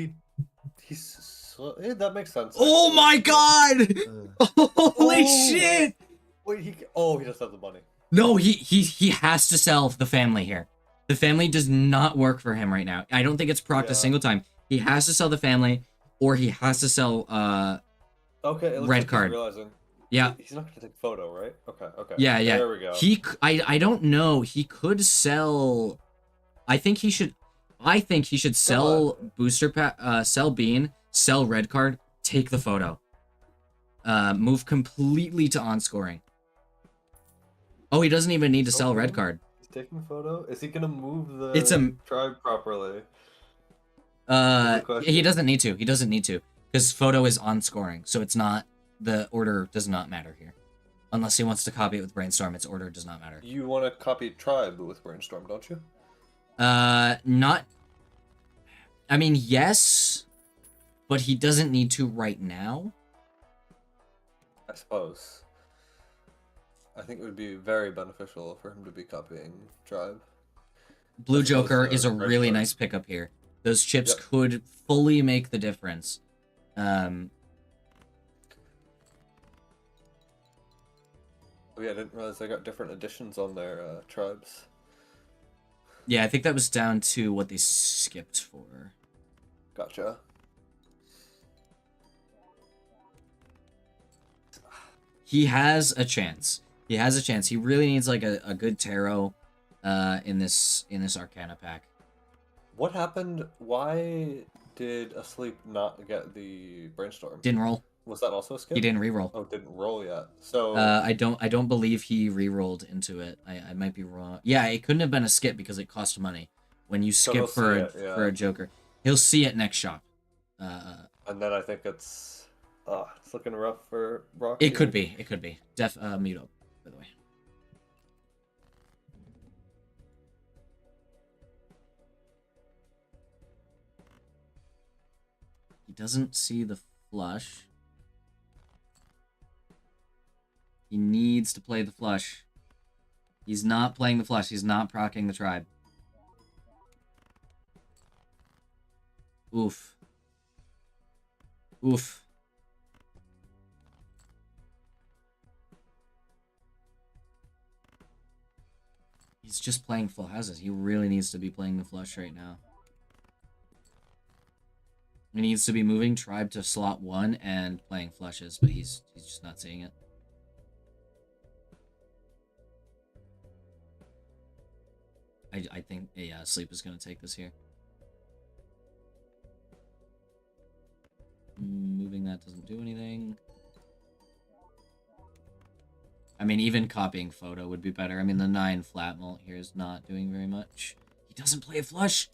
[SPEAKER 7] That makes sense.
[SPEAKER 1] Oh my god! Holy
[SPEAKER 7] Oh!
[SPEAKER 1] shit!
[SPEAKER 7] Wait, he doesn't have the money.
[SPEAKER 1] No, he has to sell the family here. The family does not work for him right now. I don't think it's procced a single time. He has to sell the family, or he has to sell
[SPEAKER 7] Okay, it looks
[SPEAKER 1] red
[SPEAKER 7] like
[SPEAKER 1] card.
[SPEAKER 7] He's realizing.
[SPEAKER 1] Yeah.
[SPEAKER 7] He's not gonna take a photo, right? Okay.
[SPEAKER 1] Yeah.
[SPEAKER 7] There we go.
[SPEAKER 1] I don't know. He could sell. I think he should sell booster pack. Sell bean. Sell red card. Take the photo. Move completely to on scoring. Oh, he doesn't even need to sell red card.
[SPEAKER 7] He's taking a photo. Is he gonna move the
[SPEAKER 1] It's a
[SPEAKER 7] tribe properly? question.
[SPEAKER 1] He doesn't need to. He doesn't need to. Because photo is on scoring, so it's not... The order does not matter here. Unless he wants to copy it with Brainstorm, its order does not matter.
[SPEAKER 7] You want to copy Tribe with Brainstorm, don't you?
[SPEAKER 1] Not... I mean, yes, but he doesn't need to right now.
[SPEAKER 7] I suppose. I think it would be very beneficial for him to be copying Tribe.
[SPEAKER 1] Blue
[SPEAKER 7] As opposed
[SPEAKER 1] Joker
[SPEAKER 7] to
[SPEAKER 1] is a
[SPEAKER 7] Red
[SPEAKER 1] really
[SPEAKER 7] Card.
[SPEAKER 1] nice pickup here. Those chips
[SPEAKER 7] Yep.
[SPEAKER 1] could fully make the difference.
[SPEAKER 7] Oh yeah, I didn't realize they got different editions on their tribes.
[SPEAKER 1] Yeah, I think that was down to what they skipped for.
[SPEAKER 7] Gotcha.
[SPEAKER 1] He has a chance. He has a chance. He really needs like a good tarot in this Arcana pack.
[SPEAKER 7] What happened? Why did Asleep not get the Brainstorm?
[SPEAKER 1] Didn't roll.
[SPEAKER 7] Was that also a skip?
[SPEAKER 1] He didn't re-roll.
[SPEAKER 7] Oh, didn't roll yet. So
[SPEAKER 1] I don't believe he re-rolled into it. I might be wrong. Yeah, it couldn't have been a skip because it cost money. When you
[SPEAKER 7] So
[SPEAKER 1] skip
[SPEAKER 7] he'll
[SPEAKER 1] for
[SPEAKER 7] see
[SPEAKER 1] a,
[SPEAKER 7] it, yeah.
[SPEAKER 1] for a Joker, he'll see it next shop.
[SPEAKER 7] and then I think it's looking rough for Rocky.
[SPEAKER 1] It could be. It could be. Mute up, by the way. He doesn't see the flush. He needs to play the flush. He's not playing the flush. He's not proccing the tribe. Oof. Oof. He's just playing full houses. He really needs to be playing the flush right now. He needs to be moving tribe to slot 1 and playing flushes, but he's just not seeing it. I think Sleep is going to take this here. Moving that doesn't do anything. I mean, even copying photo would be better. I mean, the 9 flat mult here is not doing very much. He doesn't play a flush.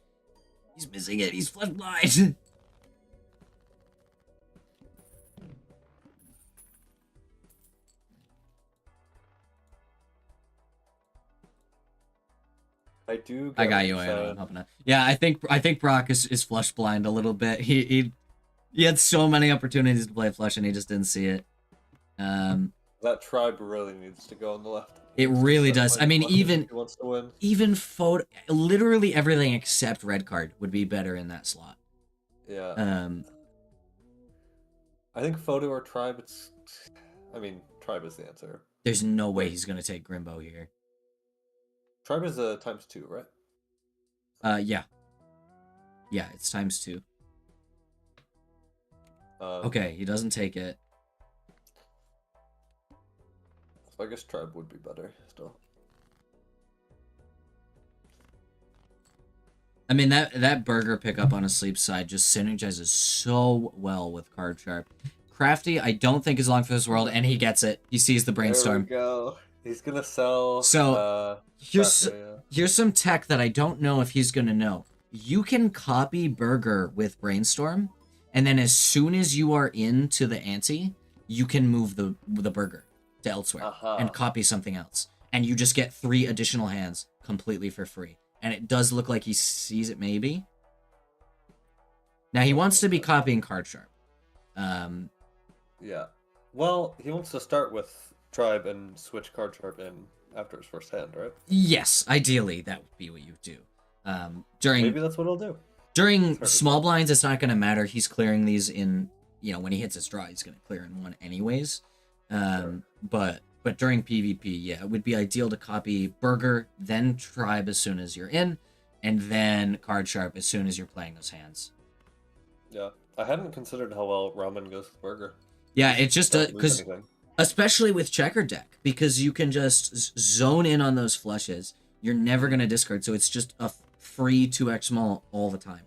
[SPEAKER 1] He's missing it. He's flush blind.
[SPEAKER 7] I do.
[SPEAKER 1] I
[SPEAKER 7] get
[SPEAKER 1] got
[SPEAKER 7] what
[SPEAKER 1] you.
[SPEAKER 7] you're
[SPEAKER 1] I'm
[SPEAKER 7] saying.
[SPEAKER 1] helping out. Yeah, I think Brock is flush blind a little bit. He had so many opportunities to play flush and he just didn't see it.
[SPEAKER 7] That tribe really needs to go on the left.
[SPEAKER 1] It
[SPEAKER 7] Needs to
[SPEAKER 1] really
[SPEAKER 7] start
[SPEAKER 1] does. I
[SPEAKER 7] playing
[SPEAKER 1] mean,
[SPEAKER 7] flushes
[SPEAKER 1] even-
[SPEAKER 7] if he wants to win.
[SPEAKER 1] Even photo, literally everything except red card would be better in that slot.
[SPEAKER 7] Yeah. I think photo or tribe. Tribe is the answer.
[SPEAKER 1] There's no way he's gonna take Grimbo here.
[SPEAKER 7] Tribe is a ×2, right?
[SPEAKER 1] Yeah. Yeah, it's ×2.
[SPEAKER 7] Um,
[SPEAKER 1] Okay, he doesn't take it.
[SPEAKER 7] So I guess tribe would be better still.
[SPEAKER 1] I mean, that burger pickup on a sleep side just synergizes so well with card sharp. Crafty, I don't think is long for this world, and he gets it. He sees the brainstorm.
[SPEAKER 7] There we go. He's gonna sell.
[SPEAKER 1] So, here's
[SPEAKER 7] Crafty, yeah.
[SPEAKER 1] here's some tech that I don't know if he's gonna know. You can copy burger with brainstorm, and then as soon as you are into the ante, you can move the burger to elsewhere and copy something else, and you just get 3 additional hands completely for free. And it does look like he sees it, maybe. Now, he wants to be copying card sharp.
[SPEAKER 7] Yeah. Well, he wants to start with tribe and switch card sharp in after his first hand, right?
[SPEAKER 1] Yes, ideally, that would be what you do. During
[SPEAKER 7] Maybe that's what he'll do.
[SPEAKER 1] During
[SPEAKER 7] Perfect.
[SPEAKER 1] small blinds, it's not going to matter. He's clearing these in, when he hits his draw, he's going to clear in 1 anyways.
[SPEAKER 7] Sure.
[SPEAKER 1] But during PvP, yeah, it would be ideal to copy burger, then tribe as soon as you're in, and then card sharp as soon as you're playing those hands.
[SPEAKER 7] Yeah. I hadn't considered how well ramen goes with burger.
[SPEAKER 1] Yeah, it just
[SPEAKER 7] Don't lose
[SPEAKER 1] because
[SPEAKER 7] anything.
[SPEAKER 1] especially with checker deck, because you can just zone in on those flushes. You're never going to discard, so it's just a free 2x small all the time.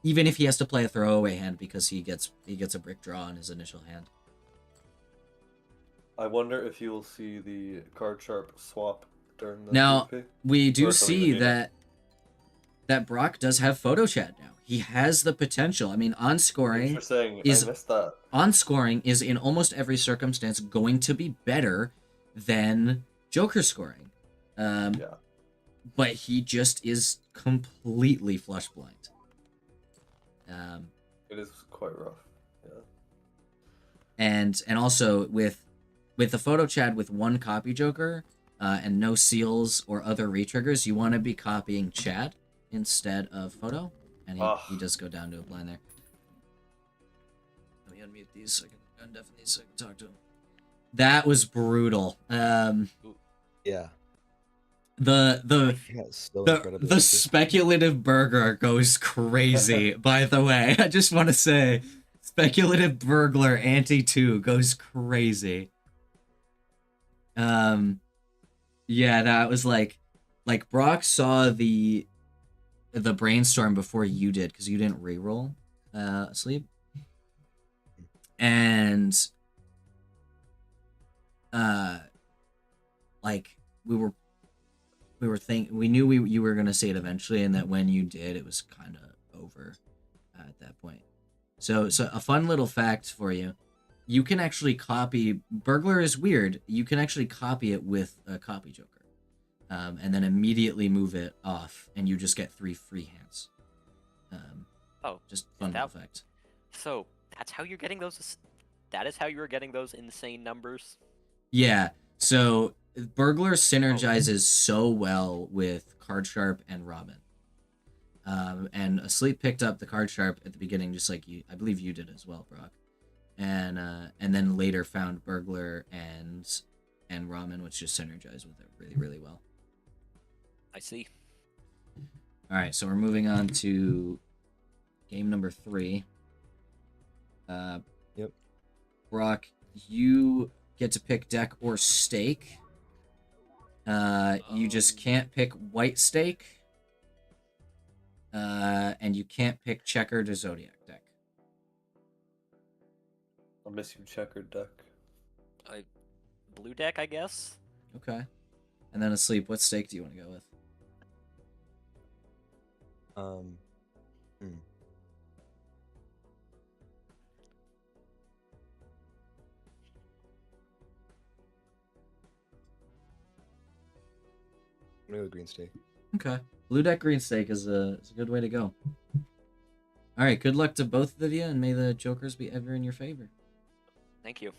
[SPEAKER 1] Even if he has to play a throwaway hand because he gets a brick draw on his initial hand.
[SPEAKER 7] I wonder if you'll see the card sharp swap during the
[SPEAKER 1] Now,
[SPEAKER 7] PvP.
[SPEAKER 1] we do
[SPEAKER 7] Or something
[SPEAKER 1] see
[SPEAKER 7] to
[SPEAKER 1] that that Brock does have photo chat now. He has the potential. I mean, on
[SPEAKER 7] Thanks
[SPEAKER 1] scoring
[SPEAKER 7] for saying
[SPEAKER 1] is
[SPEAKER 7] I missed that.
[SPEAKER 1] on scoring is in almost every circumstance going to be better than Joker scoring.
[SPEAKER 7] Yeah.
[SPEAKER 1] But he just is completely flush blind.
[SPEAKER 7] It is quite rough. Yeah.
[SPEAKER 1] And also with the photo chat with one copy Joker and no seals or other retriggers, you want to be copying chat instead of photo. And he does go down to a blind there. Let me unmute these so I can undeafen these so I can talk to him. That was brutal.
[SPEAKER 6] Yeah.
[SPEAKER 1] The
[SPEAKER 6] Yeah, it's so incredibly
[SPEAKER 1] the
[SPEAKER 6] lucky.
[SPEAKER 1] speculative burglar goes crazy. By the way, I just want to say, speculative burglar anti 2 goes crazy. Yeah, that was like Brock saw the brainstorm before you did because you didn't reroll sleep, and like we knew you were gonna say it eventually, and that when you did, it was kind of over at that point. So a fun little fact for you: you can actually copy burglar is weird. You can actually copy it with a copy Joker, and then immediately move it off, and you just get 3 free hands.
[SPEAKER 5] Oh,
[SPEAKER 1] Just fun little fact.
[SPEAKER 5] So that's how you're getting those. That is how you were getting those insane numbers.
[SPEAKER 1] Yeah. So burglar synergizes so well with card sharp and Robin. And Asleep picked up the card sharp at the beginning, just like you. I believe you did as well, Brock. And then later found burglar and Ramen, which just synergized with it really, really well.
[SPEAKER 5] I see.
[SPEAKER 1] All right, so we're moving on to game number 3.
[SPEAKER 6] Yep.
[SPEAKER 1] Brock, you get to pick deck or stake. You just can't pick white stake. And you can't pick checkered or zodiac deck.
[SPEAKER 7] I'll miss you, checkered deck.
[SPEAKER 5] Blue deck, I guess.
[SPEAKER 1] Okay. And then Asleep, what stake do you want to go with?
[SPEAKER 6] I'm gonna go green stake.
[SPEAKER 1] Okay. Blue deck, green stake is a good way to go. All right, good luck to both of you, and may the jokers be ever in your favor.
[SPEAKER 5] Thank you.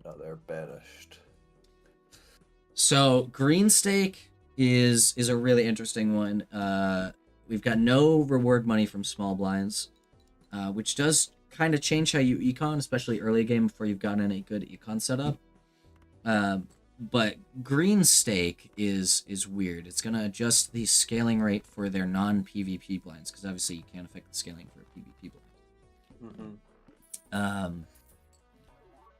[SPEAKER 7] No, they're banished.
[SPEAKER 1] So green stake is a really interesting one. We've got no reward money from small blinds, which does kind of change how you econ, especially early game before you've gotten a good econ setup. But green stake is weird. It's gonna adjust the scaling rate for their non-PvP blinds, because obviously you can't affect the scaling for a PvP blind.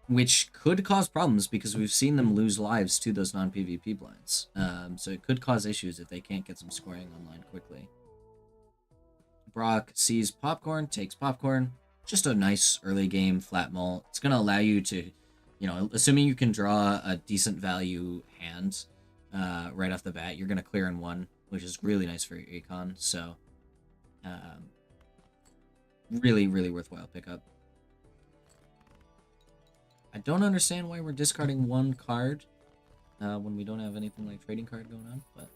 [SPEAKER 1] Which could cause problems because we've seen them lose lives to those non-PvP blinds. So it could cause issues if they can't get some scoring online quickly. Brock sees popcorn, takes popcorn. Just a nice early game flat mult. It's gonna allow you to, assuming you can draw a decent value hand right off the bat, you're gonna clear in 1, which is really nice for your econ. So, really, really worthwhile pickup. I don't understand why we're discarding 1 card when we don't have anything like trading card going on, but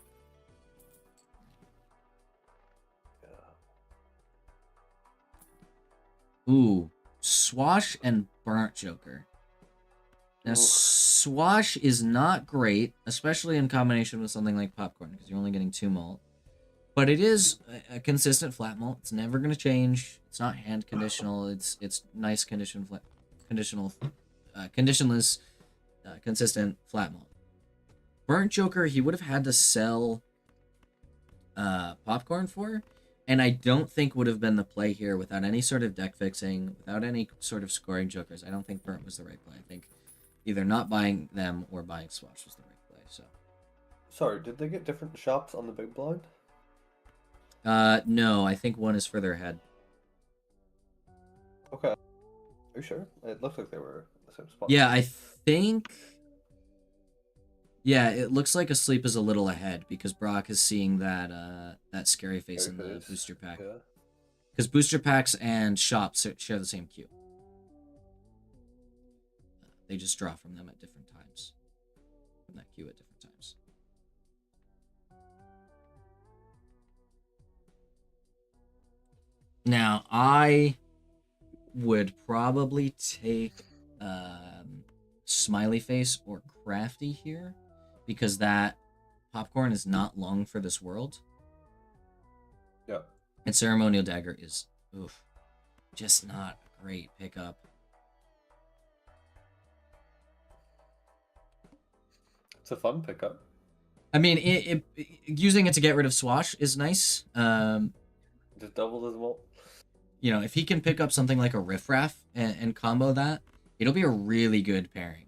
[SPEAKER 1] ooh, Swash and Burnt Joker. Now, Swash is not great, especially in combination with something like Popcorn, because you're only getting 2 mult. But it is a consistent flat mult. It's never going to change. It's not hand conditional. It's nice conditionless, consistent flat mult. Burnt Joker, he would have had to sell Popcorn for, and I don't think would have been the play here without any sort of deck fixing, without any sort of scoring Jokers. I don't think Burnt was the right play. I think either not buying them or buying Swash was the right play. So,
[SPEAKER 7] sorry, did they get different shops on the big blind?
[SPEAKER 1] No, I think one is further ahead.
[SPEAKER 7] Okay. Are you sure? It looks like they were in the same spot.
[SPEAKER 1] Yeah, I think Yeah, it looks like Asleep is a little ahead because Brock is seeing that that scary face in the
[SPEAKER 7] Scary face.
[SPEAKER 1] booster pack.
[SPEAKER 7] Yeah.
[SPEAKER 1] Because booster packs and shops share the same queue. They just draw from them at different times. From that queue at different times. Now, I would probably take Smiley Face or Crafty here because that popcorn is not long for this world.
[SPEAKER 7] Yeah.
[SPEAKER 1] And Ceremonial Dagger is, oof, just not a great pickup.
[SPEAKER 7] It's a fun pickup.
[SPEAKER 1] I mean, using it to get rid of Swash is nice.
[SPEAKER 7] Just double his molt.
[SPEAKER 1] You know, if he can pick up something like a Riffraff and combo that, it'll be a really good pairing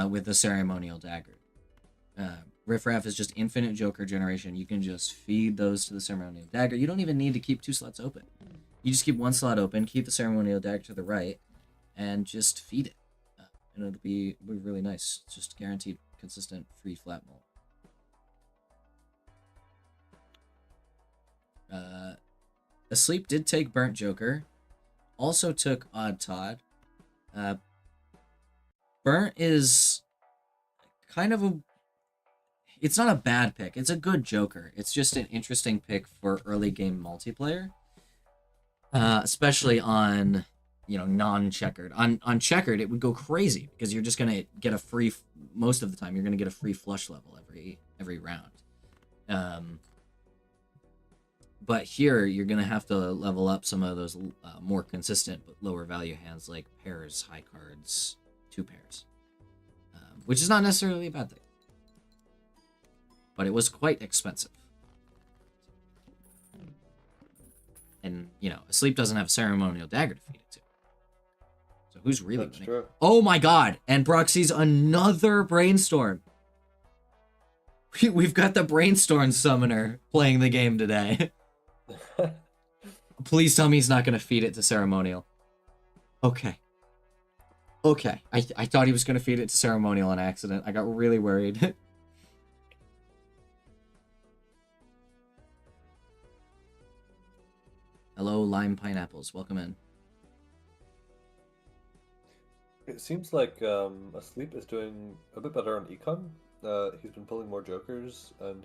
[SPEAKER 1] with the Ceremonial Dagger. Riffraff is just infinite Joker generation. You can just feed those to the Ceremonial Dagger. You don't even need to keep 2 slots open. You just keep 1 slot open, keep the Ceremonial Dagger to the right, and just feed it. And it'll be really nice. Just guaranteed consistent free flat molt. Asleep did take Burnt Joker. Also took Odd Todd. Burnt is kind of a... It's not a bad pick. It's a good Joker. It's just an interesting pick for early game multiplayer. Especially on, you know, non-checkered. On checkered, it would go crazy because you're just going to get a free... Most of the time, you're going to get a free flush level every round. But here, you're going to have to level up some of those more consistent but lower value hands like pairs, high cards, 2 pairs. Which is not necessarily a bad thing. But it was quite expensive. And, you know, Asleep doesn't have a Ceremonial Dagger to feed it to. So who's really
[SPEAKER 7] That's
[SPEAKER 1] winning?
[SPEAKER 7] true.
[SPEAKER 1] Oh my god! And Brock sees another Brainstorm. We've got the Brainstorm Summoner playing the game today. Please tell me he's not going to feed it to Ceremonial. Okay. Okay. I thought he was going to feed it to Ceremonial on accident. I got really worried. Hello, Lime Pineapples. Welcome in.
[SPEAKER 7] It seems like Asleep is doing a bit better on Econ. He's been pulling more Jokers, and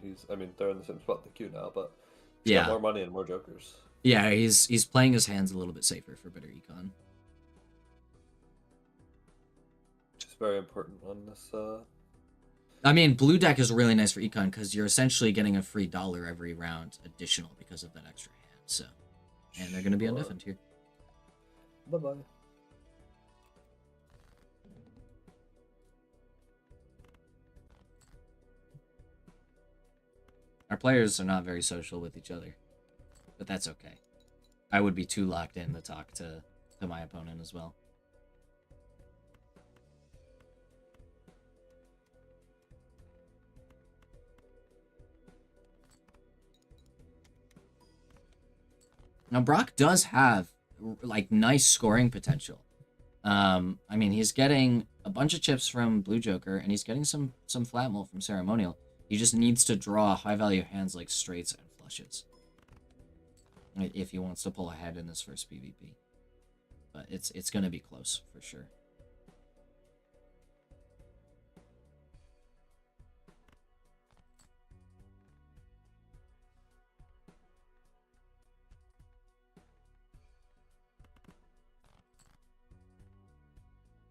[SPEAKER 7] they're in the same spot in the queue now, but he's got more money and more Jokers.
[SPEAKER 1] Yeah, he's playing his hands a little bit safer for better Econ.
[SPEAKER 7] Which is very important on this.
[SPEAKER 1] I mean, blue deck is really nice for Econ because you're essentially getting a free $1 every round additional because of that extra hand. So, and they're going to be undeafened here.
[SPEAKER 7] Bye-bye.
[SPEAKER 1] Our players are not very social with each other, but that's okay. I would be too locked in to talk to my opponent as well. Now, Brock does have, like, nice scoring potential. I mean, he's getting a bunch of chips from Blue Joker, and he's getting some flat molt from Ceremonial. He just needs to draw high-value hands like straights and flushes if he wants to pull ahead in this first PvP. But it's going to be close, for sure.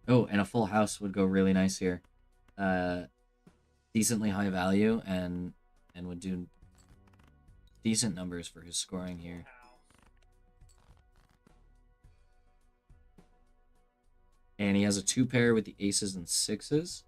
[SPEAKER 1] Oh, and a full house would go really nice here. Decently high value and would do decent numbers for his scoring here. And he has a 2-pair with the aces and 6s.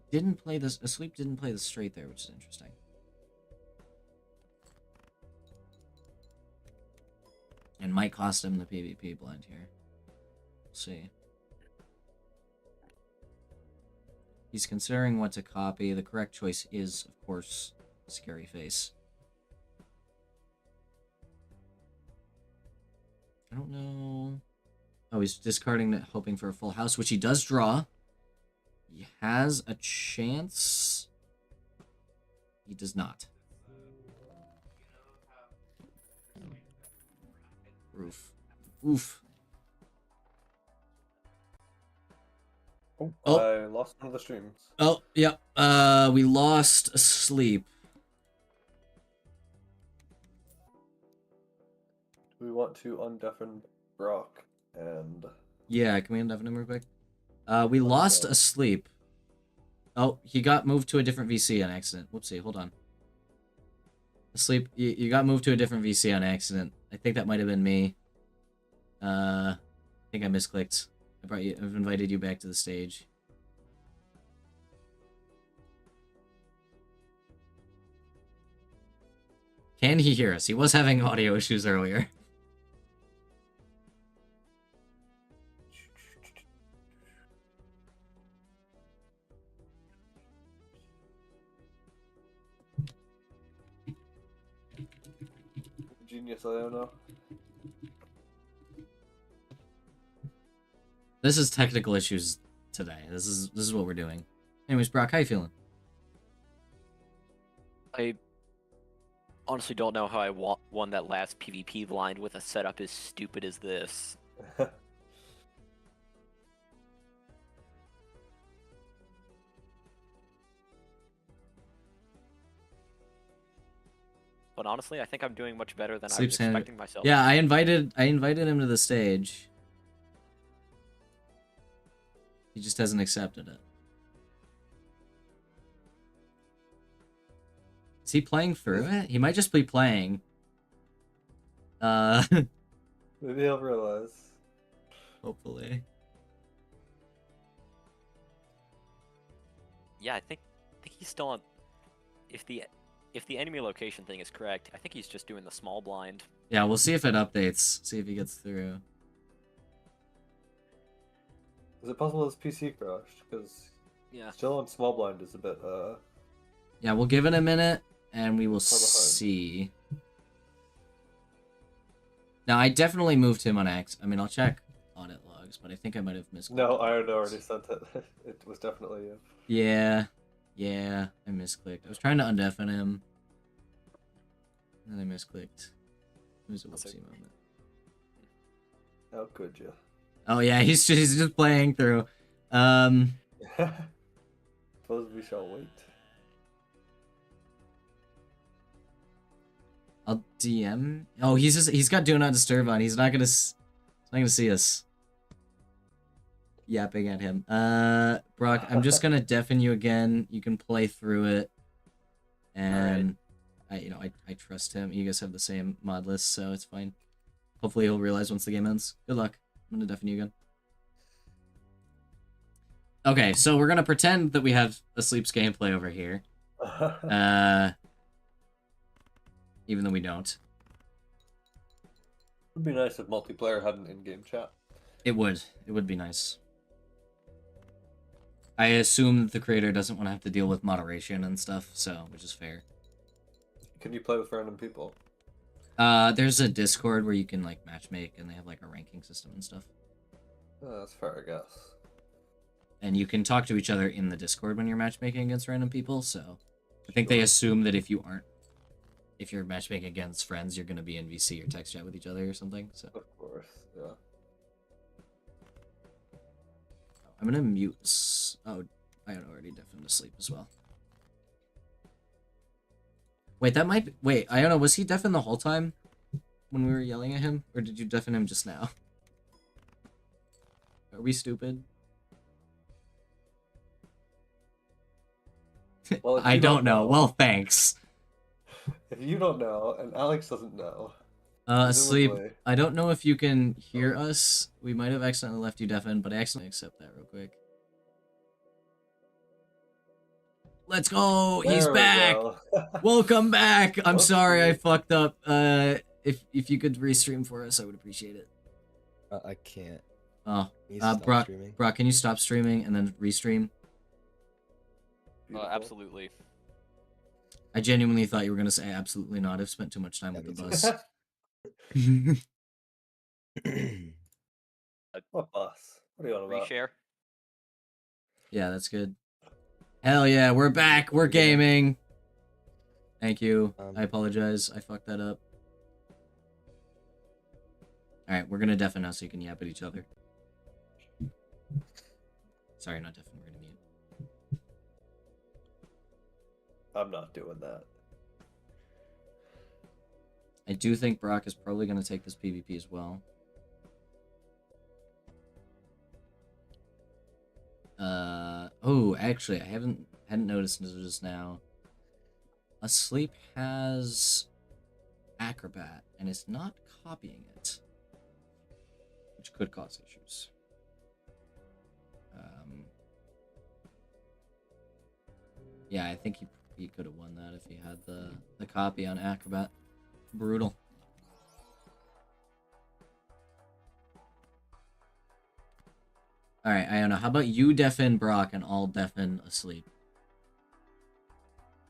[SPEAKER 1] Didn't play this. Asleep didn't play the straight there, which is interesting. And might cost him the PvP blind here. We'll see. He's considering what to copy. The correct choice is, of course, Scary Face. I don't know. Oh, he's discarding it, hoping for a full house, which he does draw. He has a chance. He does not. Roof. Oof.
[SPEAKER 7] Oh,
[SPEAKER 1] Oh.
[SPEAKER 7] I lost one of the streams.
[SPEAKER 1] Oh, yep. We lost Asleep.
[SPEAKER 7] We want to undeafen Brock and
[SPEAKER 1] Yeah, can we undeafen him real quick? We lost Asleep. Oh, he got moved to a different VC on accident. Whoopsie, hold on. Asleep, you got moved to a different VC on accident. I think that might have been me. I think I misclicked. I've invited you back to the stage. Can he hear us? He was having audio issues earlier.
[SPEAKER 7] Genius Iona.
[SPEAKER 1] This is technical issues today. This is what we're doing. Anyways, Brock, how you feeling?
[SPEAKER 5] I honestly don't know how I won that last PvP blind with a setup as stupid as this. But honestly, I think I'm doing much better than I was expecting myself.
[SPEAKER 1] Yeah, I invited him to the stage. He just hasn't accepted it. Is he playing through it? He might just be playing.
[SPEAKER 7] Maybe he'll realize.
[SPEAKER 1] Hopefully.
[SPEAKER 5] Yeah, I think he's still on. If the enemy location thing is correct, I think he's just doing the small blind.
[SPEAKER 1] Yeah, we'll see if it updates. See if he gets through.
[SPEAKER 7] Is it possible his PC crashed? Because
[SPEAKER 5] Yeah.
[SPEAKER 7] still on small blind is a bit
[SPEAKER 1] Yeah, we'll give it a minute, and we will
[SPEAKER 7] far behind.
[SPEAKER 1] see. Now, I definitely moved him on X. I mean, I'll check audit logs, but I think I might have misclicked.
[SPEAKER 7] No, I already sent it. It was definitely you.
[SPEAKER 1] Yeah, I misclicked. I was trying to undeafen him, and then I misclicked. It was a
[SPEAKER 5] That's
[SPEAKER 1] whoopsie
[SPEAKER 5] okay.
[SPEAKER 1] moment.
[SPEAKER 7] How could you?
[SPEAKER 1] Oh yeah, he's just playing through.
[SPEAKER 7] Suppose we shall wait.
[SPEAKER 1] I'll DM. Oh, he's got Do Not Disturb on. He's not gonna see us yapping at him. Brock, I'm just gonna deafen you again. You can play through it, and I trust him. You guys have the same mod list, so it's fine. Hopefully he'll realize once the game ends. Good luck. I'm gonna deafen you again. Okay, so we're gonna pretend that we have Asleep's gameplay over here. Even though we don't.
[SPEAKER 7] It'd be nice if multiplayer had an in-game chat.
[SPEAKER 1] It would. It would be nice. I assume that the creator doesn't want to have to deal with moderation and stuff, so which is fair.
[SPEAKER 7] Can you play with random people?
[SPEAKER 1] There's a Discord where you can like matchmake, and they have like a ranking system and stuff.
[SPEAKER 7] That's fair, I guess.
[SPEAKER 1] And you can talk to each other in the Discord when you're matchmaking against random people. So I think they assume that if you're matchmaking against friends, you're gonna be in VC or text chat with each other or something. So
[SPEAKER 7] Of course, yeah.
[SPEAKER 1] I'm gonna mute. Oh, I had already deafened Asleep as well. Wait, that might be... Wait, I don't know. Was he deafened the whole time when we were yelling at him? Or did you deafen him just now? Are we stupid?
[SPEAKER 7] Well, if
[SPEAKER 1] I
[SPEAKER 7] you
[SPEAKER 1] don't know. Well, thanks.
[SPEAKER 7] If you don't know, and Alex doesn't know...
[SPEAKER 1] Asleep,
[SPEAKER 7] presumably-
[SPEAKER 1] I don't know if you can hear us. We might have accidentally left you deafened, but I accidentally accept that real quick. Let's go! He's
[SPEAKER 7] There we
[SPEAKER 1] back!
[SPEAKER 7] go.
[SPEAKER 1] Welcome back! I'm sorry I
[SPEAKER 7] Okay.
[SPEAKER 1] fucked up. If you could restream for us, I would appreciate it.
[SPEAKER 6] I can't.
[SPEAKER 1] Oh,
[SPEAKER 6] He's stop
[SPEAKER 1] Brock,
[SPEAKER 6] streaming.
[SPEAKER 1] Brock, can you stop streaming and then restream?
[SPEAKER 7] Beautiful.
[SPEAKER 5] Absolutely.
[SPEAKER 1] I genuinely thought you were gonna say absolutely not. I've spent too much time
[SPEAKER 6] Yeah,
[SPEAKER 1] with the
[SPEAKER 6] me
[SPEAKER 1] bus.
[SPEAKER 7] What bus? What are you on about?
[SPEAKER 5] Reshare.
[SPEAKER 1] Yeah, that's good. Hell yeah, we're back. We're gaming. Thank you. I apologize. I fucked that up. Alright, we're gonna deafen now so you can yap at each other. Sorry, not deafen. We're gonna mute.
[SPEAKER 7] I'm not doing that.
[SPEAKER 1] I do think Brock is probably gonna take this PvP as well. Oh, actually, I hadn't noticed until just now. Asleep has Acrobat, and it's not copying it, which could cause issues. Yeah, I think he could have won that if he had the copy on Acrobat. Brutal. Alright, Iona, how about you deafen Brock and I'll deafen Asleep?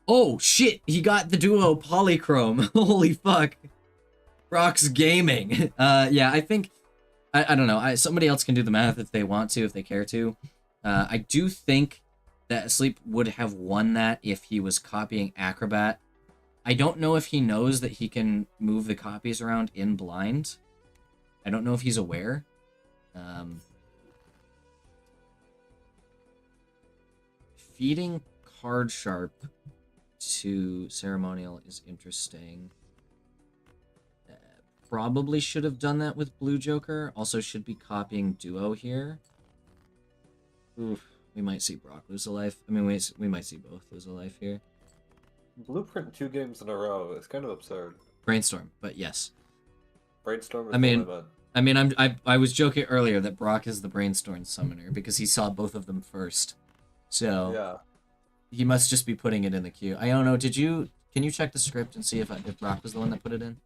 [SPEAKER 1] Oh, shit! He got the duo Polychrome. Holy fuck. Brock's gaming. Yeah, I think... I don't know. Somebody else can do the math if they want to, if they care to. I do think that Asleep would have won that if he was copying Acrobat. I don't know if he knows that he can move the copies around in blind. I don't know if he's aware. Feeding Card Sharp to Ceremonial is interesting. Probably should have done that with Blue Joker. Also should be copying Duo here. Oof, we might see Brock lose a life. I mean, we might see both lose a life here.
[SPEAKER 7] Blueprint 2 games in a row. It's kind of absurd.
[SPEAKER 1] Brainstorm, but yes.
[SPEAKER 7] Brainstorm is
[SPEAKER 1] I mean,
[SPEAKER 7] the one
[SPEAKER 1] I was joking earlier that Brock is the Brainstorm summoner because he saw both of them first. So
[SPEAKER 7] yeah.
[SPEAKER 1] he must just be putting it in the queue. Iono, can you check the script and see if Brock was the one that put it in?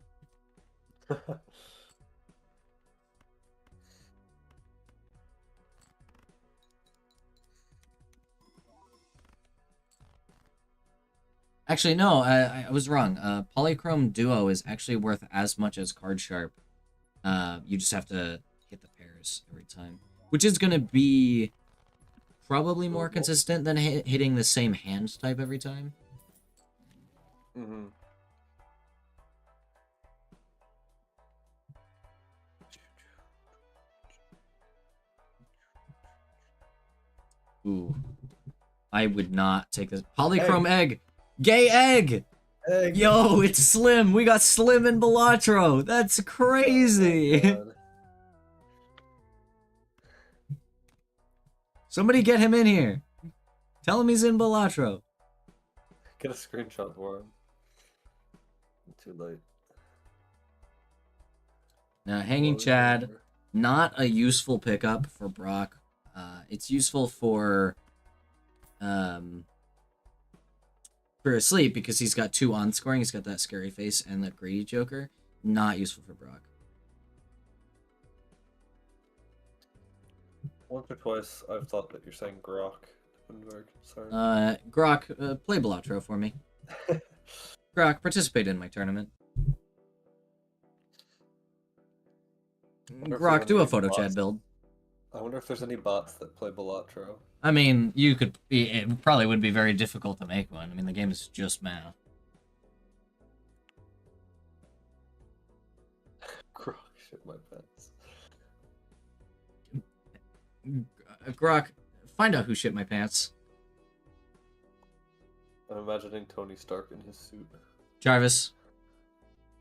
[SPEAKER 1] Actually, no, I was wrong. Polychrome Duo is actually worth as much as Card Sharp. You just have to hit the pairs every time. Which is going to be probably more consistent than hitting the same hand type every time.
[SPEAKER 7] Mm-hmm.
[SPEAKER 1] Ooh. I would not take this. Polychrome egg! Gay egg!
[SPEAKER 7] Egg.
[SPEAKER 1] Yo, it's Slim! We got Slim and Belatro! That's crazy!
[SPEAKER 7] Oh,
[SPEAKER 1] Somebody get him in here! Tell him he's in Belatro.
[SPEAKER 7] get a screenshot for him. Too late.
[SPEAKER 1] Now, Hanging
[SPEAKER 7] Well,
[SPEAKER 1] Chad,
[SPEAKER 7] whatever.
[SPEAKER 1] not a useful pickup for Brock. It's useful for Asleep because he's got 2 on scoring. He's got that scary face and that greedy Joker. Not useful for Brock.
[SPEAKER 7] Once or twice, I've thought that you're saying Grok. I'm very concerned.
[SPEAKER 1] Grok, play Belatro for me. Grok, participate in my tournament.
[SPEAKER 7] Wonder if
[SPEAKER 1] Grok,
[SPEAKER 7] there's
[SPEAKER 1] do a
[SPEAKER 7] any
[SPEAKER 1] photo
[SPEAKER 7] bots.
[SPEAKER 1] chat build.
[SPEAKER 7] I wonder if there's any bots that play Belatro.
[SPEAKER 1] I mean, you could. It probably would be very difficult to make one. I mean, the game is just math.
[SPEAKER 7] Grok shit my pants.
[SPEAKER 1] Grok, find out who shit my pants.
[SPEAKER 7] I'm imagining Tony Stark in his suit.
[SPEAKER 1] Jarvis,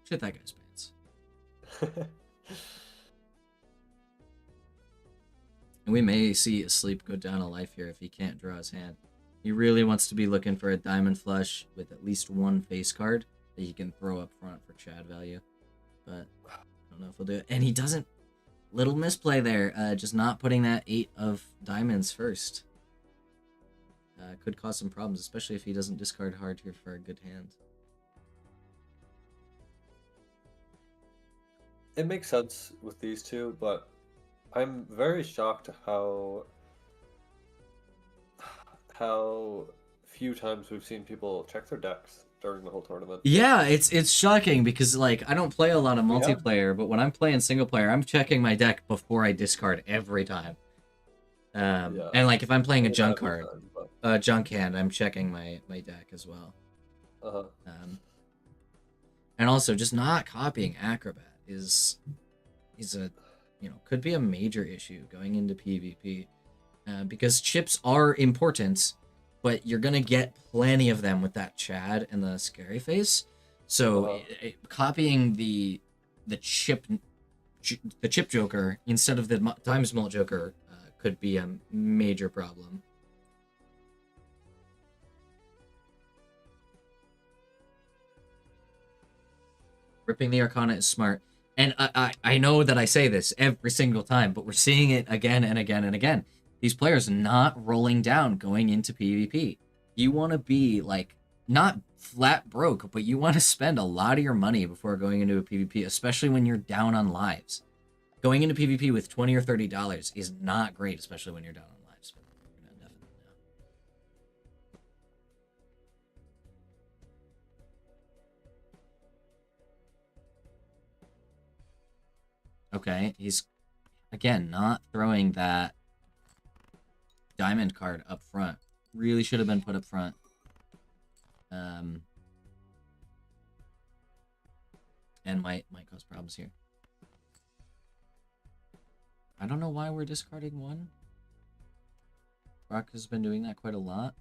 [SPEAKER 1] shit that guy's pants. And we may see Asleep go down a life here if he can't draw his hand. He really wants to be looking for a diamond flush with at least 1 face card that he can throw up front for Chad value. But I don't know if he'll do it. And he doesn't. Little misplay there. Just not putting that 8 of diamonds first. Could cause some problems, especially if he doesn't discard hard here for a good hand.
[SPEAKER 7] It makes sense with these two, but I'm very shocked how few times we've seen people check their decks during the whole tournament.
[SPEAKER 1] Yeah, it's shocking because like I don't play a lot of
[SPEAKER 7] Yeah.
[SPEAKER 1] multiplayer, but when I'm playing single player, I'm checking my deck before I discard every time.
[SPEAKER 7] Yeah.
[SPEAKER 1] And like if I'm playing a
[SPEAKER 7] Not
[SPEAKER 1] junk
[SPEAKER 7] every
[SPEAKER 1] card,
[SPEAKER 7] time, but-
[SPEAKER 1] junk hand, I'm checking my deck as well.
[SPEAKER 7] Uh-huh.
[SPEAKER 1] And also just not copying Acrobat is a could be a major issue going into PvP, because chips are important, but you're gonna get plenty of them with that Chad and the scary face. So copying the chip Joker instead of the times mult Joker could be a major problem. Ripping the Arcana is smart. And I know that I say this every single time, but we're seeing it again and again and again. These players not rolling down going into PvP. You want to be, like, not flat broke, but you want to spend a lot of your money before going into a PvP, especially when you're down on lives. Going into PvP with $20 or $30 is not great, especially when you're down on lives. But we're gonna definitely know. Okay, he's, again, not throwing that diamond card up front. Really should have been put up front. And might cause problems here. I don't know why we're discarding one. Brock has been doing that quite a lot,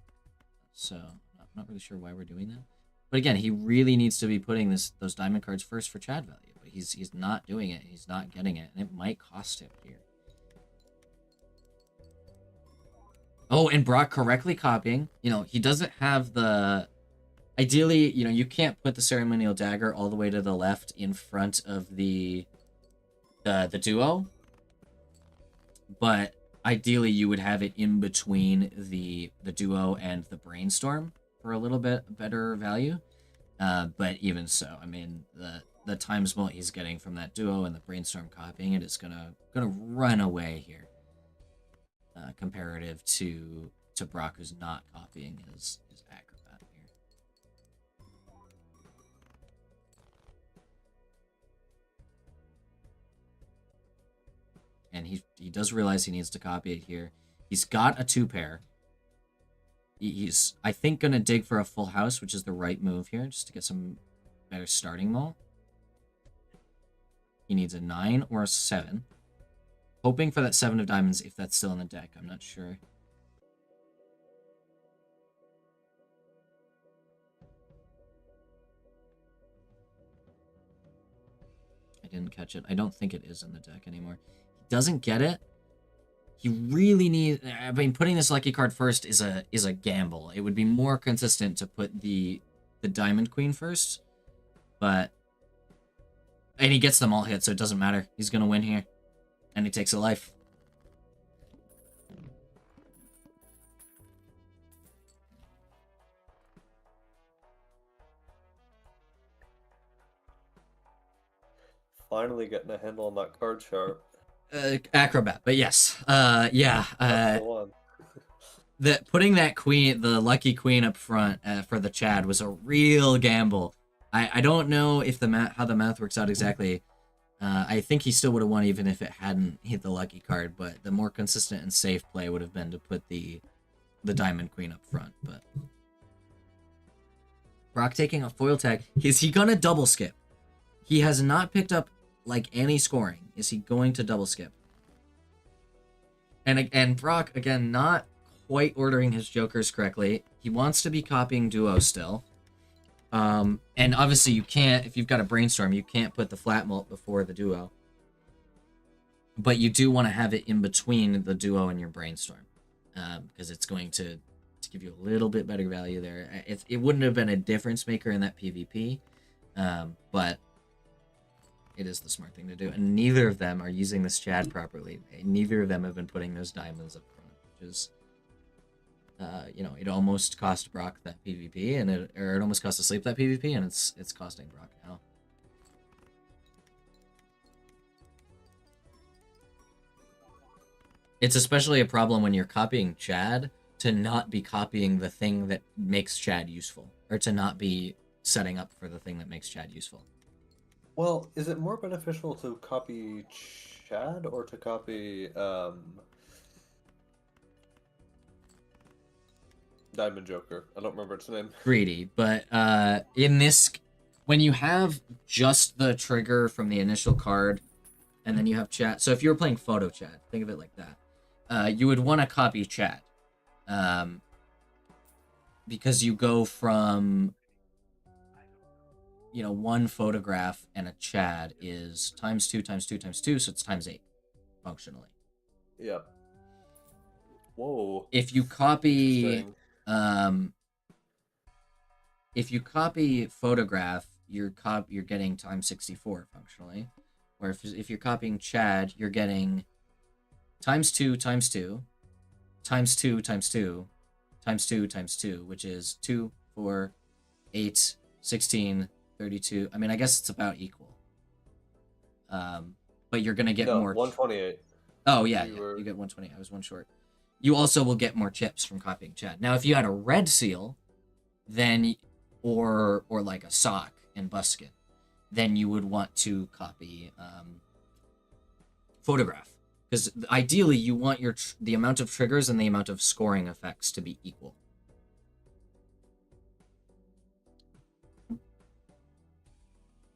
[SPEAKER 1] so I'm not really sure why we're doing that. But again, he really needs to be putting those diamond cards first for Chad value, but he's not doing it. He's not getting it, and it might cost him here. Oh, and Brock correctly copying. He doesn't have the... Ideally, you can't put the ceremonial dagger all the way to the left in front of the duo. But ideally, you would have it in between the duo and the brainstorm for a little bit better value. But even so, I mean, the times mult he's getting from that duo and the brainstorm copying it is gonna run away here. Comparative to Brock, who's not copying his Acrobat here. And he does realize he needs to copy it here. He's got a 2-pair. He's, I think, going to dig for a full house, which is the right move here, just to get some better starting mult. He needs a 9 or a 7. Hoping for that 7 of diamonds if that's still in the deck. I'm not sure. I didn't catch it. I don't think it is in the deck anymore. He doesn't get it. He really needs... I mean, putting this lucky card first is a gamble. It would be more consistent to put the diamond queen first. But... And he gets them all hit, so it doesn't matter. He's going to win here. And he takes a life.
[SPEAKER 7] Finally getting a handle on that card chart.
[SPEAKER 1] Acrobat, but yes. Yeah.
[SPEAKER 7] That's the one.
[SPEAKER 1] Putting that queen, the lucky queen up front for the Chad was a real gamble. I don't know if how the math works out exactly. I think he still would have won even if it hadn't hit the lucky card, but the more consistent and safe play would have been to put the diamond queen up front. But Brock taking a foil tag. Is he gonna double skip? He has not picked up like any scoring. Is he going to double skip? And Brock, again, not quite ordering his jokers correctly. He wants to be copying duo still. And obviously you can't, if you've got a brainstorm, you can't put the flat mult before the duo. But you do want to have it in between the duo and your brainstorm. Because it's going to give you a little bit better value there. It wouldn't have been a difference maker in that PvP. But it is the smart thing to do. And neither of them are using this Chad properly. Neither of them have been putting those diamonds up front, which is... it almost cost Brock that PvP, and it almost cost Asleep that PvP, and it's costing Brock now. It's especially a problem when you're copying Chad to not be copying the thing that makes Chad useful, or to not be setting up for the thing that makes Chad useful.
[SPEAKER 7] Well, is it more beneficial to copy Chad or to copy Diamond Joker? I don't remember its name.
[SPEAKER 1] Greedy, but in this, when you have just the trigger from the initial card, and then you have Chad. So if you were playing Photo Chad, think of it like that. You would want to copy Chad, because you go from, you know, one photograph and a Chad is times 2 times 2 times 2, so it's times 8, functionally.
[SPEAKER 7] Yep. Whoa.
[SPEAKER 1] If you copy,
[SPEAKER 7] Interesting.
[SPEAKER 1] if you copy photograph, you're getting times 64 functionally. Or if you're copying Chad, you're getting times 2 times 2 times 2 times 2 times 2 times 2, which is 2, 4, 8, 16, 32. I mean, I guess it's about equal. But you're gonna get
[SPEAKER 7] No,
[SPEAKER 1] more.
[SPEAKER 7] 128.
[SPEAKER 1] Oh yeah,
[SPEAKER 7] You
[SPEAKER 1] yeah,
[SPEAKER 7] were-
[SPEAKER 1] you get 120. I was one short. You also will get more chips from copying Chad. Now, if you had a red seal, then or like a sock and busket, then you would want to copy photograph, because ideally you want the amount of triggers and the amount of scoring effects to be equal.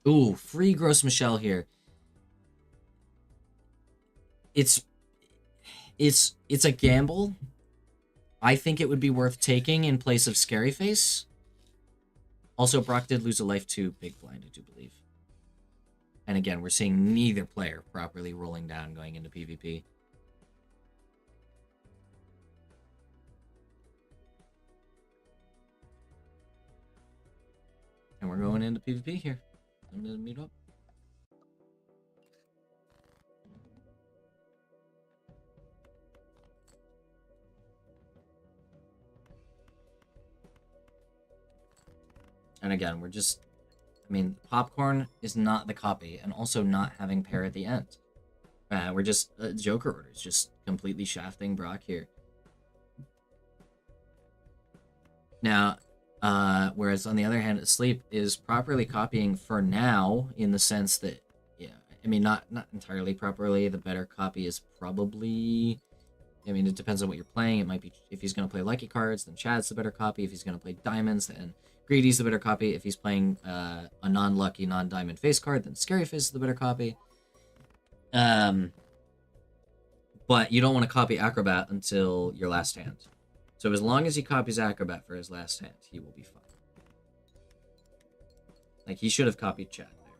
[SPEAKER 1] Ooh, free Gross Michelle here. It's a gamble. I think it would be worth taking in place of Scary Face. Also, Brock did lose a life to Big Blind, I do believe. And again, we're seeing neither player properly rolling down going into PvP. And we're going into PvP here. I'm gonna mute up. And again, we're just, I mean, Popcorn is not the copy, and also not having pair at the end. We're just, Joker orders, just completely shafting Brock here. Now, whereas on the other hand, Sleep is properly copying for now, in the sense that, yeah, I mean, not entirely properly. The better copy is probably, I mean, it depends on what you're playing. It might be, if he's going to play Lucky cards, then Chad's the better copy. If he's going to play Diamonds, then Greedy's the better copy. If he's playing a non-lucky, non-diamond face card, then Scary Face is the better copy. But you don't want to copy Acrobat until your last hand. So as long as he copies Acrobat for his last hand, he will be fine. Like, he should have copied Chad there.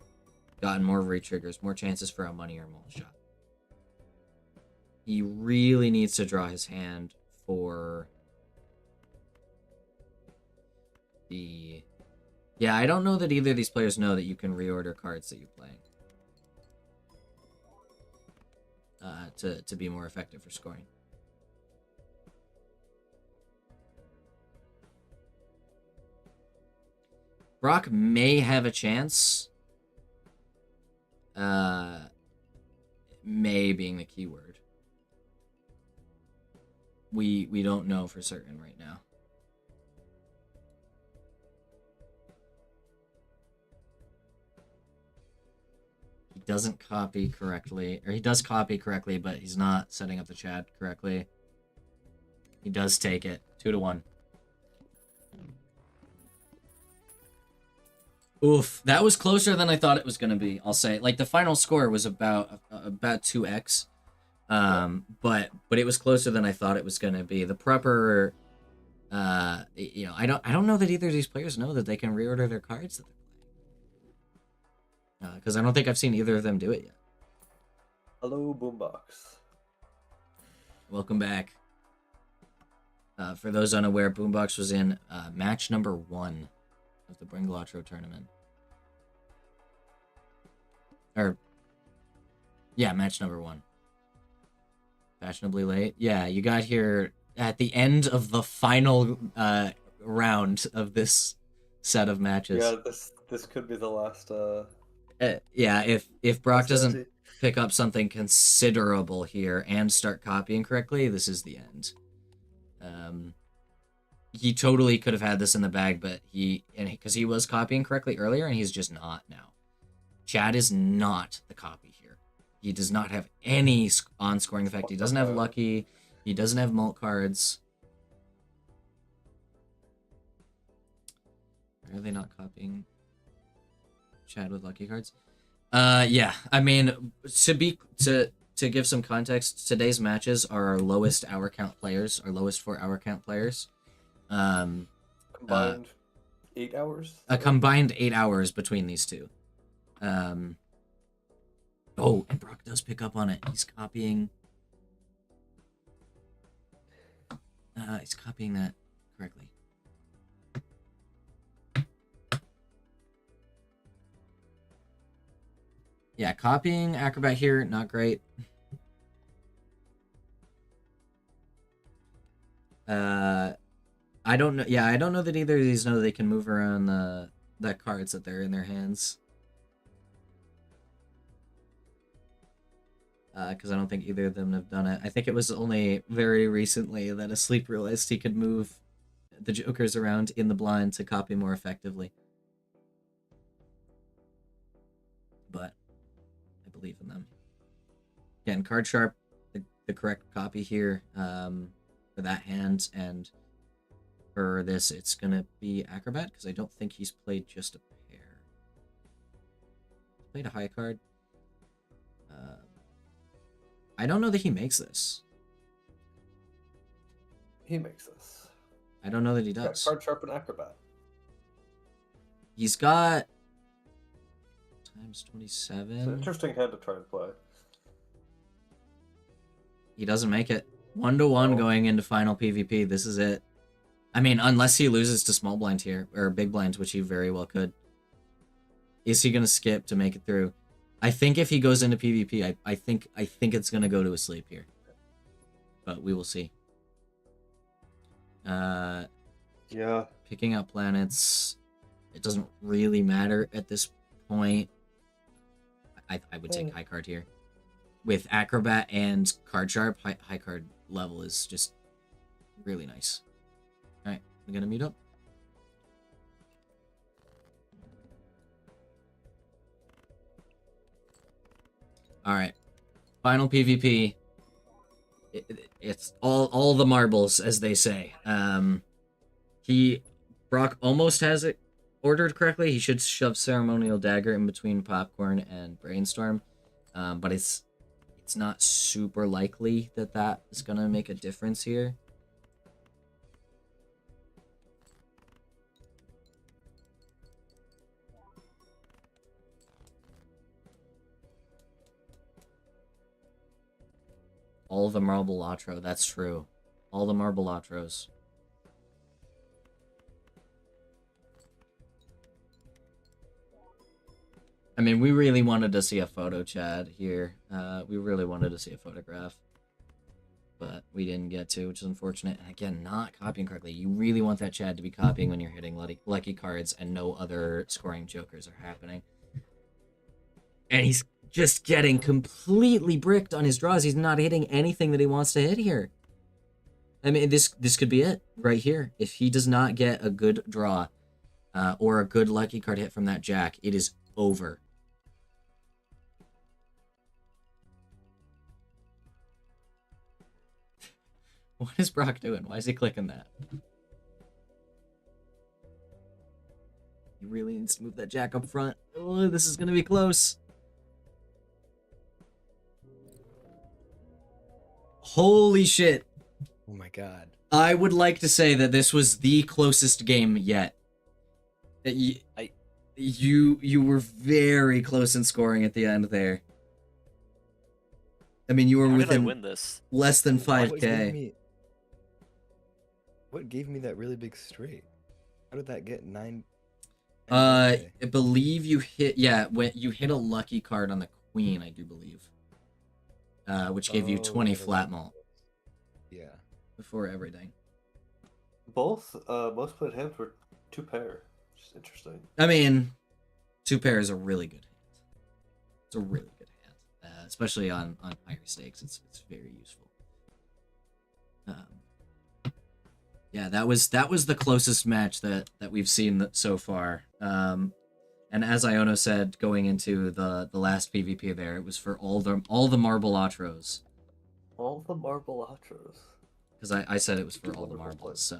[SPEAKER 1] Gotten more re-triggers, more chances for a money or mole shot. He really needs to draw his hand for the... Yeah, I don't know that either of these players know that you can reorder cards that you're playing. To be more effective for scoring. Brock may have a chance. May being the key word. We don't know for certain right now. He doesn't copy correctly, or he does copy correctly, but he's not setting up the Chad correctly. He does take it 2-1. Oof, that was closer than I thought it was gonna be. I'll say, like, the final score was about 2x, but it was closer than I thought it was gonna be. The prepper, you know, I don't know that either of these players know that they can reorder their cards that they're playing, because I don't think I've seen either of them do it yet.
[SPEAKER 7] Hello, Boombox.
[SPEAKER 1] Welcome back. For those unaware, Boombox was in match number 1 of the Bringlatro tournament. Or, yeah, match number 1. Fashionably late. Yeah, you got here at the end of the final round of this set of matches.
[SPEAKER 7] Yeah, this could be the last.
[SPEAKER 1] Yeah, if Brock
[SPEAKER 7] last
[SPEAKER 1] doesn't
[SPEAKER 7] ante.
[SPEAKER 1] pick up something considerable here and start copying correctly, this is the end. he totally could have had this in the bag, but because he was copying correctly earlier, and he's just not now. Chad is not the copy here. He does not have any on-scoring effect. He doesn't have lucky. He doesn't have mult cards. Why are they not copying Chad with lucky cards? Yeah. I mean, to give some context, today's matches are our lowest hour count players, our lowest 4 hour count players.
[SPEAKER 7] Combined 8 hours?
[SPEAKER 1] A combined 8 hours between these two. Oh, and Brock does pick up on it. He's copying that correctly. Yeah, copying Acrobat here, not great. I don't know. Yeah, I don't know that either of these know they can move around the cards that they're in their hands. Because I don't think either of them have done it. I think it was only very recently that Asleep realized he could move the jokers around in the blind to copy more effectively. But I believe in them. Again, card sharp, the correct copy here for that hand, and for this it's gonna be Acrobat because I don't think he's played just a pair. He's played a high card. I don't know that he makes this.
[SPEAKER 7] He makes this.
[SPEAKER 1] I don't know that he
[SPEAKER 7] He's got
[SPEAKER 1] does.
[SPEAKER 7] card sharp and acrobat.
[SPEAKER 1] He's got times
[SPEAKER 7] It's an
[SPEAKER 1] 27.
[SPEAKER 7] interesting hand to try and play.
[SPEAKER 1] He doesn't make it. 1-1
[SPEAKER 7] No.
[SPEAKER 1] going into final PvP. This is it. I mean, unless he loses to small blind here, or big blind, which he very well could. Is he gonna skip to make it through? I think if he goes into PvP, I think it's gonna go to Asleep here. But we will see.
[SPEAKER 7] Yeah.
[SPEAKER 1] Picking up planets, it doesn't really matter at this point. I would take high card here. With Acrobat and card sharp, high card level is just really nice. Alright, we're gonna meet up. Alright. Final PvP. It's all the marbles, as they say. Brock almost has it ordered correctly. He should shove Ceremonial Dagger in between Popcorn and Brainstorm. But it's not super likely that is going to make a difference here. All the Marble-Latro, that's true. All the Marble-Latros. I mean, we really wanted to see a photo, Chad, here. We really wanted to see a photograph. But we didn't get to, which is unfortunate. And again, not copying correctly. You really want that Chad to be copying when you're hitting lucky cards and no other scoring jokers are happening. And he's just getting completely bricked on his draws. He's not hitting anything that he wants to hit here. I mean, this could be it right here. If he does not get a good draw or a good lucky card hit from that jack, it is over. What is Brock doing? Why is he clicking that? He really needs to move that jack up front. Oh, this is going to be close. Holy shit.
[SPEAKER 6] Oh my god.
[SPEAKER 1] I would like to say that this was the closest game yet. You were very close in scoring at the end there. I mean, you were
[SPEAKER 5] How did I
[SPEAKER 1] within
[SPEAKER 5] win this?
[SPEAKER 1] less than
[SPEAKER 6] What gave
[SPEAKER 1] 5k.
[SPEAKER 6] What gave me that really big straight? How did that get 9?
[SPEAKER 1] I believe you hit, yeah, when you hit a lucky card on the queen, I do believe. Which gave you 20 flat malt
[SPEAKER 6] Yeah.
[SPEAKER 1] before everything.
[SPEAKER 7] Both most played hands were 2 pair. Which is interesting.
[SPEAKER 1] I mean, 2 pair is a really good hand. It's a really good hand, especially on higher stakes. It's very useful. Yeah, that was the closest match that we've seen so far. And as Iono said, going into the last PvP there, it was for all the Marbelatros.
[SPEAKER 7] All the Marbelatros.
[SPEAKER 1] Because I said it was for all the
[SPEAKER 7] Wonderful
[SPEAKER 1] marbles,
[SPEAKER 7] place.
[SPEAKER 1] so.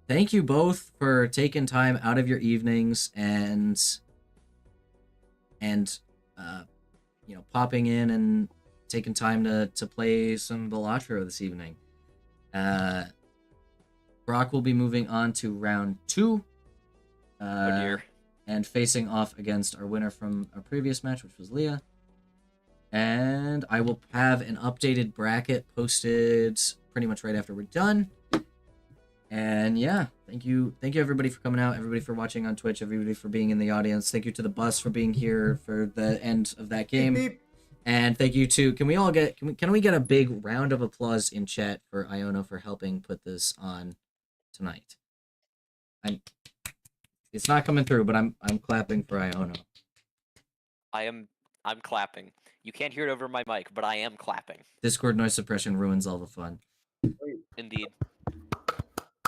[SPEAKER 1] Thank you both for taking time out of your evenings and popping in and taking time to play some Balatro this evening. Brock will be moving on to round 2.
[SPEAKER 5] Oh dear.
[SPEAKER 1] And facing off against our winner from our previous match, which was Leah. And I will have an updated bracket posted pretty much right after we're done. And yeah, thank you everybody for coming out, everybody for watching on Twitch, everybody for being in the audience. Thank you to the bus for being here for the end of that game.
[SPEAKER 7] Beep, beep.
[SPEAKER 1] And thank you to can we get a big round of applause in chat for Iono for helping put this on tonight. It's not coming through, but I'm clapping for Iono.
[SPEAKER 5] I'm clapping. You can't hear it over my mic, but I am clapping.
[SPEAKER 1] Discord noise suppression ruins all the fun.
[SPEAKER 5] Indeed.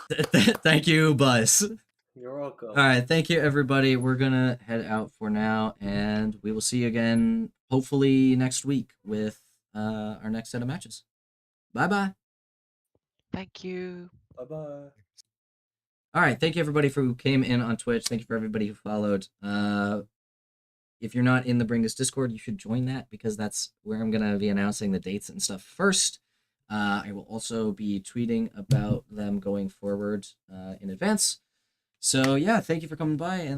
[SPEAKER 1] Thank you, Buzz.
[SPEAKER 7] You're welcome.
[SPEAKER 1] All right, thank you, everybody. We're gonna head out for now, and we will see you again hopefully next week with our next set of matches. Bye-bye.
[SPEAKER 8] Thank you.
[SPEAKER 7] Bye-bye.
[SPEAKER 1] All right, thank you, everybody who came in on Twitch. Thank you for everybody who followed. If you're not in the Bring Us Discord, you should join that because that's where I'm gonna be announcing the dates and stuff first. I will also be tweeting about them going forward in advance. So yeah, thank you for coming by, and